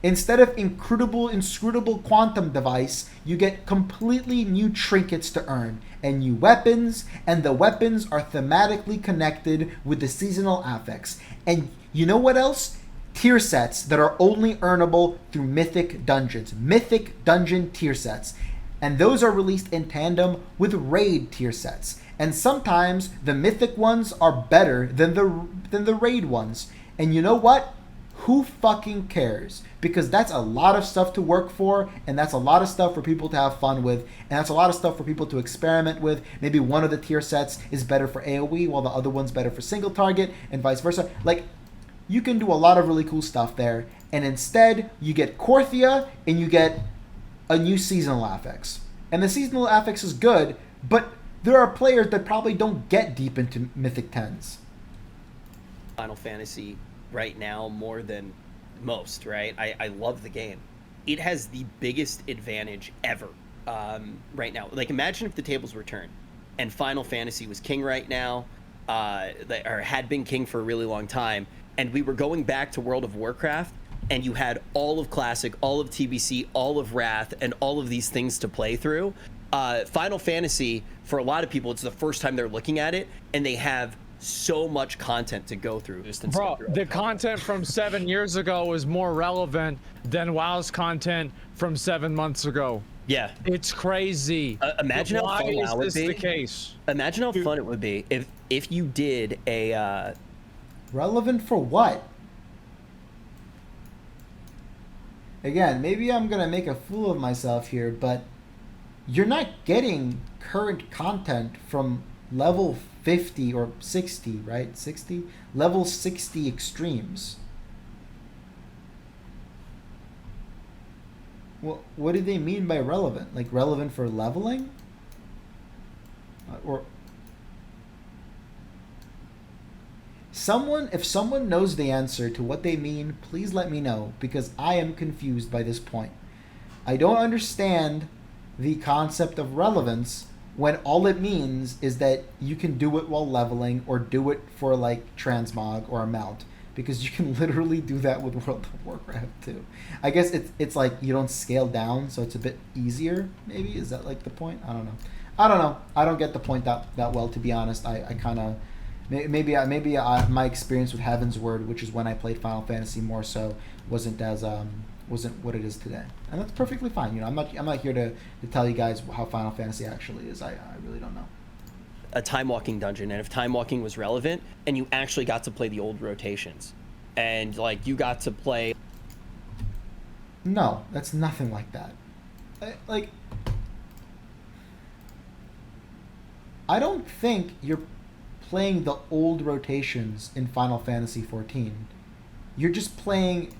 Instead of inscrutable quantum device, you get completely new trinkets to earn and new weapons, and the weapons are thematically connected with the seasonal affix. And you know what else? Tier sets that are only earnable through mythic dungeons. Mythic dungeon tier sets. And those are released in tandem with raid tier sets. And sometimes the mythic ones are better than the raid ones. And you know what? Who fucking cares? Because that's a lot of stuff to work for, and that's a lot of stuff for people to have fun with, and that's a lot of stuff for people to experiment with. Maybe one of the tier sets is better for AoE while the other one's better for single target, and vice versa. Like, you can do a lot of really cool stuff there, and instead you get Korthia and you get a new seasonal affix. And the seasonal affix is good, but there are players that probably don't get deep into Mythic 10s. Final Fantasy right now more than most, right? I love the game. It has the biggest advantage ever right now. Like, imagine if the tables were turned and Final Fantasy was king right now, or had been king for a really long time, and we were going back to World of Warcraft, and you had all of Classic, all of TBC, all of Wrath, and all of these things to play through. Final Fantasy, for a lot of people, it's the first time they're looking at it, and they have so much content to go through. Bro, the content from 7 years ago is more relevant than WoW's content from 7 months ago. Yeah. It's crazy. Imagine how fun WoW would be. The case? Imagine how fun it would be if you did a... Relevant for what? Again, maybe I'm going to make a fool of myself here, but you're not getting current content from level 50 or 60, right? 60? Level 60 extremes. Well, what do they mean by relevant? Like relevant for leveling? Or if someone knows the answer to what they mean, please let me know, because I am confused by this point. I don't understand the concept of relevance when all it means is that you can do it while leveling or do it for like transmog or a mount, because you can literally do that with World of Warcraft too. I guess it's like you don't scale down, so it's a bit easier. Maybe is that like the point? I don't know. I don't get the point that well, to be honest. I kind of maybe my experience with Heaven's Word, which is when I played Final Fantasy more so, wasn't what it is today, and that's perfectly fine. You know, I'm not here to tell you guys how Final Fantasy actually is. I really don't know. a time walking dungeon, and if time walking was relevant, and you actually got to play the old rotations, and like you got to play. No, that's nothing like that. Like, I don't think you're playing the old rotations in Final Fantasy XIV. You're just playing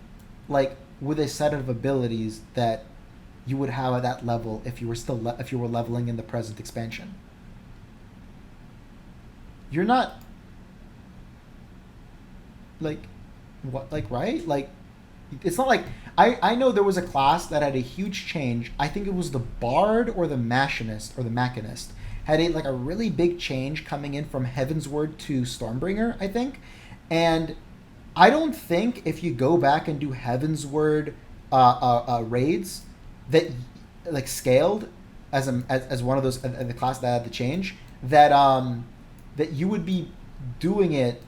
like with a set of abilities that you would have at that level if you were still if you were leveling in the present expansion. You're not like what, like, right? Like, it's not like I know there was a class that had a huge change. I think it was the Bard or the Machinist had a really big change coming in from Heavensward to Stormbringer, I think. And I don't think if you go back and do Heavensward raids that like scaled as one of those the class that had the change, that that you would be doing it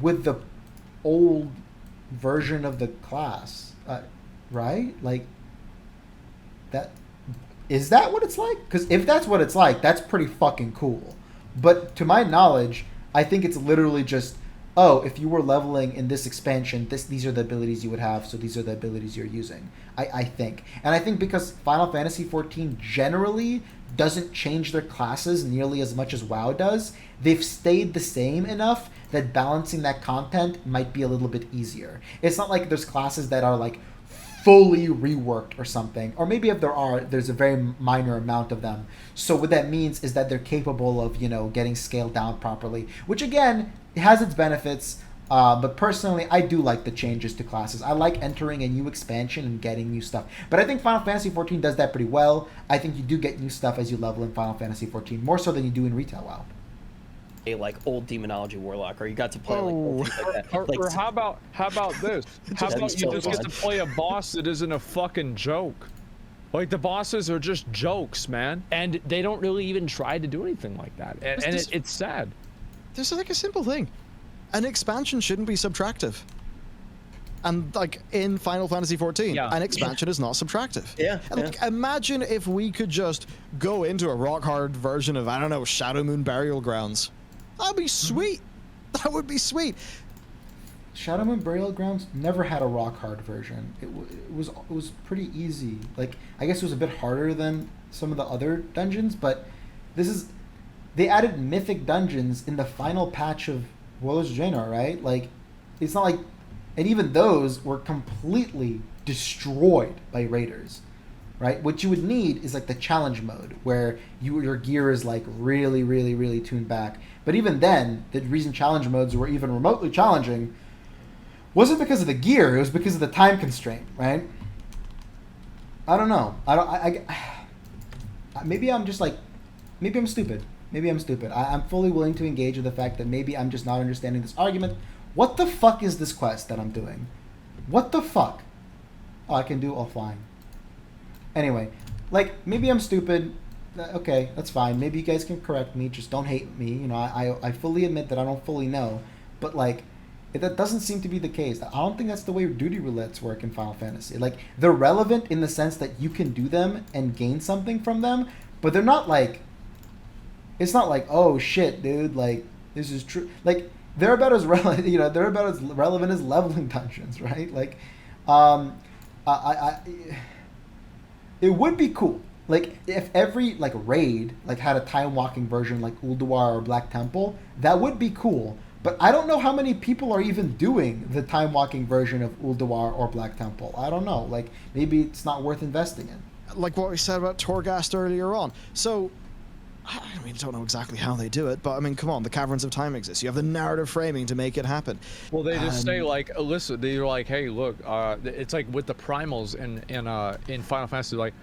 with the old version of the class, right? Like, that is that what it's like? Because if that's what it's like, that's pretty fucking cool. But to my knowledge, I think it's literally just, oh, if you were leveling in this expansion, these are the abilities you would have, so these are the abilities you're using. I think. And I think because Final Fantasy XIV generally doesn't change their classes nearly as much as WoW does, they've stayed the same enough that balancing that content might be a little bit easier. It's not like there's classes that are like fully reworked or something, or maybe if there are, there's a very minor amount of them. So what that means is that they're capable of, you know, getting scaled down properly, which again, it has its benefits. But personally, I do like the changes to classes. I like entering a new expansion and getting new stuff. But I think Final Fantasy XIV does that pretty well. I think you do get new stuff as you level in Final Fantasy XIV, more so than you do in retail WoW. A like old demonology warlock, or you got to play like old things like that. Or how about this? How about you just get to play a boss that isn't a fucking joke? Like, the bosses are just jokes, man, and they don't really even try to do anything like that, and it's sad. There's like a simple thing. An expansion shouldn't be subtractive. And like in Final Fantasy XIV, an expansion is not subtractive. Yeah. Like, imagine if we could just go into a rock hard version of, I don't know, Shadow Moon Burial Grounds. That'd be sweet. That would be sweet. Shadow Moon Burial Grounds never had a rock hard version. It was pretty easy. Like, I guess it was a bit harder than some of the other dungeons, but they added mythic dungeons in the final patch of Warlords of Draenor, right? Like, it's not like, and even those were completely destroyed by raiders, right? What you would need is like the challenge mode, where your gear is like really, really, really tuned back. But even then, the reason challenge modes were even remotely challenging wasn't because of the gear; it was because of the time constraint, right? I don't know. Maybe I'm just like, maybe I'm stupid. Maybe I'm stupid. I'm fully willing to engage with the fact that maybe I'm just not understanding this argument. What the fuck is this quest that I'm doing? What the fuck? Oh, I can do offline. Anyway, like, maybe I'm stupid. Okay, that's fine. Maybe you guys can correct me. Just don't hate me. You know, I fully admit that I don't fully know. But, like, that doesn't seem to be the case. I don't think that's the way duty roulettes work in Final Fantasy. Like, they're relevant in the sense that you can do them and gain something from them, but they're not like, it's not like, oh shit, dude, like, this is true. Like, they're about as relevant, you know, they're about as relevant as leveling dungeons, right? Like, it would be cool, like, if every like raid like had a time walking version like Ulduar or Black Temple. That would be cool. But I don't know how many people are even doing the time walking version of Ulduar or Black Temple. I don't know. Like, maybe it's not worth investing in. Like what we said about Torghast earlier on. So, I mean, I don't know exactly how they do it, but I mean, come on, the Caverns of Time exist. You have the narrative framing to make it happen. Well, they just say like, listen, they're like, hey, look, it's like with the primals in Final Fantasy, like,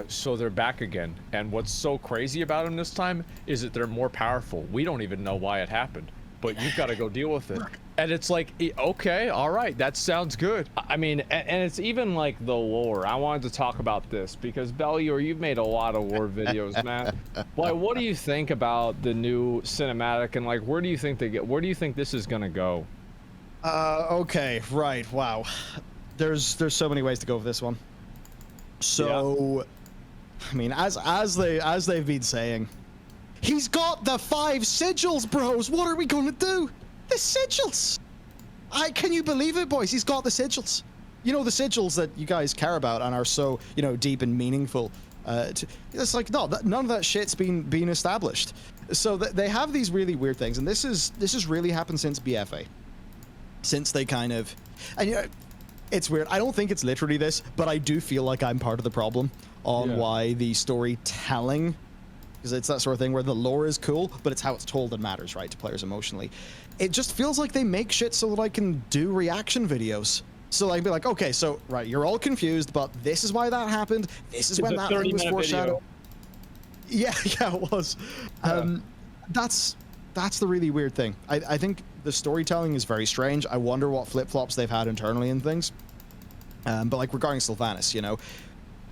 so they're back again, and what's so crazy about them this time is that they're more powerful. We don't even know why it happened, but you've got to go deal with it. And it's like, okay, all right, that sounds good. I mean, and it's even like the lore. I wanted to talk about this because Bellular, you've made a lot of lore videos, man. Like, what do you think about the new cinematic, and like, where do you think this is gonna go? Okay, right, wow. There's so many ways to go with this one. So, I mean, as they've been saying, he's got the 5 sigils, bros. What are we gonna do? The sigils. Can you believe it, boys? He's got the sigils. You know, the sigils that you guys care about and are so, you know, deep and meaningful. It's like, no, none of that shit's been established. So they have these really weird things, and this has really happened since BFA. Since they kind of, and you know, it's weird. I don't think it's literally this, but I do feel like I'm part of the problem on why the storytelling, because it's that sort of thing where the lore is cool, but it's how it's told that matters, right, to players emotionally. It just feels like they make shit so that I can do reaction videos. So I'd be like, okay, so, right, you're all confused, but this is why that happened. This is when that thing was foreshadowed. Yeah, it was. That's the really weird thing. I think the storytelling is very strange. I wonder what flip-flops they've had internally and things. But like regarding Sylvanas, you know,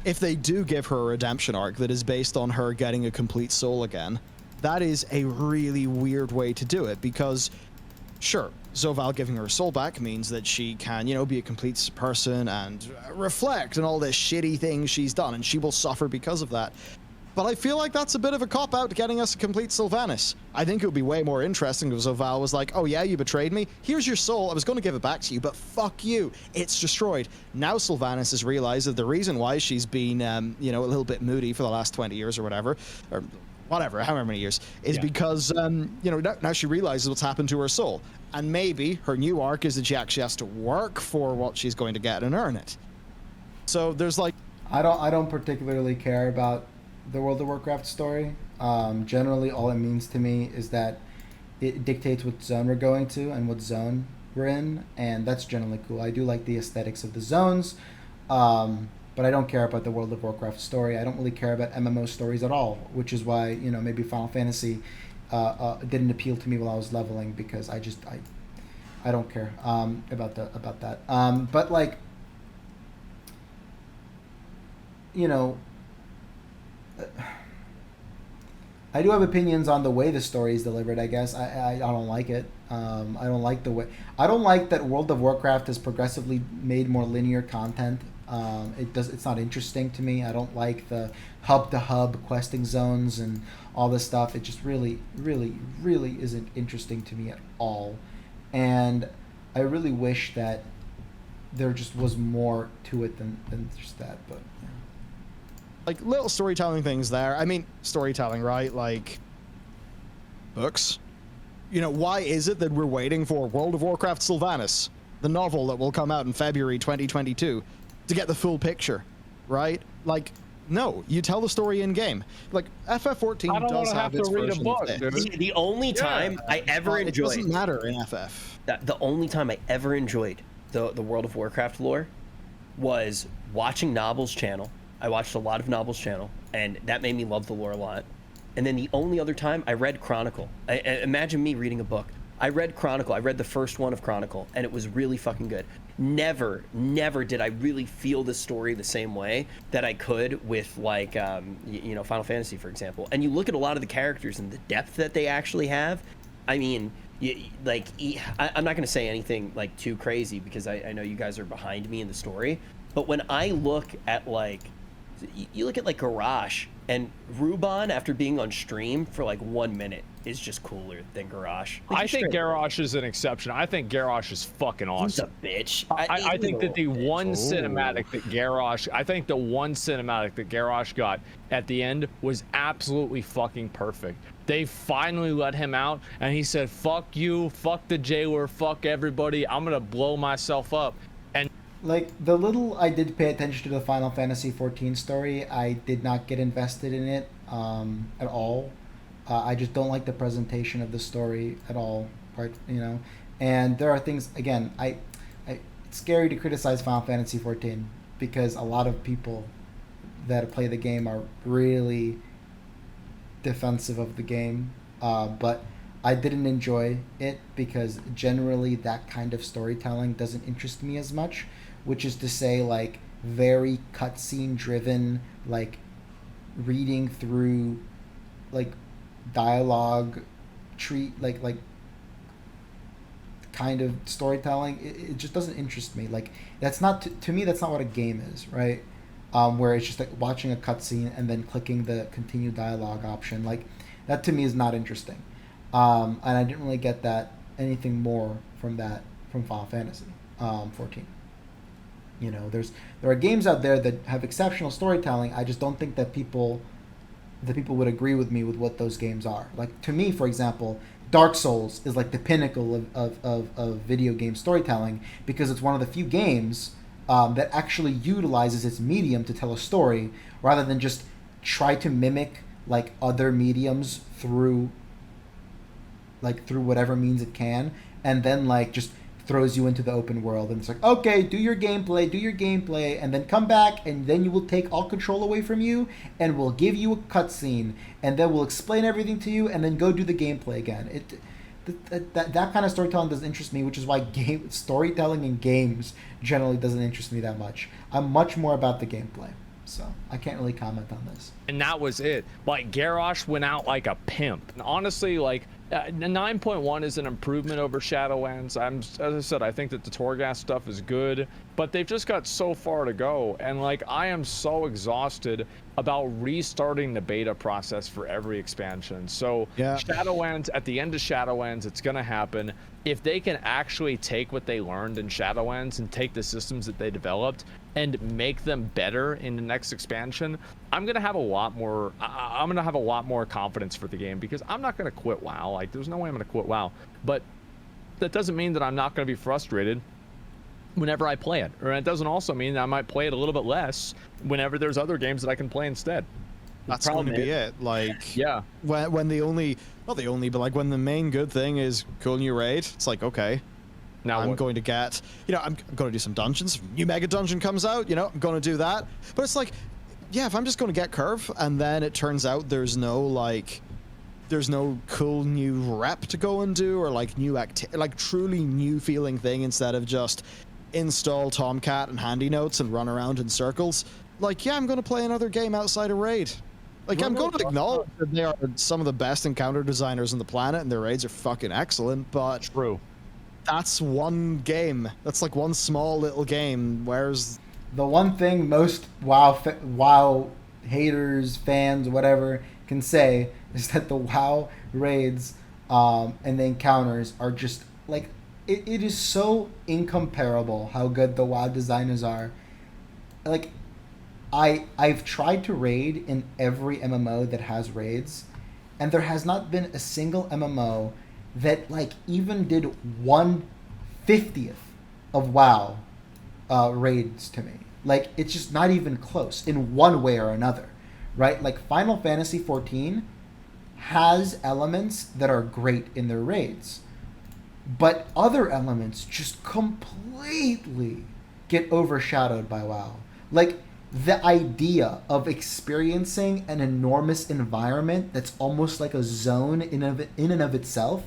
if they do give her a redemption arc that is based on her getting a complete soul again, that is a really weird way to do it, because sure, Zovaal giving her soul back means that she can, you know, be a complete person and reflect on all the shitty things she's done, and she will suffer because of that. But I feel like that's a bit of a cop-out getting us a complete Sylvanas. I think it would be way more interesting if Zovaal was like, oh yeah, you betrayed me, here's your soul, I was going to give it back to you, but fuck you, it's destroyed. Now Sylvanas has realized that the reason why she's been, you know, a little bit moody for the last 20 years or whatever, or whatever, however many years, is because, you know, now she realizes what's happened to her soul. And maybe her new arc is that she actually has to work for what she's going to get and earn it. So there's like... I don't particularly care about the World of Warcraft story. Generally, all it means to me is that it dictates what zone we're going to and what zone we're in, and that's generally cool. I do like the aesthetics of the zones, but I don't care about the World of Warcraft story. I don't really care about MMO stories at all, which is why, you know, maybe Final Fantasy didn't appeal to me while I was leveling, because I don't care about that. But like, you know, I do have opinions on the way the story is delivered, I guess. I don't like it. I don't like the way... I don't like that World of Warcraft has progressively made more linear content. It's not interesting to me. I don't like the hub-to-hub questing zones and all this stuff. It just really, really, really isn't interesting to me at all. And I really wish that there just was more to it than just that, but... Yeah. Like, little storytelling things there. I mean, storytelling, right? Like, books. You know, why is it that we're waiting for World of Warcraft Sylvanas, the novel that will come out in February 2022, to get the full picture, right? Like, no, you tell the story in-game. Like, FF14 does have its version of this. The only time I ever enjoyed... It doesn't matter in FF. The only time I ever enjoyed the World of Warcraft lore was watching Noble's channel. I watched a lot of Noble's channel, and that made me love the lore a lot. And then the only other time I read Chronicle. Imagine me reading a book. I read Chronicle. I read the first one of Chronicle, and it was really fucking good. Never did I really feel the story the same way that I could with, like, you know, Final Fantasy, for example. And you look at a lot of the characters and the depth that they actually have. I mean, I'm not going to say anything, like, too crazy, because I know you guys are behind me in the story. But when I look at, like... You look at, like, Garrosh, and Ruban, after being on stream for, like, 1 minute, is just cooler than Garrosh. Like, I think Garrosh is an exception. I think Garrosh is fucking awesome. He's a bitch. I think that the one cinematic that Garrosh... I think the one cinematic that Garrosh got at the end was absolutely fucking perfect. They finally let him out, and he said, fuck you, fuck the jailer, fuck everybody, I'm gonna blow myself up. And like, the little I did pay attention to the Final Fantasy XIV story, I did not get invested in it at all. I just don't like the presentation of the story at all, right? You know, and there are things, again, it's scary to criticize Final Fantasy XIV because a lot of people that play the game are really defensive of the game, but I didn't enjoy it because generally that kind of storytelling doesn't interest me as much, which is to say, like, very cutscene driven, like, reading through, like, dialogue like kind of storytelling. It just doesn't interest me. Like, that's not to me, that's not what a game is, right? where it's just like watching a cutscene and then clicking the continue dialogue option. Like that to me is not interesting, and I didn't really get that anything more from Final Fantasy 14. You know, there are games out there that have exceptional storytelling. I just don't think that people would agree with me with what those games are. Like to me, for example, Dark Souls is like the pinnacle of video game storytelling because it's one of the few games that actually utilizes its medium to tell a story rather than just try to mimic like other mediums through whatever means it can, and then like just throws you into the open world and it's like, okay, do your gameplay, and then come back, and then you will take all control away from you, and we'll give you a cutscene, and then we'll explain everything to you, and then go do the gameplay again. That kind of storytelling doesn't interest me, which is why storytelling in games generally doesn't interest me that much. I'm much more about the gameplay, so I can't really comment on this. And that was it. Like Garrosh went out like a pimp. And honestly, like 9.1 is an improvement over Shadowlands. As I said, I think that the Torghast stuff is good, but they've just got so far to go. And like, I am so exhausted about restarting the beta process for every expansion. So yeah. Shadowlands, at the end of Shadowlands, it's gonna happen. If they can actually take what they learned in Shadowlands and take the systems that they developed and make them better in the next expansion, I'm gonna have a lot more confidence for the game, because I'm not gonna quit WoW. Like, there's no way I'm gonna quit WoW, but that doesn't mean that I'm not gonna be frustrated whenever I play it, or it doesn't also mean that I might play it a little bit less whenever there's other games that I can play instead. That's going to be it. Like, yeah, when when the main good thing is cool new raid, it's like, okay, now I'm going to get, I'm going to do some dungeons. New mega dungeon comes out, I'm going to do that. But it's like, yeah, if I'm just going to get curve, and then it turns out there's no cool new rep to go and do, or like truly new feeling thing, instead of just install Tomcat and handy notes and run around in circles. Like, yeah, I'm going to play another game outside of raid. Like, I'm going to acknowledge that they are some of the best encounter designers on the planet, and their raids are fucking excellent, but true. That's one game. That's like one small little game. Where's the one thing most WoW haters, fans, whatever, can say is that the WoW raids and the encounters are just like, it is so incomparable how good the WoW designers are. Like, I've tried to raid in every MMO that has raids, and there has not been a single MMO that like even did 1/50th of WoW raids to me. Like, it's just not even close in one way or another, right? Like, Final Fantasy 14 has elements that are great in their raids, but other elements just completely get overshadowed by WoW. Like, the idea of experiencing an enormous environment that's almost like a zone in and of itself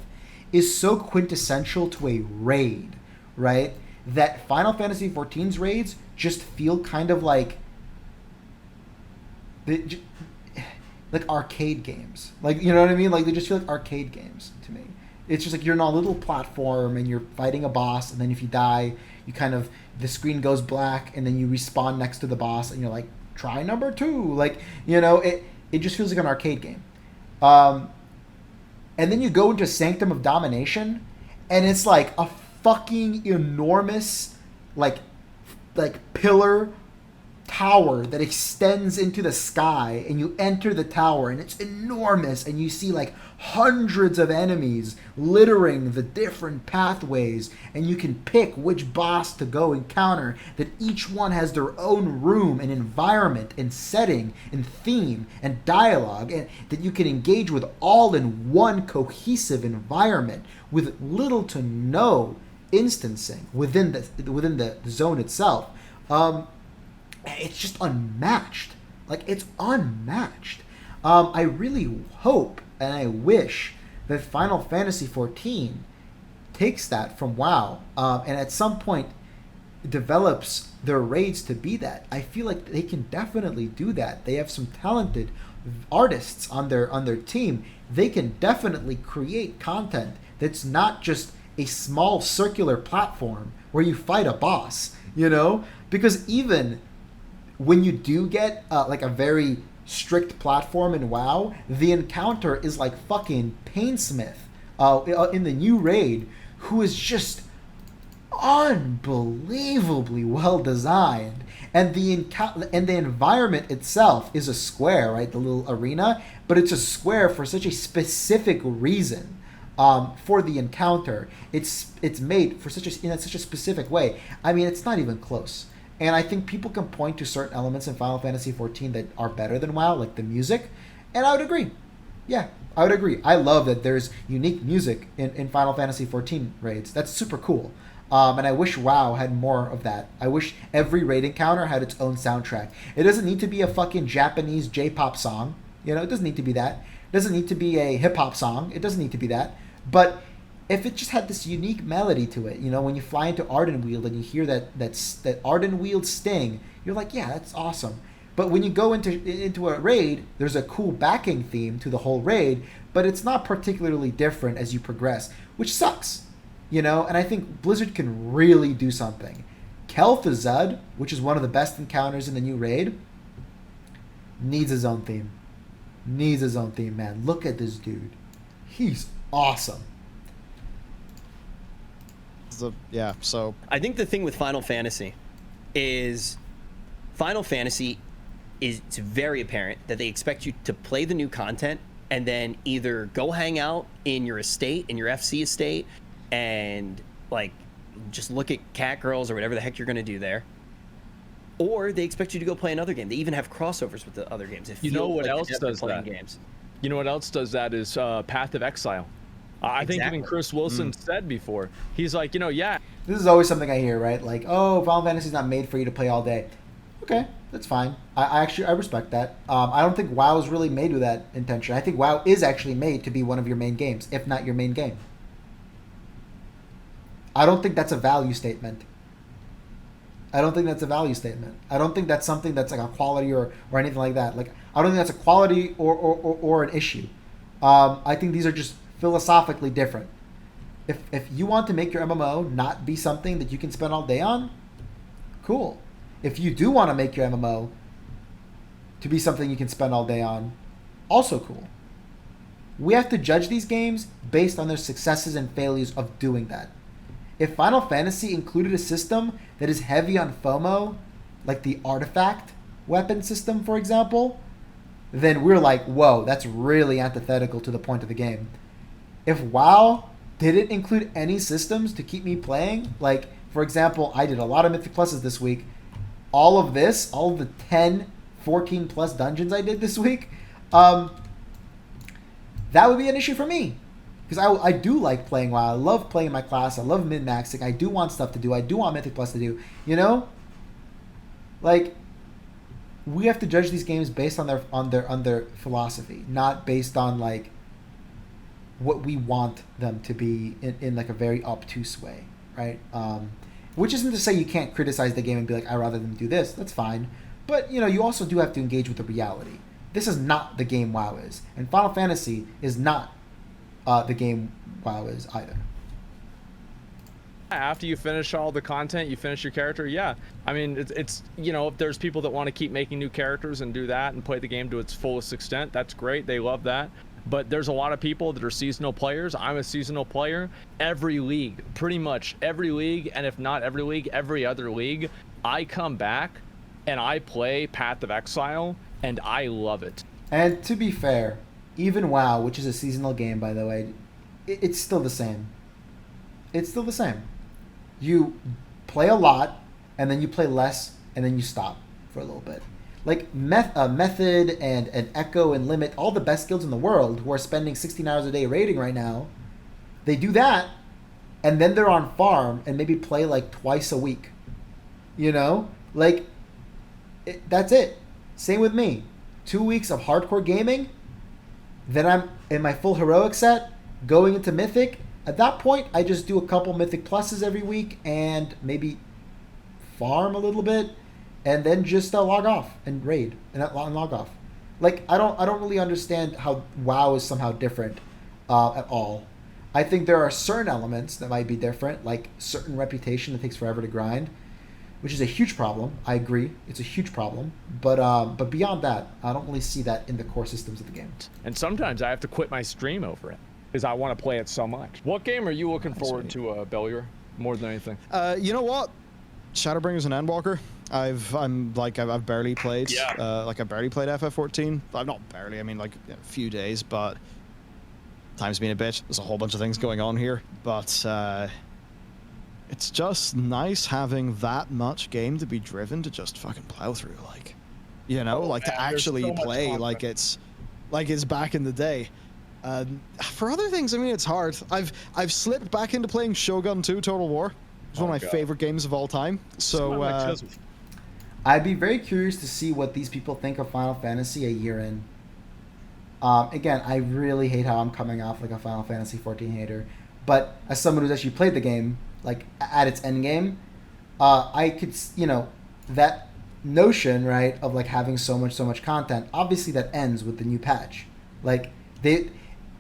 is so quintessential to a raid, right? That Final Fantasy XIV's raids just feel kind of like arcade games. Like, you know what I mean? Like, they just feel like arcade games to me. It's just like you're on a little platform and you're fighting a boss, and then if you die, you kind of, the screen goes black, and then you respawn next to the boss, and you're like, try number 2. Like, it just feels like an arcade game. And then you go into Sanctum of Domination, and it's like a fucking enormous, like pillar tower that extends into the sky, and you enter the tower, and it's enormous, and you see like hundreds of enemies littering the different pathways, and you can pick which boss to go encounter, that each one has their own room and environment and setting and theme and dialogue, and that you can engage with all in one cohesive environment with little to no instancing within the zone itself. It's just unmatched. Like, it's unmatched. I really hope and I wish that Final Fantasy XIV takes that from WoW, and at some point develops their raids to be that. I feel like they can definitely do that. They have some talented artists on their team. They can definitely create content that's not just a small circular platform where you fight a boss, because even when you do get like a very strict platform in WoW, the encounter is like fucking Painsmith in the new raid, who is just unbelievably well designed, and the environment itself is a square, right? The little arena, but it's a square for such a specific reason. For the encounter, it's made for such a specific way. I mean, it's not even close. And I think people can point to certain elements in Final Fantasy XIV that are better than WoW, like the music, and I would agree. Yeah, I would agree. I love that there's unique music in Final Fantasy XIV raids. That's super cool. And I wish WoW had more of that. I wish every raid encounter had its own soundtrack. It doesn't need to be a fucking Japanese J-pop song. You know, it doesn't need to be that. It doesn't need to be a hip-hop song. It doesn't need to be that. But if it just had this unique melody to it, you know, when you fly into Ardenweald and you hear that Ardenweald sting, you're like, yeah, that's awesome. But when you go into a raid, there's a cool backing theme to the whole raid, but it's not particularly different as you progress, which sucks, you know. And I think Blizzard can really do something. Kel'Thuzad, which is one of the best encounters in the new raid, needs his own theme. Needs his own theme, man. Look at this dude. He's awesome. So I think the thing with Final Fantasy is it's very apparent that they expect you to play the new content and then either go hang out in your estate, in your FC estate, and like just look at cat girls or whatever the heck you're going to do there, or they expect you to go play another game. They even have crossovers with the other games. You know what else does that? You know what else does that is Path of Exile. I think even Chris Wilson said before, he's like, you know, yeah. This is always something I hear, right? Like, oh, Final Fantasy's not made for you to play all day. Okay, that's fine. I respect that. I don't think WoW is really made with that intention. I think WoW is actually made to be one of your main games, if not your main game. I don't think that's a value statement. I don't think that's something that's like a quality or anything like that. Like, I don't think that's a quality or an issue. I think these are just philosophically different. If you want to make your MMO not be something that you can spend all day on, cool. If you do want to make your MMO to be something you can spend all day on, also cool. We have to judge these games based on their successes and failures of doing that. If Final Fantasy included a system that is heavy on FOMO, like the artifact weapon system, for example, then we're like, whoa, that's really antithetical to the point of the game. If WoW didn't include any systems to keep me playing, like, for example, I did a lot of Mythic Pluses this week. All of the 10, 14 plus dungeons I did this week, that would be an issue for me. Because I do like playing WoW. I love playing my class. I love min-maxing. I do want stuff to do. I do want Mythic Plus to do. You know? Like, we have to judge these games based on their philosophy, not based on, like, what we want them to be in like a very obtuse way, right? Which isn't to say you can't criticize the game and be like, I'd rather them do this. That's fine. But, you know, you also do have to engage with the reality. This is not the game WoW is. And Final Fantasy is not the game WoW is either. After you finish all the content, you finish your character, yeah. I mean, it's you know, if there's people that want to keep making new characters and do that and play the game to its fullest extent, that's great. They love that. But there's a lot of people that are seasonal players. I'm a seasonal player. Every league, pretty much every league, and if not every league, every other league, I come back and I play Path of Exile, and I love it. And to be fair, even WoW, which is a seasonal game, by the way, it's still the same. It's still the same. You play a lot, and then you play less, and then you stop for a little bit. Like Method and Echo and Limit, all the best guilds in the world who are spending 16 hours a day raiding right now, they do that, and then they're on farm and maybe play like twice a week. You know? Like, that's it. Same with me. 2 weeks of hardcore gaming, then I'm in my full heroic set, going into Mythic. At that point, I just do a couple Mythic Pluses every week and maybe farm a little bit, and then just log off and raid and log off. Like, I don't really understand how WoW is somehow different at all. I think there are certain elements that might be different, like certain reputation that takes forever to grind. which is a huge problem. I agree, it's a huge problem. But beyond that, I don't really see that in the core systems of the game. And sometimes I have to quit my stream over it because I want to play it so much. What game are you looking forward to, Bellular, more than anything? You know what? Shadowbringers and Endwalker. I've barely played. Yeah. I've barely played FF14. I'm not barely. I mean, like a few days, but time's been a bitch. There's a whole bunch of things going on here, but it's just nice having that much game to be driven to just fucking plow through, like, you know, to actually so play like it's back in the day. For other things, I mean, it's hard. I've slipped back into playing Shogun 2 Total War. It's one of my favorite games of all time. So I'd be very curious to see what these people think of Final Fantasy a year in. Again, I really hate how I'm coming off like a Final Fantasy 14 hater, but as someone who's actually played the game, like at its end game, I could, you know, that notion, right, of like having so much content. Obviously, that ends with the new patch. Like they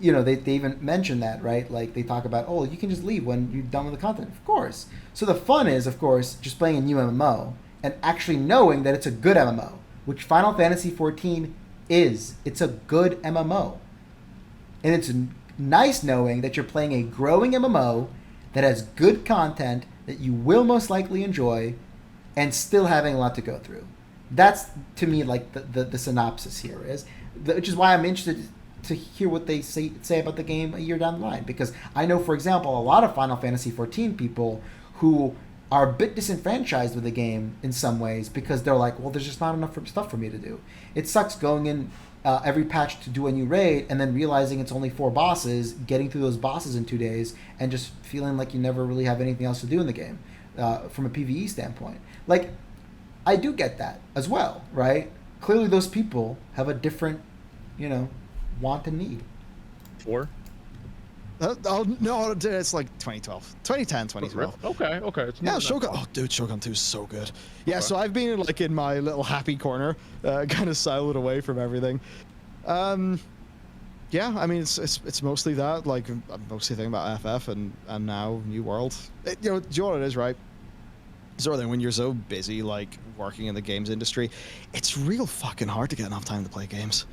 even mention that, right? Like they talk about, oh, you can just leave when you're done with the content. Of course. So the fun is, of course, just playing a new MMO and actually knowing that it's a good MMO, which Final Fantasy 14 is. It's a good MMO. And it's nice knowing that you're playing a growing MMO that has good content that you will most likely enjoy and still having a lot to go through. That's, to me, like the synopsis here is, which is why I'm interested to hear what they say about the game a year down the line. Because I know, for example, a lot of Final Fantasy 14 people who are a bit disenfranchised with the game in some ways because they're like, well, there's just not enough stuff for me to do. It sucks going in every patch to do a new raid and then realizing it's only 4 bosses, getting through those bosses in 2 days, and just feeling like you never really have anything else to do in the game from a PvE standpoint. Like, I do get that as well, right? Clearly those people have a different, you know, want and need. 4? Oh no, it's like 2012, 2010, 2012. Okay. It's yeah, Shogun. Oh, dude, Shogun 2 is so good. Yeah, okay. So I've been like in my little happy corner, kind of siloed away from everything. Yeah, I mean it's mostly that. Like I'm mostly thinking about FF and now New World. You know what it is, right? Sort of thing, when you're so busy like working in the games industry, it's real fucking hard to get enough time to play games.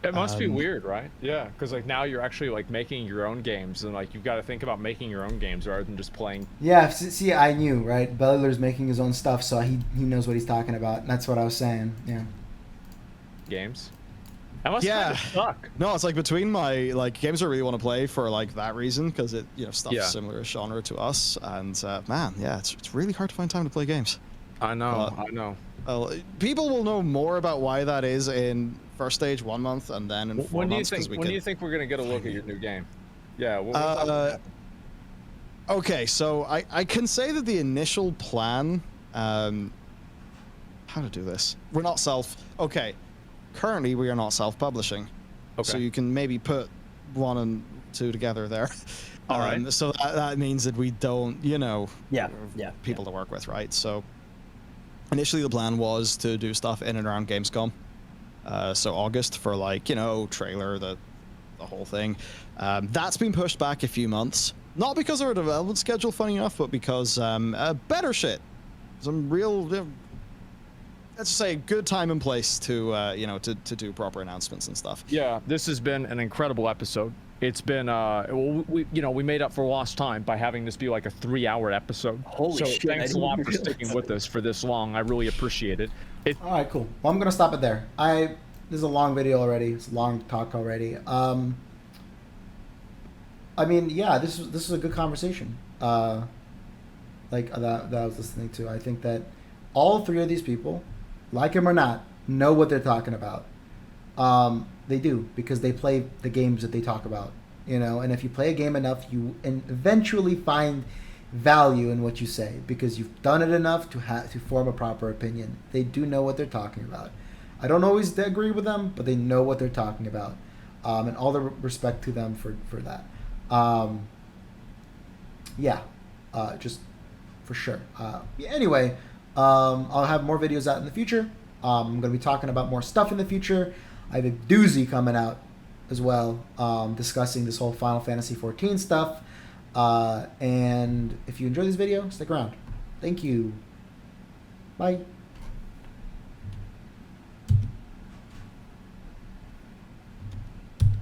It must be weird, right? Yeah, because like now you're actually like making your own games, and like you've got to think about making your own games rather than just playing. Yeah, see, I knew, right? Bellular's making his own stuff, so he knows what he's talking about. And that's what I was saying. Yeah. Games. That must kind of suck. No, it's like between my like games I really want to play for like that reason, because it stuff's similar genre to us, and man, yeah, it's really hard to find time to play games. I know. People will know more about why that is in first stage 1 month, and then in 4 months. When do you think we're gonna get a look at your new game? Yeah. Okay, so I can say that the initial plan, how to do this? We're not currently we are not self-publishing. Okay. So you can maybe put 1 and 2 together there. All right. So that means that we don't, people to work with, right? So initially the plan was to do stuff in and around Gamescom. So August for like, trailer, the whole thing. That's been pushed back a few months. Not because of our development schedule, funny enough, but because better shit. Some real, let's just say, good time and place to, to do proper announcements and stuff. Yeah, this has been an incredible episode. It's been, we made up for lost time by having this be like a 3-hour episode. Holy shit! Thanks a lot for sticking with us for this long. I really appreciate it. All right, cool. Well, I'm gonna stop it there. This is a long video already. It's a long talk already. I mean, yeah, this is a good conversation. Like that I was listening to. I think that all 3 of these people, like him or not, know what they're talking about. They do, because they play the games that they talk about, and if you play a game enough, you eventually find value in what you say, because you've done it enough to form a proper opinion. They do know what they're talking about. I don't always agree with them, but they know what they're talking about, and all the respect to them for that. Just for sure. Anyway, I'll have more videos out in the future. I'm going to be talking about more stuff in the future. I have a doozy coming out as well, discussing this whole Final Fantasy 14 stuff. And if you enjoy this video, stick around. Thank you. Bye.